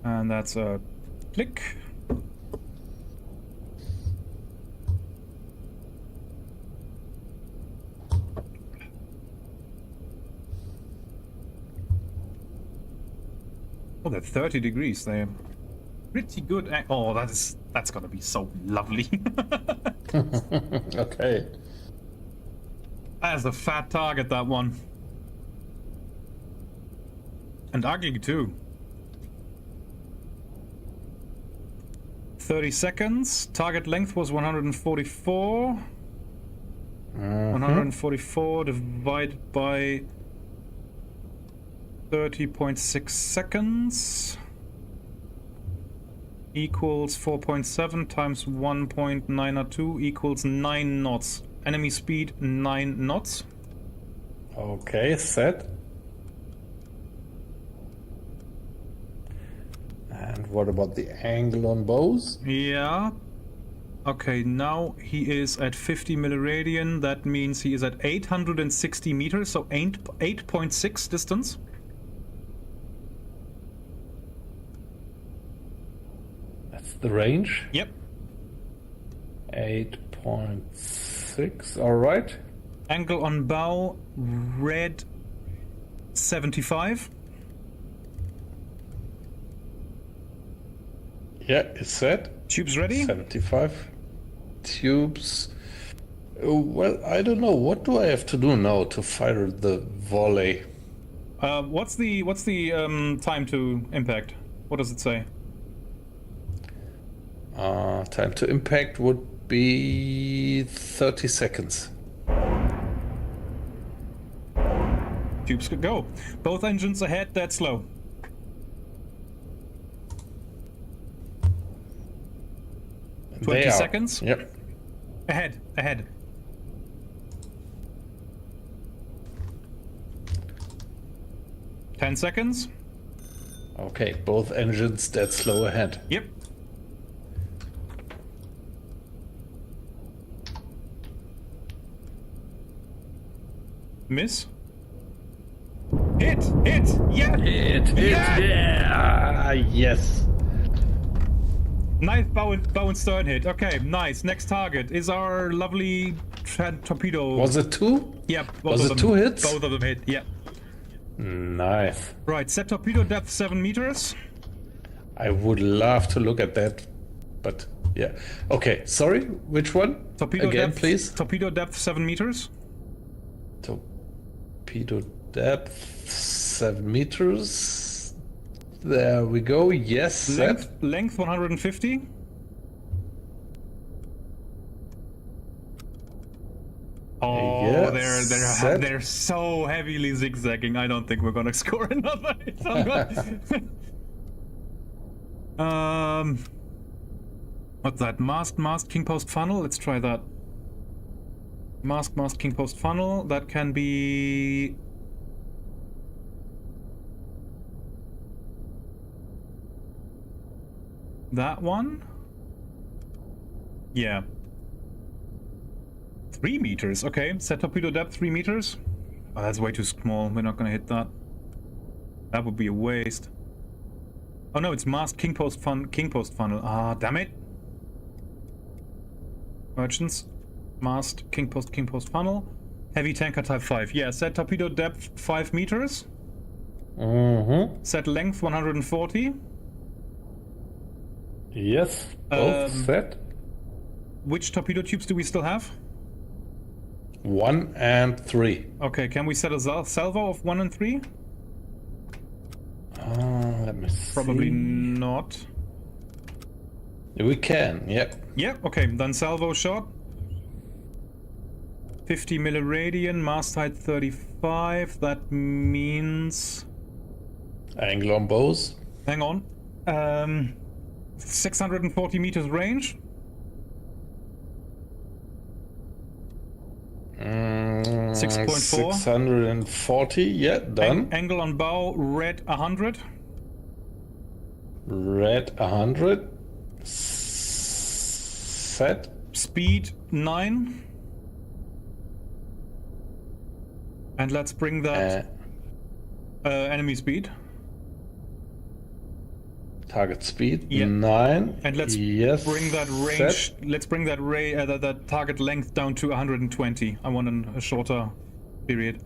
And that's a click. Oh, they're 30 degrees. They're pretty good. Oh, that's gonna be so lovely. Okay. That's a fat target, that one. And ugly, too. 30 seconds. Target length was 144. 144 divided by 30.6 seconds equals 4.7 times 1.902 equals 9 knots. Enemy speed 9 knots. Okay, set. And what about the angle on bows? Yeah. Okay, now he is at 50 milliradian. That means he is at 860 meters, so 8.6 distance. That's the range. Yep. 8.6. All right. Angle on bow, red 75. Yeah, it's set. Tubes ready? 75. Tubes. Well, I don't know. What do I have to do now to fire the volley? What's the time to impact? What does it say? Time to impact would be 30 seconds. Tubes could go. Both engines ahead, dead slow. They 20 are. seconds. Yep. Ahead. Ten seconds. Okay, both engines dead slow ahead. Yep. Miss. Hit! Yeah! Yeah! Yes! Nice bow and stern hit. Okay, nice. Next target is our lovely torpedo. Was it 2? Yeah, Was it 2 hits? Both of them hit, yeah. Nice. Right, set torpedo depth 7 meters. I would love to look at that, but yeah. Okay, sorry, which one? Torpedo again, depth, please. Torpedo depth 7 meters. Torpedo depth 7 meters. There we go. Yes, set. Length 150. Oh, yes, they're so heavily zigzagging. I don't think we're gonna score another hit. What's that? Mast, king post funnel. Let's try that. Mast, king post funnel. That can be. That one? Yeah. 3 meters. Okay, set torpedo depth 3 meters. Oh, that's way too small. We're not gonna hit that. That would be a waste. Oh no, it's mast king post funnel. Ah, damn it. Merchants. Mast king post funnel. Heavy tanker type 5. Yeah, set torpedo depth 5 meters. Set length 140. Yes, both set. Which torpedo tubes do we still have? 1 and 3. Okay, can we set a salvo of 1 and 3? Let me see. Probably not. We can, yeah. Yeah, okay, then salvo shot. 50 milliradian, mast height 35. That means... Angle on bows. Hang on. 640 meters range. 6.4. 640, yeah, done. Angle on bow, red 100. Red 100. Set. Speed 9. And let's bring that enemy speed. Target speed, yeah. 9. And let's bring that range. Set. Let's bring that that target length down to 120. I want a shorter period.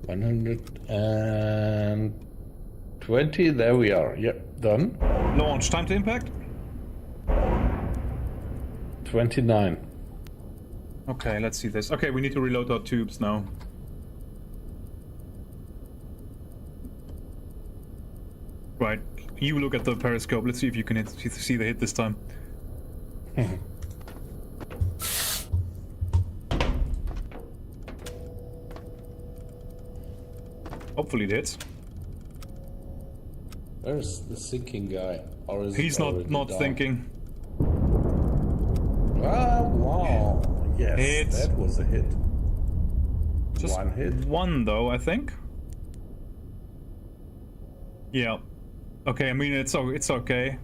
120. There we are. Yep, done. Launch. Time to impact. 29. Okay, let's see this. Okay, we need to reload our tubes now. Right, you look at the periscope. Let's see if you can see the hit this time. Hopefully it hits. Where's the sinking guy? Or is he's not thinking. Ah, wow. Yes, hits. That was a hit. Just 1 hit. 1 though, I think. Yeah. Okay, I mean it's okay.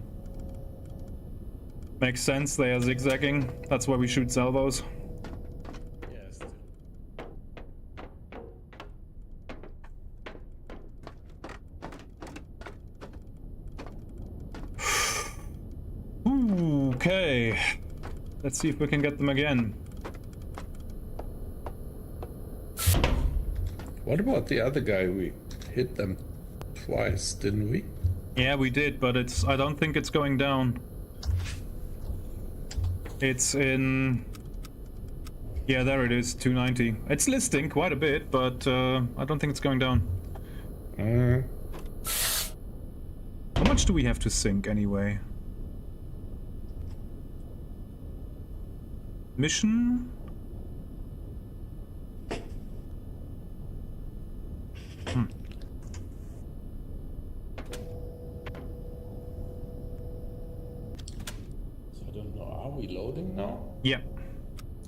Makes sense. They are zigzagging. That's why we shoot salvos. Yes. Okay. Let's see if we can get them again. What about the other guy? We hit them twice, didn't we? Yeah, we did, but I don't think it's going down. It's in... Yeah, there it is, 290. It's listing quite a bit, but I don't think it's going down. How much do we have to sink anyway? Mission? Are we loading now? Yeah,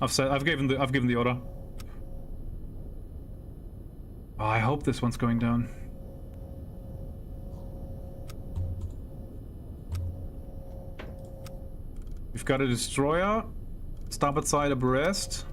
I've given the order. Oh, I hope this one's going down. We've got a destroyer, starboard side abreast.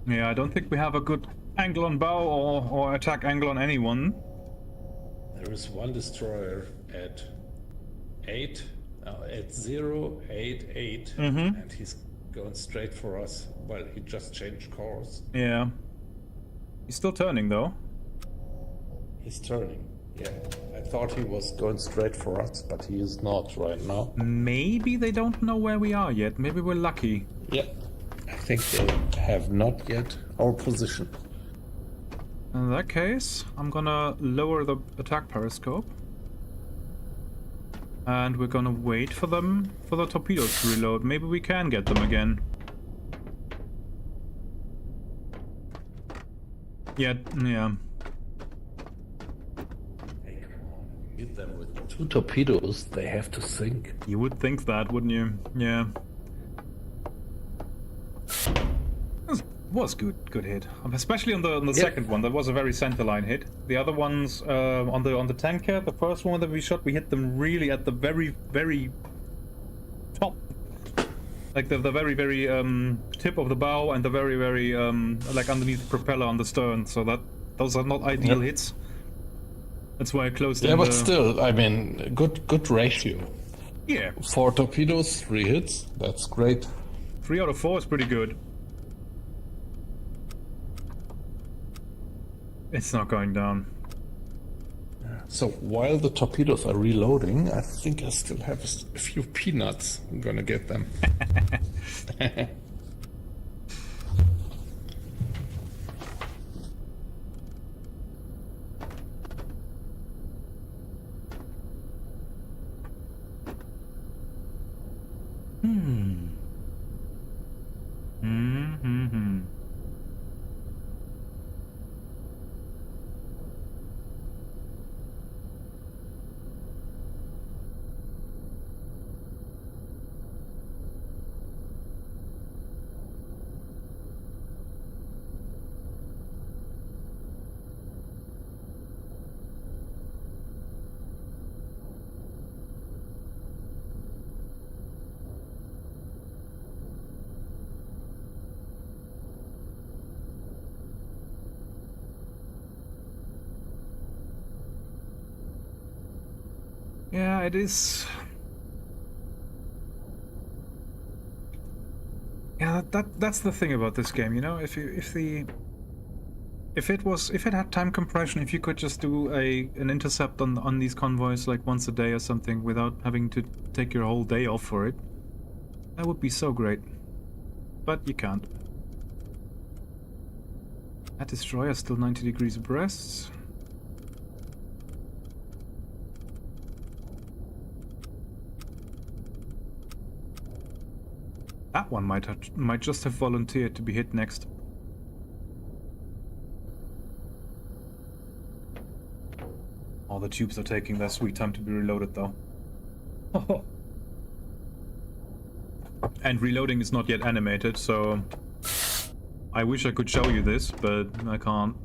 Yeah, I don't think we have a good angle on bow or attack angle on anyone. There is one destroyer at 088, and he's going straight for us. Well, he just changed course. Yeah. He's still turning though. He's turning. Yeah. I thought he was going straight for us, but he is not right now. Maybe they don't know where we are yet. Maybe we're lucky. Yeah. I think they have not yet our position. In that case, I'm gonna lower the attack periscope. And we're gonna wait for them, for the torpedoes to reload. Maybe we can get them again. Yeah. Hey, come on. Hit them with 2 torpedoes, they have to sink. You would think that, wouldn't you? Yeah. Was good hit, especially on the second one. That was a very centerline hit. The other ones on the tanker, the first one that we shot, we hit them really at the very top, like the very tip of the bow and the very like underneath the propeller on the stern. So those are not ideal hits. That's why I closed. Yeah, but still, I mean, good ratio. Yeah. 4 torpedoes, 3 hits. That's great. 3 out of 4 is pretty good. It's not going down. So while the torpedoes are reloading, I think I still have a few peanuts. I'm gonna get them. Yeah, it is. Yeah, that's the thing about this game, you know. If it had time compression, if you could just do an intercept on these convoys like once a day or something without having to take your whole day off for it, that would be so great. But you can't. That destroyer still 90 degrees abreast. That one might just have volunteered to be hit next. All the tubes are taking their sweet time to be reloaded, though. And reloading is not yet animated, so I wish I could show you this, but I can't.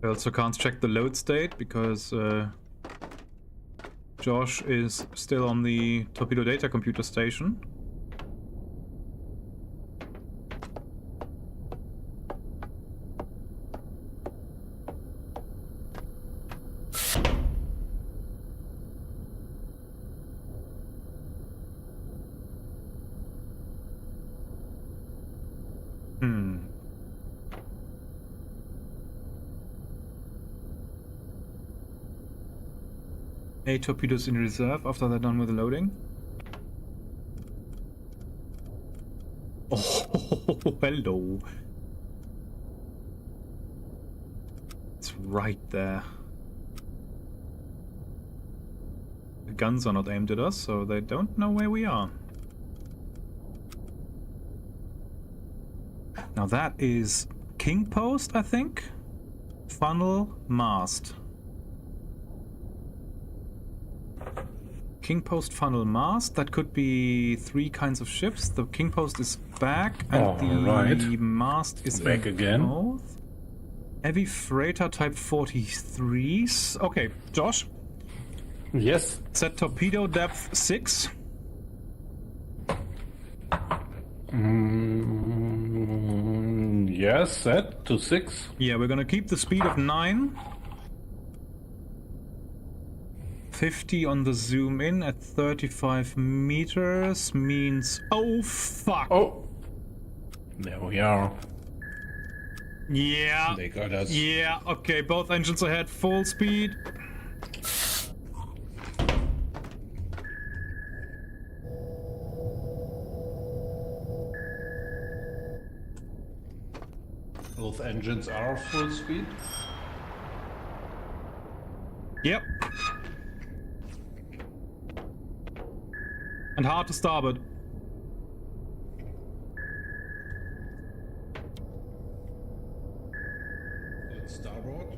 I also can't check the load state because Josh is still on the torpedo data computer station. A torpedoes in reserve after they're done with the loading. Oh, hello. It's right there. The guns are not aimed at us, so they don't know where we are. Now that is King Post, I think? Funnel mast. King Post funnel mast. That could be 3 kinds of ships. The King Post is back, and the mast is back again. Both. Heavy freighter type 43s. Okay, Josh. Yes. Set torpedo depth 6. Yes, set to 6. Yeah, we're gonna keep the speed of 9. 50 on the zoom in at 35 meters means... Oh, fuck! Oh! There we are. Yeah. They got us. Yeah, okay, both engines ahead, full speed. Both engines are full speed. Yep. And hard to starboard. Let's starboard.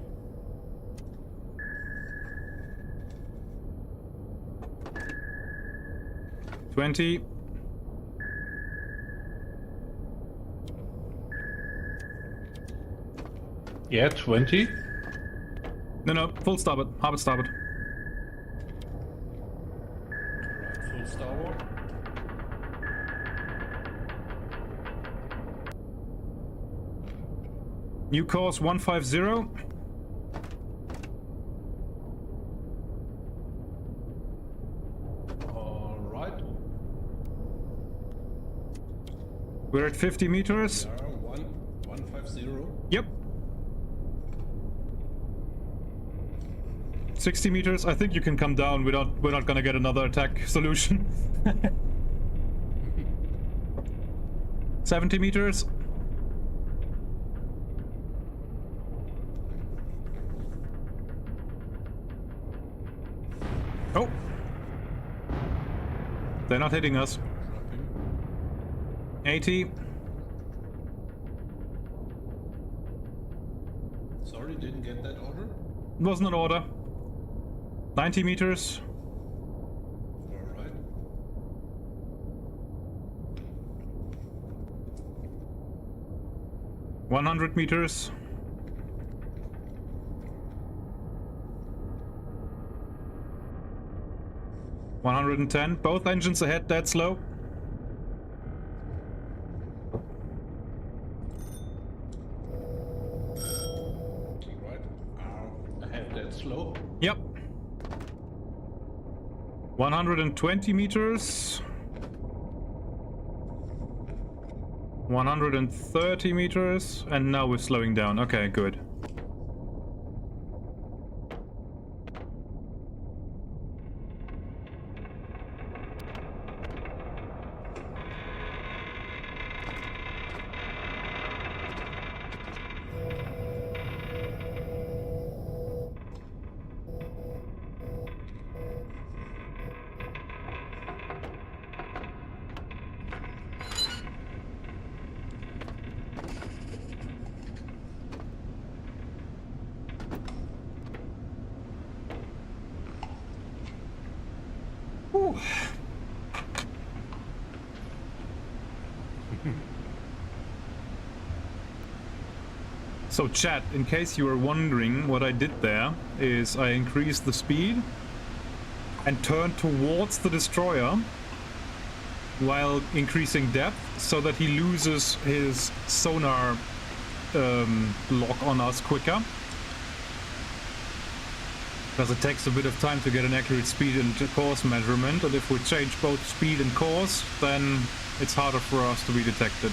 $20. Yeah, 20. No, full starboard. Harbor starboard. Right, full starboard. New course 150. All right. We're at 50 meters. There, 150. Yep. 60 meters. I think you can come down. We're not gonna get another attack solution. 70 meters. Oh. They're not hitting us. 80. Sorry, didn't get that order. Wasn't an order. 90 meters. All right. $100 meters. $110. Both engines ahead, dead slow. All right. Ahead that slow. Yep. 120 meters. 130 meters. And now we're slowing down. Okay, good. Whew. So chat, in case you were wondering, what I did there is I increased the speed and turned towards the destroyer while increasing depth so that he loses his sonar lock on us quicker. Because it takes a bit of time to get an accurate speed and course measurement, and if we change both speed and course, then it's harder for us to be detected.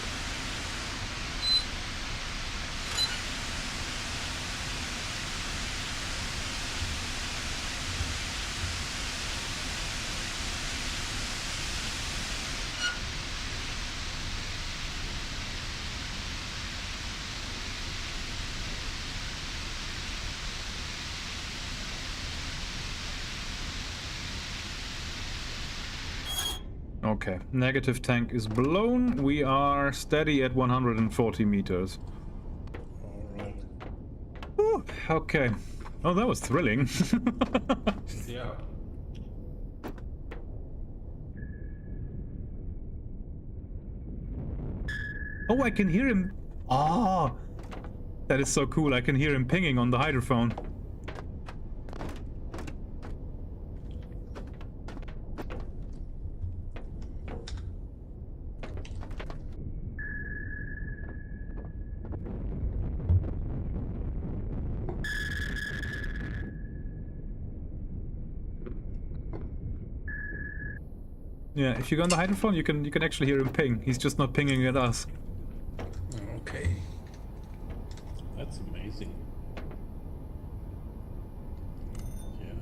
Okay, negative tank is blown. We are steady at 140 meters. All right. Whew, okay. Oh, that was thrilling. Yeah. Oh, I can hear him. Ah, that is so cool. I can hear him pinging on the hydrophone. Yeah, if you go on the hydrophone, you can actually hear him ping. He's just not pinging at us. Okay. That's amazing. Yeah.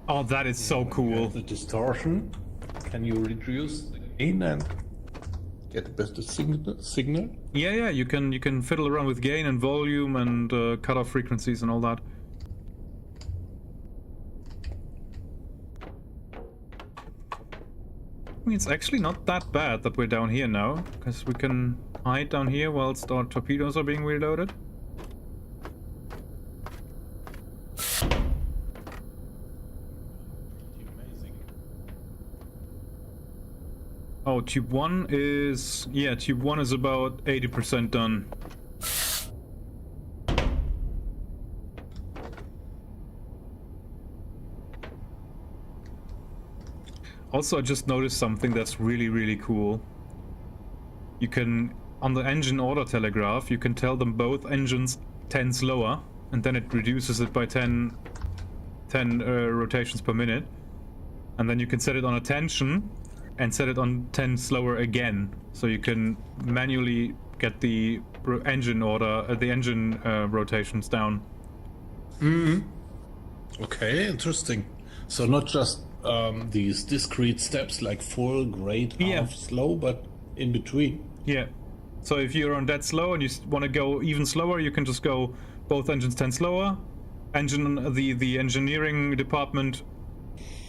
Oh, that is so cool. The distortion. Can you reduce the gain and get the best signal? Yeah, you can fiddle around with gain and volume and cutoff frequencies and all that. I mean, it's actually not that bad that we're down here now, because we can hide down here whilst our torpedoes are being reloaded. Oh, tube 1 is... yeah, tube 1 is about 80% done. Also, I just noticed something that's really cool. You can, on the engine order telegraph, you can tell them both engines 10 slower, and then it reduces it by 10 rotations per minute. And then you can set it on attention and set it on 10 slower again, so you can manually get the engine order, the engine rotations down. Okay, interesting. So not just these discrete steps like full, great, half, slow, but in between. Yeah. So if you're on dead slow and you want to go even slower, you can just go both engines 10 slower. The engineering department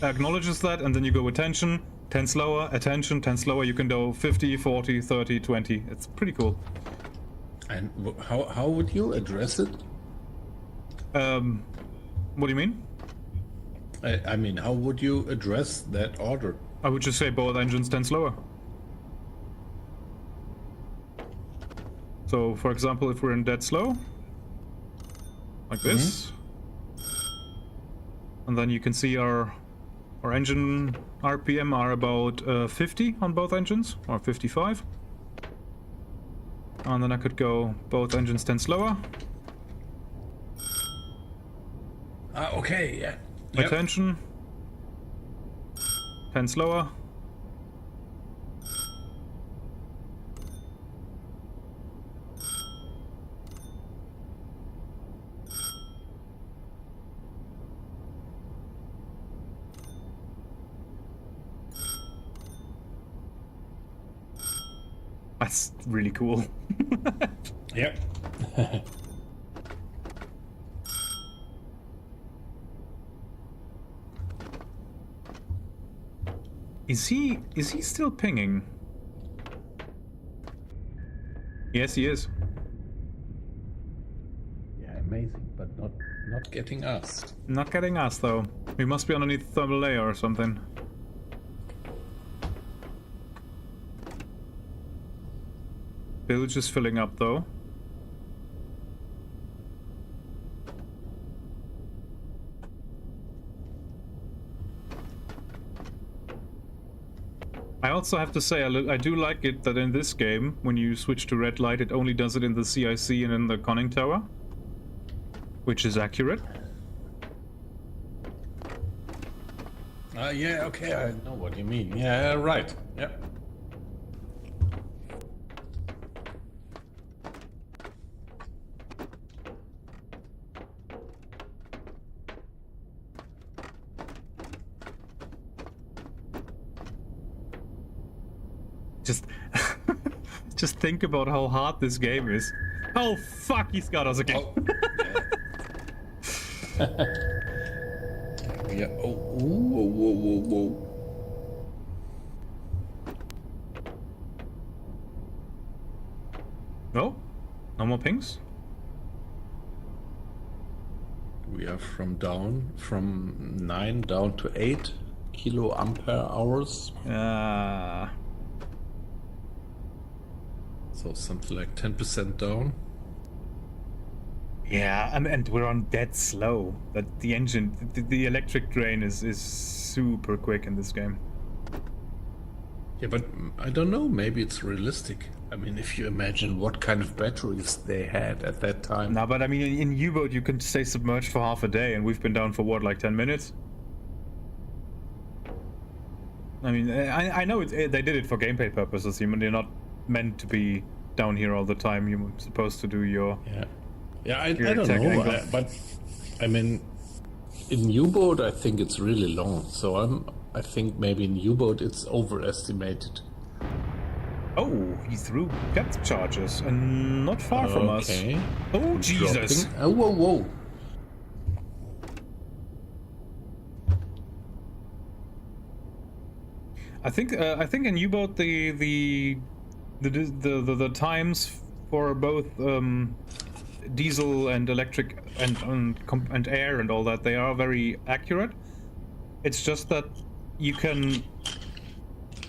acknowledges that, and then you go attention, 10 slower, attention, 10 slower. You can go 50, 40, 30, 20. It's pretty cool. And how would you address it? What do you mean? I mean, how would you address that order? I would just say both engines 10 slower. So, for example, if we're in dead slow, like this, and then you can see our engine RPM are about 50 on both engines, or 55. And then I could go both engines 10 slower. Okay, yeah. Attention. 10 slower. That's really cool. Yep. Is he still pinging? Yes, he is. Yeah, amazing, but not getting us. Not getting us though. We must be underneath the thermal layer or something. Bilge is filling up though. I also have to say, I do like it that in this game, when you switch to red light, it only does it in the CIC and in the conning tower, which is accurate. Yeah, okay, I know what you mean. Yeah, right. Yeah. Just think about how hard this game is. Oh fuck, he's got us again. Oh, yeah. Yeah. Oh, whoa. No? No more pings? We are from 9 down to 8 kiloampere hours. So something like 10% down. Yeah, and we're on dead slow. That the engine, the electric drain is super quick in this game. Yeah, but I don't know. Maybe it's realistic. I mean, if you imagine what kind of batteries they had at that time. No, but I mean, in U-boat you can stay submerged for half a day, and we've been down for what, like 10 minutes? I mean, I know they did it for gameplay purposes. You're not meant to be down here all the time. You're supposed to do your... Yeah, I don't know. But, I mean, in U-boat I think it's really long. So I think maybe in U-boat it's overestimated. Oh, he threw depth charges, and not far from us. Oh, Jesus! Dropping. Oh, whoa. I think in U-boat the times for both diesel and electric and air and all that, they are very accurate. It's just that you can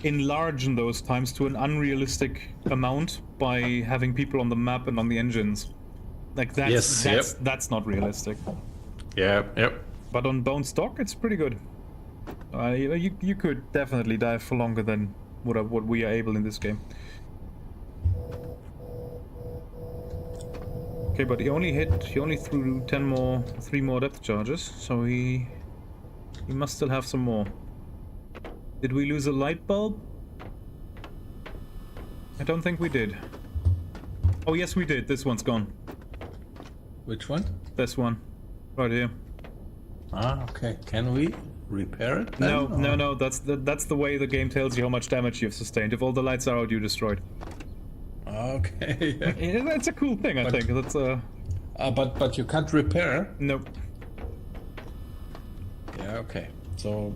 enlarge those times to an unrealistic amount by having people on the map and on the engines. Like that's not realistic. Yeah, yep. But on bone stock, it's pretty good. You could definitely dive for longer than what we are able in this game. Okay, but he only threw 3 more depth charges, so he must still have some more. Did we lose a light bulb? I don't think we did. Oh yes, we did. This one's gone. Which one? This one, right here. Ah, okay. Can we repair it then, No. That's the way the game tells you how much damage you've sustained. If all the lights are out, you're destroyed. Okay. Yeah. That's a cool thing, I think. That's But you can't repair. Nope. Yeah. Okay. So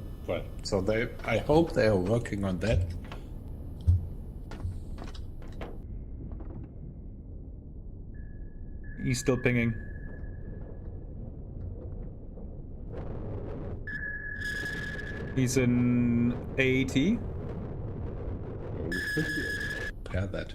I hope they are working on that. He's still pinging. He's in 80. Repair that.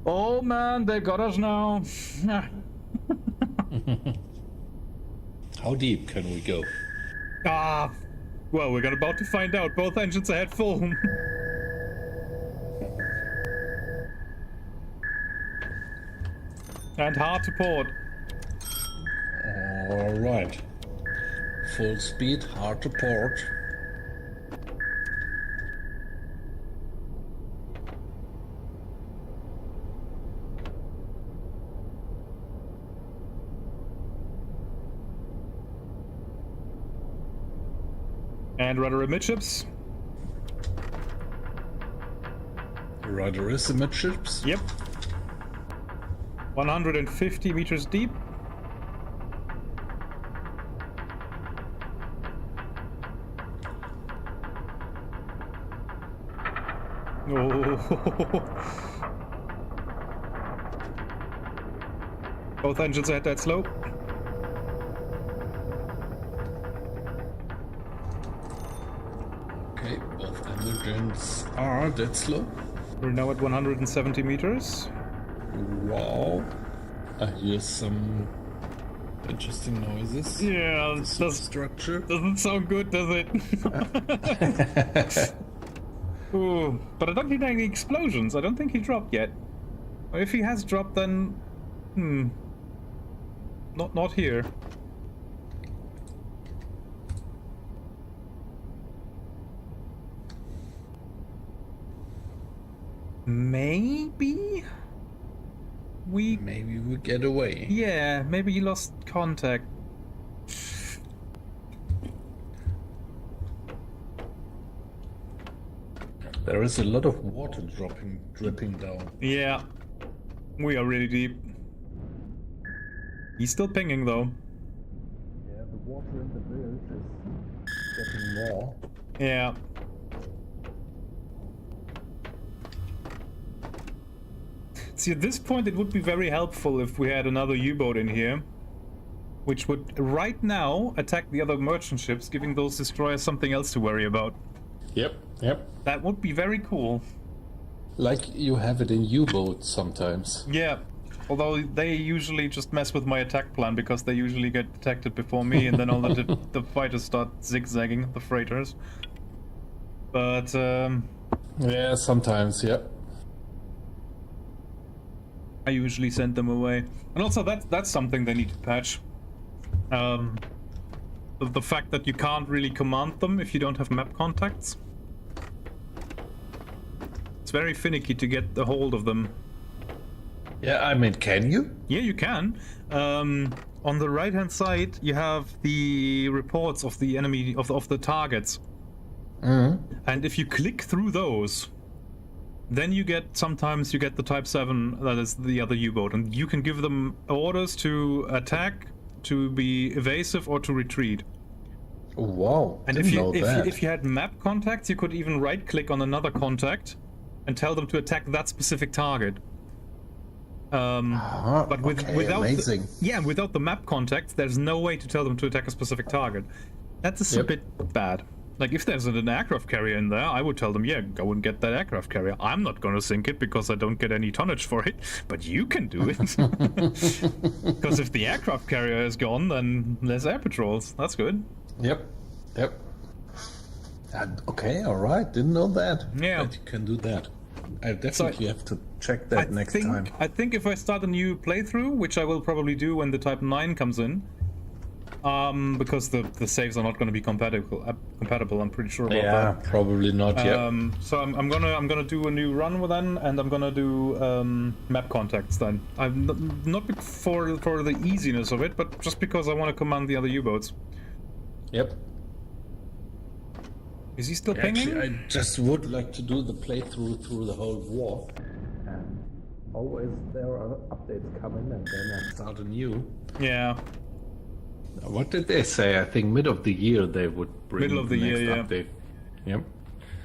Oh man, they got us now. How deep can we go? Well, we're about to find out. Both engines are at full. And hard to port. Alright. Full speed, hard to port. And rudder amidships. Rudder is amidships? Yep. 150 meters deep. Oh. Both engines are at that slope. Okay, both engines are that slow. We're now at 170 meters. Wow. I hear some interesting noises. Yeah, the structure. Doesn't sound good, does it? Ooh, but I don't hear any explosions. I don't think he dropped yet. Or if he has dropped, then... Not here. Maybe we get away. Yeah, maybe he lost contact. There is a lot of water dripping down. Yeah, we are really deep. He's still pinging though. Yeah, the water in the bilge is getting more. Yeah. See, at this point it would be very helpful if we had another U-boat in here. which would right now attack the other merchant ships, giving those destroyers something else to worry about. Yep. That would be very cool. Like you have it in U-boats sometimes. Yeah, although they usually just mess with my attack plan because they usually get detected before me, and then all the fighters start zigzagging, the freighters. But yeah, sometimes, yeah. I usually send them away, and also that's something they need to patch. The fact that you can't really command them if you don't have map contacts. It's very finicky to get a hold of them. Yeah, I mean, can you? Yeah, you can. On the right-hand side, you have the reports of the enemy, of the targets. And if you click through those, then sometimes you get the Type 7, that is the other U-boat, and you can give them orders to attack, to be evasive, or to retreat. Oh, wow. And if you had map contacts, you could even right-click on another contact and tell them to attack that specific target. But without amazing. without the map contacts, there's no way to tell them to attack a specific target. That's a bit bad. Like, if there's an aircraft carrier in there, I would tell them, yeah, go and get that aircraft carrier. I'm not gonna sink it because I don't get any tonnage for it, but you can do it. Because if the aircraft carrier is gone, then there's air patrols. That's good. Yep. Okay, alright, didn't know that. Yeah. That you can do that. I definitely have to check that next time. I think if I start a new playthrough, which I will probably do when the Type 9 comes in, because the saves are not going to be compatible. I'm pretty sure about that. Yeah, probably not yet. So I'm gonna do a new run with them, and I'm gonna do map contacts then. I'm not for the easiness of it, but just because I want to command the other U-boats. Yep. Is he still pinging? Actually, I just would like to do the playthrough through the whole war. And always there are updates coming, and then I start anew. Yeah. What did they say? I think mid of the year they would bring middle of the year, yeah. update. Yep.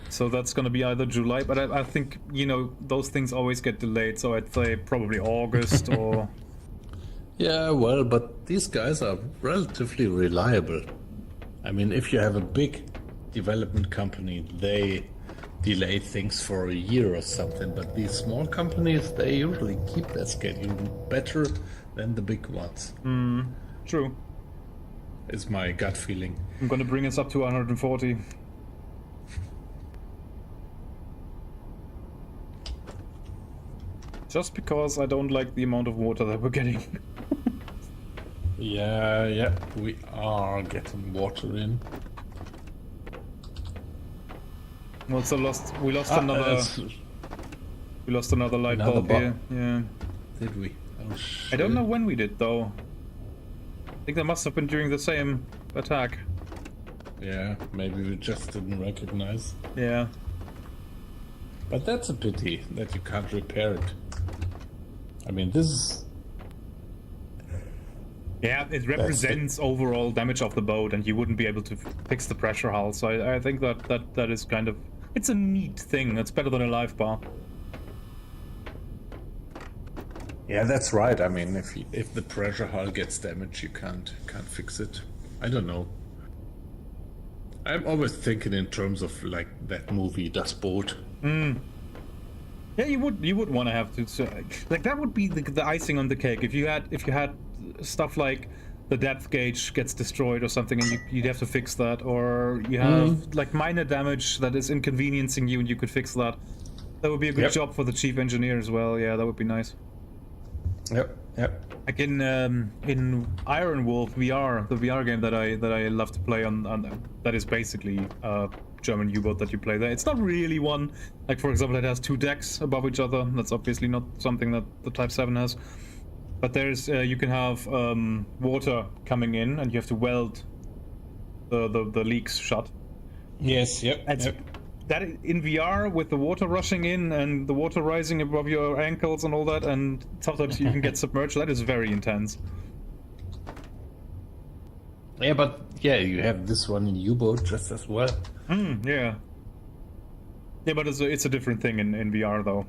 So that's gonna be either July, but I think, you know, those things always get delayed, so I'd say probably August or... Yeah, well, but these guys are relatively reliable. I mean, if you have a big development company, they delay things for a year or something, but these small companies, they usually keep their schedule better than the big ones. True. Is my gut feeling. I'm gonna bring us up to 140. Just because I don't like the amount of water that we're getting. Yeah, we are getting water in. We also lost another light bulb here. Yeah. Did we? Oh, shit. I don't know when we did though. I think that must have been during the same attack. Yeah, maybe we just didn't recognize. Yeah. But that's a pity that you can't repair it. I mean, this is... Yeah, it represents overall damage of the boat, and you wouldn't be able to fix the pressure hull. So I think that is kind of... It's a neat thing. It's better than a live bar. Yeah, that's right. I mean, if the pressure hull gets damaged, you can't fix it. I don't know. I'm always thinking in terms of like that movie Das Boot. Yeah, you would want to have to, like, that would be the icing on the cake if you had stuff like the depth gauge gets destroyed or something, and you'd have to fix that, or you have like minor damage that is inconveniencing you, and you could fix that. That would be a good job for the chief engineer as well. Yeah, that would be nice. Yep. Like in Iron Wolf VR, the VR game that I love to play on that is basically a German U-boat that you play there. It's not really one. Like, for example, it has two decks above each other. That's obviously not something that the Type 7 has. But there's you can have water coming in, and you have to weld the leaks shut. Yes. Yep. That in VR with the water rushing in and the water rising above your ankles and all that, and sometimes you can get submerged. That is very intense. Yeah, but yeah, you have this one in U-boat just as well. Yeah, but it's a different thing in VR though.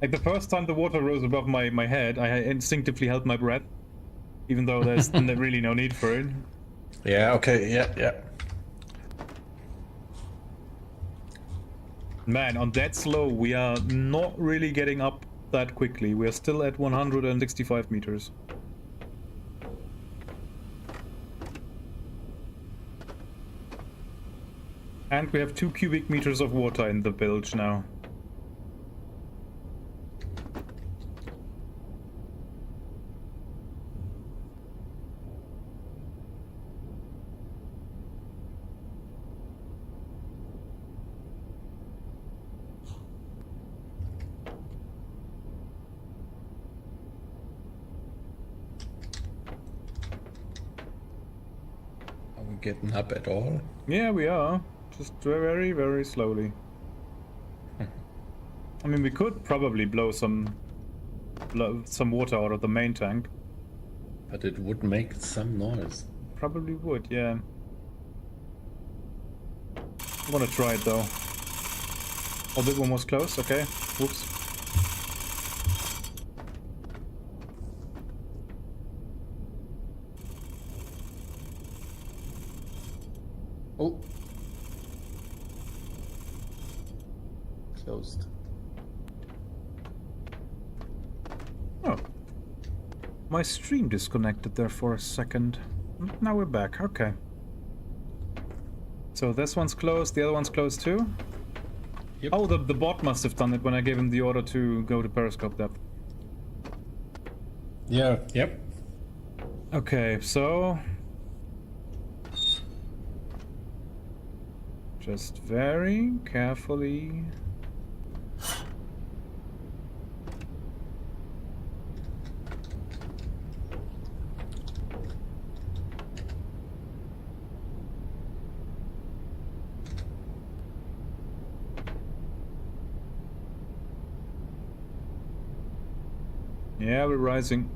Like the first time the water rose above my head, I instinctively held my breath. even though there's really no need for it. Yeah, okay, yeah. Man, on that slow, we are not really getting up that quickly. We are still at 165 meters. And we have 2 cubic meters of water in the bilge now. Are we getting up at all? Yeah, we are. Just very, very slowly. I mean, we could probably blow some water out of the main tank. But it would make some noise. Probably would, yeah. I want to try it though. Oh, that one was close. Okay. Whoops. Oh. Closed. Oh. My stream disconnected there for a second. Now we're back. Okay. So this one's closed, the other one's closed too? Yep. Oh, the bot must have done it when I gave him the order to go to periscope depth. Yeah, yep. Okay, so... just very carefully... Yeah, we're rising.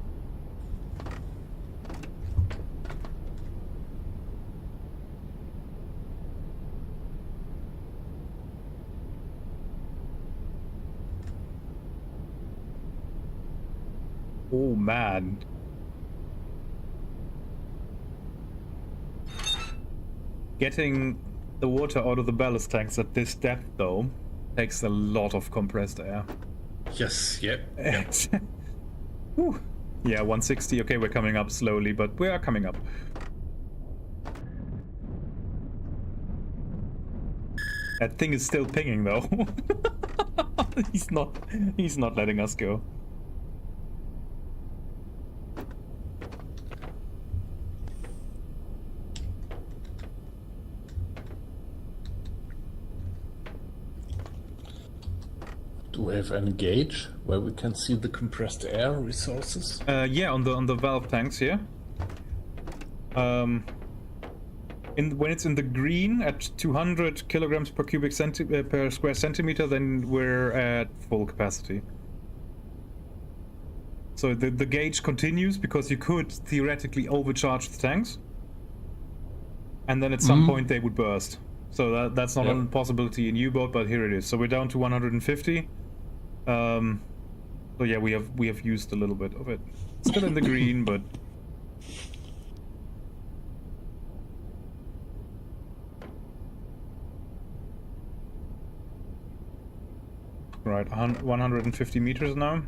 Oh man. Getting the water out of the ballast tanks at this depth though takes a lot of compressed air. Yes, yep. Whew. Yeah, 160. Okay, we're coming up slowly, but we are coming up. That thing is still pinging though. He's not letting us go. Do we have any gauge where we can see the compressed air resources? Yeah, on the valve tanks here. When it's in the green at 200 kilograms per cubic per square centimeter, then we're at full capacity. So the gauge continues because you could theoretically overcharge the tanks, and then at some point they would burst. So that's not a possibility in U-boat, but here it is. So we're down to 150. So yeah, we have used a little bit of it. Still in the green, but right, 150 meters now.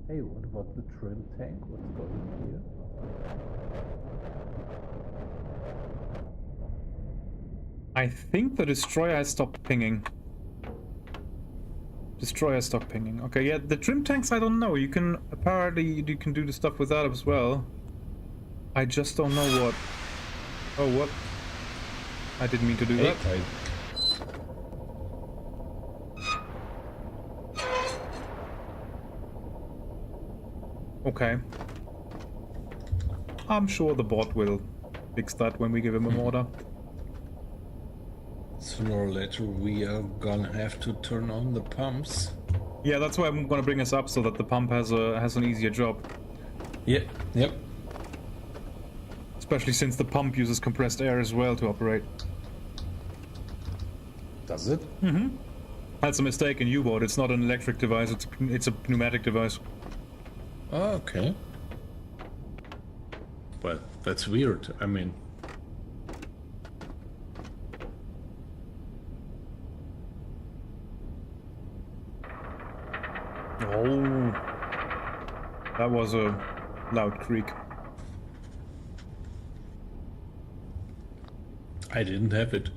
Hey, what about the trim tank? What's going on here? I think the destroyer has stopped pinging. Destroyer stopped pinging. Okay, yeah, the trim tanks I don't know. You can apparently you can do the stuff with that as well. I just don't know what. Oh, what? I didn't mean to do that. Okay. I'm sure the bot will fix that when we give him an order. Sooner or later we are gonna have to turn on the pumps. Yeah, that's why I'm gonna bring us up so that the pump has an easier job. Yep. Especially since the pump uses compressed air as well to operate. Does it? Mm-hmm. That's a mistake in U-boat. It's not an electric device. It's a pneumatic device. Oh, okay. But that's weird. I mean... Oh, that was a loud creak. I didn't have it.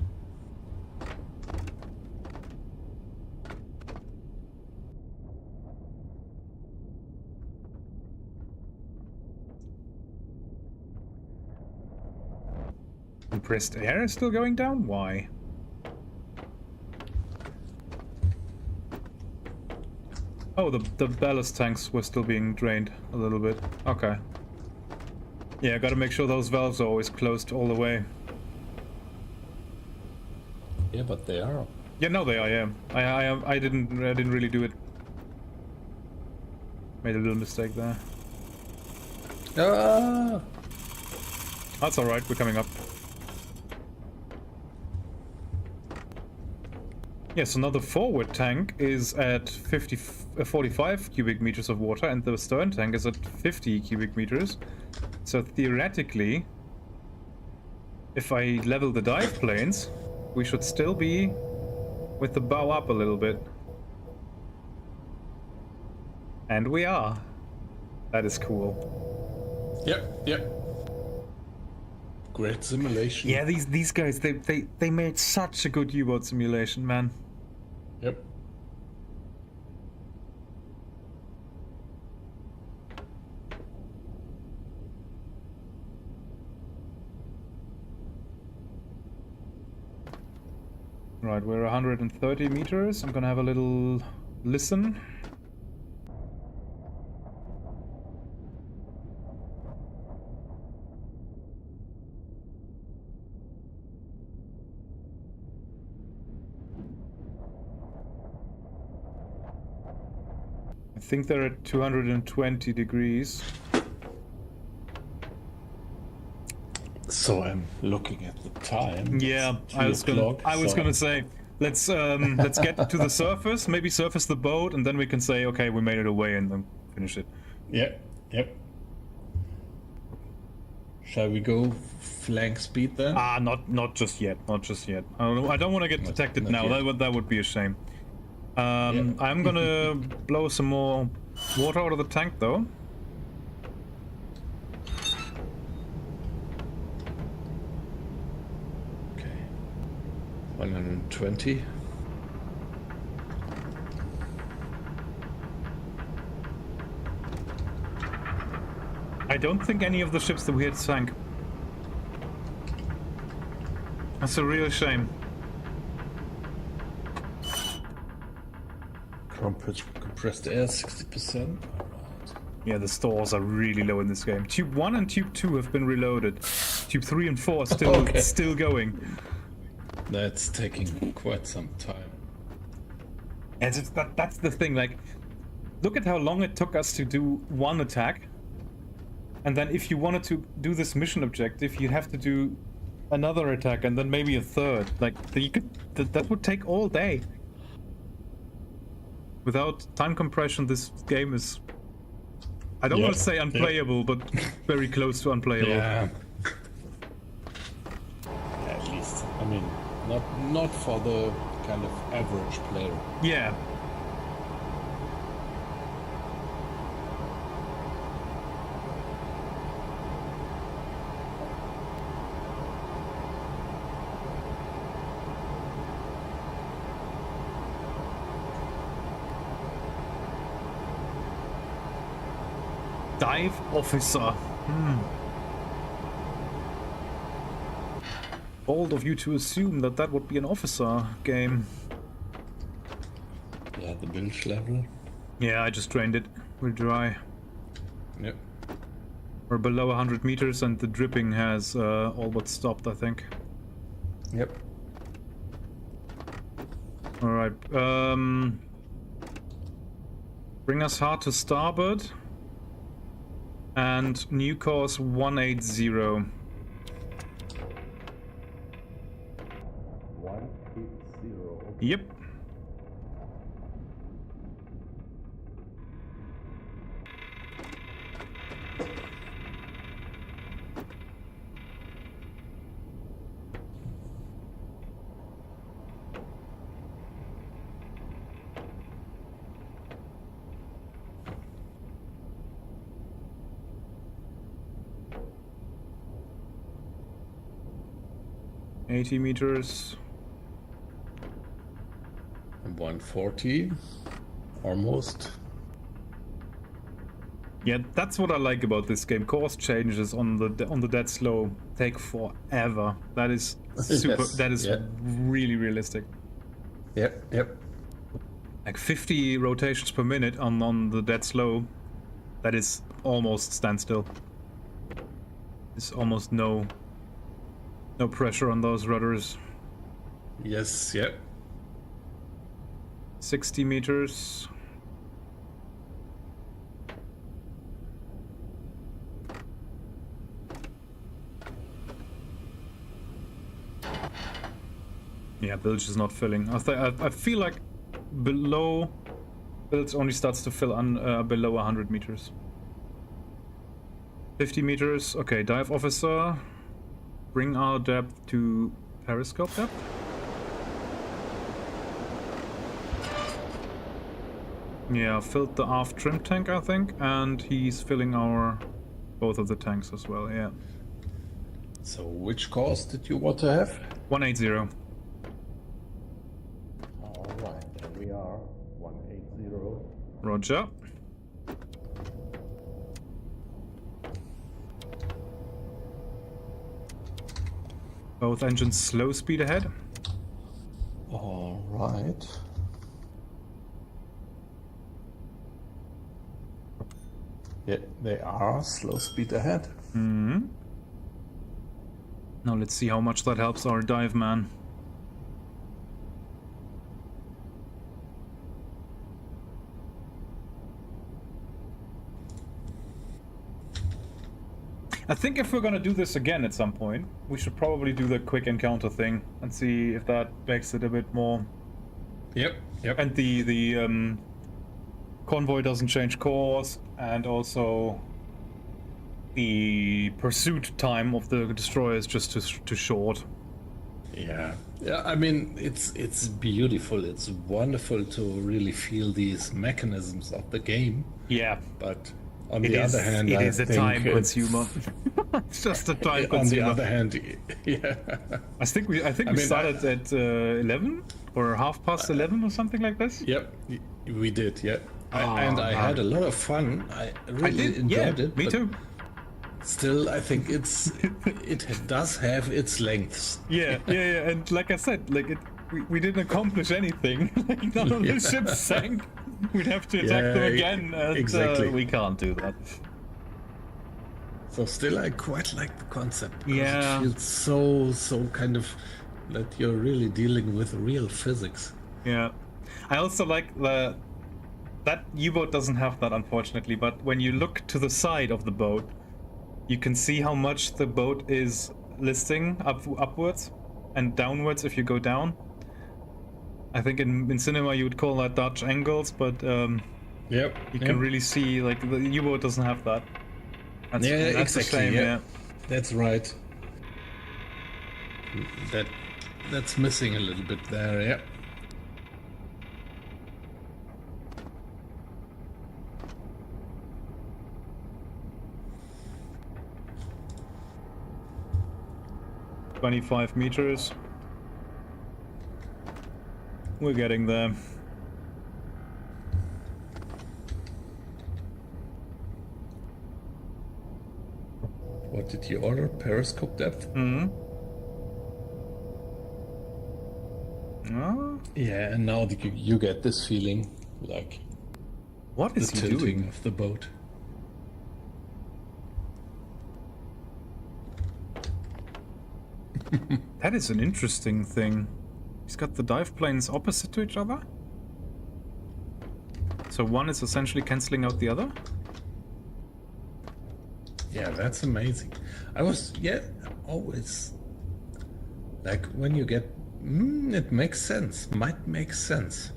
Compressed air is still going down? Why? Oh, the ballast tanks were still being drained a little bit. Okay. Yeah, gotta make sure those valves are always closed all the way. Yeah, but they are. Yeah, no, they are. Yeah, I didn't really do it. Made a little mistake there. Ah! That's all right. We're coming up. Yes, another forward tank is at 45 cubic meters of water, and the stern tank is at 50 cubic meters. So theoretically, if I level the dive planes, we should still be with the bow up a little bit. And we are. That is cool. Yep. Great simulation. Yeah, these guys, they made such a good U-boat simulation, man. Yep. Right, we're 130 meters. I'm gonna have a little listen. I think they're at 220 degrees. So I'm looking at the time. Yeah, I was gonna say, let's get to the surface, maybe surface the boat, and then we can say, okay, we made it away, and then finish it. Yep. Shall we go flank speed then? Not just yet. Not just yet. I don't want to get detected now. That would be a shame. I'm gonna blow some more water out of the tank, though. Okay. 120. I don't think any of the ships that we had sank. That's a real shame. Compressed air 60%. Alright. Yeah, the stores are really low in this game. Tube 1 and Tube 2 have been reloaded. Tube 3 and 4 are still going. That's taking quite some time. And that's the thing, like, look at how long it took us to do one attack. And then if you wanted to do this mission objective, you'd have to do another attack and then maybe a third. Like, that would take all day. Without time compression, this game is... I don't want to say unplayable, but very close to unplayable. Yeah. At least. I mean, not for the kind of average player. Yeah. Dive officer. Bold of you to assume that would be an officer game. Yeah, the bilge level. Yeah, I just drained it. We're dry. Yep. We're below 100 meters and the dripping has all but stopped, I think. Yep. Alright, bring us hard to starboard. And new course 180. 180. Yep. 80 meters. 140, almost. Yeah, that's what I like about this game. Course changes on the dead slow take forever. That is super. Yes, that is yeah. really realistic. Yep. Like 50 rotations per minute on the dead slow. That is almost standstill. There's almost no pressure on those rudders. Yes, yep. 60 meters. Yeah, bilge is not filling. I feel like below bilge only starts to fill on below 100 meters. 50 meters. Okay, dive officer. Bring our depth to periscope depth. Yeah, filled the aft trim tank, I think, and he's filling both of the tanks as well. Yeah. So which course did you want to have? 180. Alright, there we are. 180. Roger. Both engines slow speed ahead. Alright. Yeah, they are slow speed ahead. Mm-hmm. Now let's see how much that helps our dive man. I think if we're gonna do this again at some point, we should probably do the quick encounter thing and see if that makes it a bit more. Yep. And the convoy doesn't change course, and also the pursuit time of the destroyer is just too short. Yeah. I mean, it's beautiful. It's wonderful to really feel these mechanisms of the game. Yeah, but on the other hand, it I is a think time consumer. It's just a time consumer. On the other hand, yeah. I think we started at 11 or 11:30 or something like this. Yep, we did. Yeah, I had a lot of fun. I really enjoyed it. Me too. Still, I think it does have its lengths. Yeah. And like I said, we didn't accomplish anything. Like none of the ships sank. We'd have to attack them again. And, exactly. We can't do that. So still, I quite like the concept. Yeah. It feels so kind of that you're really dealing with real physics. Yeah. I also like that U-boat doesn't have that, unfortunately. But when you look to the side of the boat, you can see how much the boat is listing upwards and downwards if you go down. I think in cinema you would call that Dutch angles, but you can really see, like, the U-boat doesn't have that. That's exactly. a shame, yeah. That's right. That's missing a little bit there, yeah. "25 meters. We're getting there. What did you order? Periscope depth? Mm-hmm. Oh. Yeah, and now you get this feeling, like, what is the he tilting doing? of the boat. That is an interesting thing. He's got the dive planes opposite to each other? So one is essentially cancelling out the other? Yeah, that's amazing. I was, always, like, when you get, it makes sense, might make sense.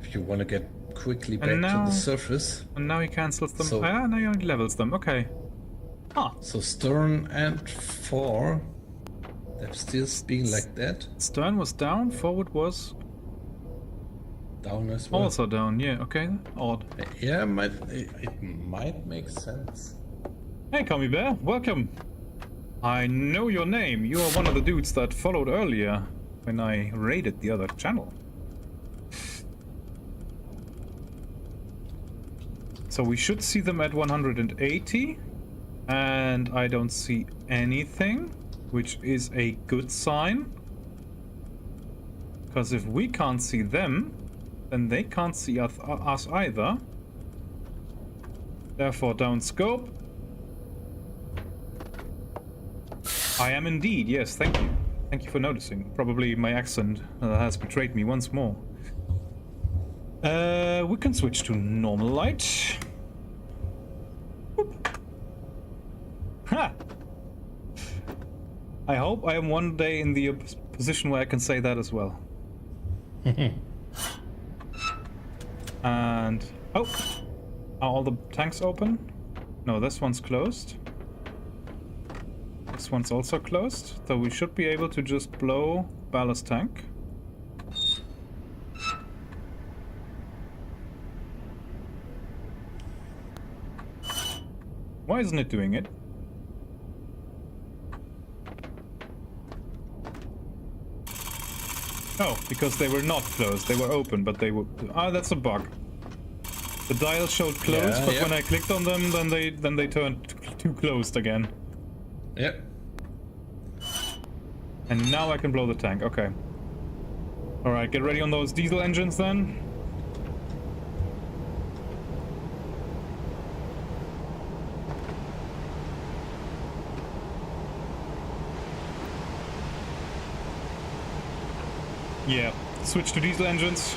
If you want to get quickly back to the surface. And now he cancels them. So, now he levels them, okay. Ah. So stern and fore, they're still being like that. Stern was down, forward was... down as well. Also down, yeah, okay. Odd. Yeah, it might make sense. Hey, Commie Bear, welcome. I know your name. You are one of the dudes that followed earlier when I raided the other channel. So we should see them at 180. And I don't see anything, which is a good sign. Because if we can't see them, then they can't see us either. Therefore, down scope. I am indeed, yes, thank you. Thank you for noticing. Probably my accent has betrayed me once more. We can switch to normal light. Boop. Ha! I hope I am one day in the position where I can say that as well. And... oh! Are all the tanks open? No, this one's closed. This one's also closed, so we should be able to just blow ballast tank. Why isn't it doing it? Oh, because they were not closed. They were open, but they were... ah, that's a bug. The dial showed closed, Yeah, but yeah. when I clicked on them, then they turned too closed again. Yep. And now I can blow the tank. Okay. All right, get ready on those diesel engines then. Yeah, switch to diesel engines.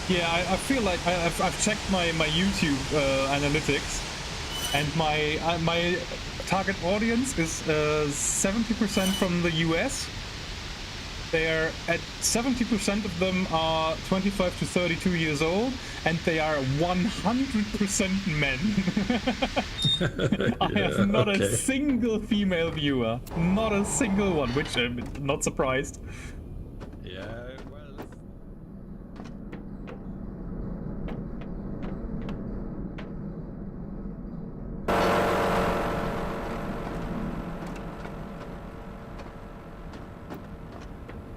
Yeah, I feel like I've checked my YouTube analytics, and my target audience is 70% from the US. They're at 70% of them are 25 to 32 years old, and they are 100% men. I have not a single female viewer, not a single one, which I'm not surprised. Yeah, well.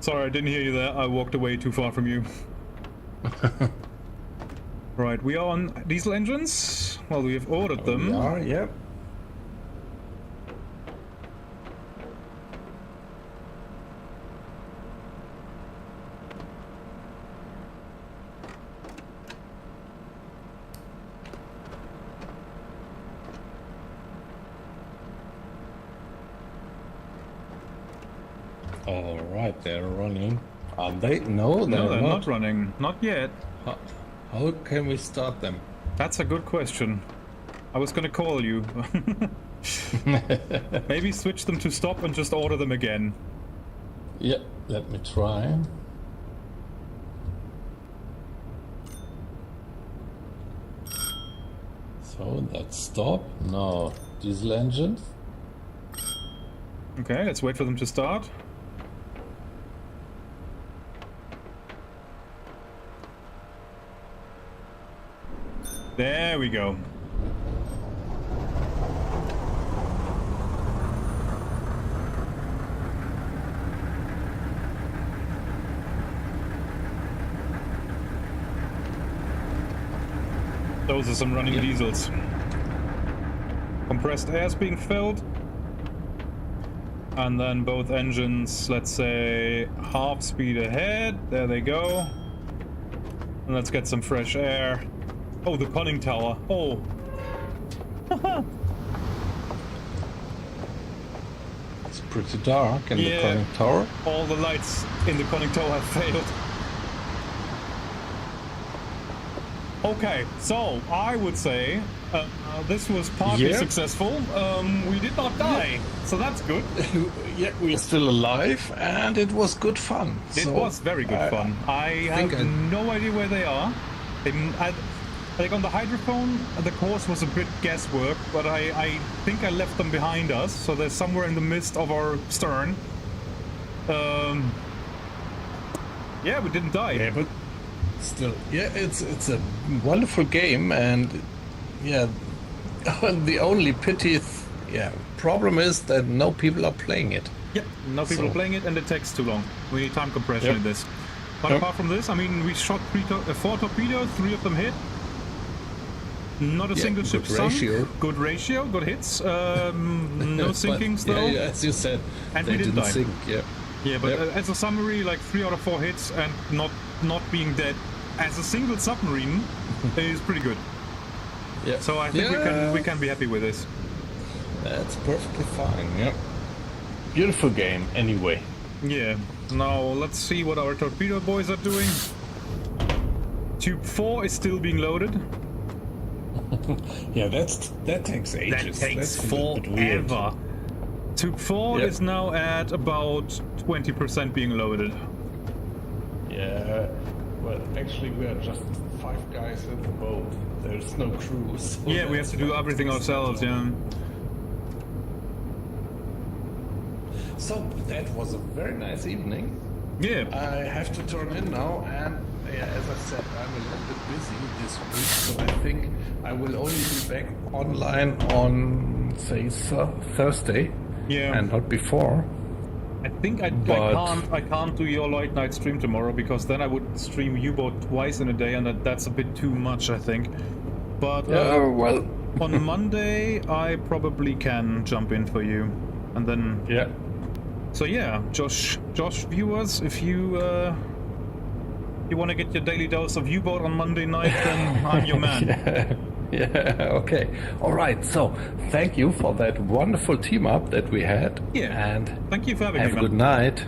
Sorry, I didn't hear you there. I walked away too far from you. Right, we are on diesel engines. Well, we have ordered them. We are, yep. All right, they're running. Are they? No, No, they're not. not running. Not yet. How can we start them? That's a good question. I was gonna call you. Maybe switch them to stop and just order them again. Yeah, let me try. So that's stop. No, diesel engines. Okay, let's wait for them to start. There we go. Those are some running diesels. Compressed air is being filled. And then both engines, let's say, half speed ahead. There they go. And let's get some fresh air. Oh, the conning tower. Oh. It's pretty dark in the Yeah. conning tower. All the lights in the conning tower have failed. Okay, so I would say this was partly Yeah. successful. We did not die, so that's good. Yeah, we're still alive, and it was good fun. It was very good fun. I think have no idea where they are. Like on the hydrophone, the course was a bit guesswork, but I think I left them behind us, so they're somewhere in the mist of our stern. Yeah, we didn't die. Yeah, but still, yeah, it's a wonderful game, and yeah, the only problem is that no people are playing it. Yeah, no people playing it, and it takes too long. We need time compression in this. But apart from this, I mean, we shot 4 torpedoes, 3 of them hit. Not a single ship sunk. Good ratio, good hits. No sinkings though. Yeah, as you said, and they we didn't die. sink. Yeah. Yeah, but as a summary, like 3 out of 4 hits and not being dead as a single submarine is pretty good. Yeah. So I think we can be happy with this. That's perfectly fine. Yeah. Beautiful game, anyway. Yeah. Now let's see what our torpedo boys are doing. Tube 4 is still being loaded. Yeah, that takes ages. That takes forever. Tube 4 is now at about 20% being loaded. Yeah. Well, actually, we are just 5 guys in the boat. There's no crew. So yeah, we have to do everything ourselves. Yeah. So that was a very nice evening. Yeah. I have to turn in now, and as I said, I'm a little bit busy this week, so I think I will only be back online on, say, Thursday. Yeah. And not before. I think I can't do your late night stream tomorrow, because then I would stream U-Boat twice in a day, and that's a bit too much, I think. But well, on Monday I probably can jump in for you, and then So yeah, Josh viewers, if you want to get your daily dose of U-Boat on Monday night, then I'm your man. Yeah, okay. All right, so thank you for that wonderful team up that we had. Yeah, and thank you for having me, have a good night.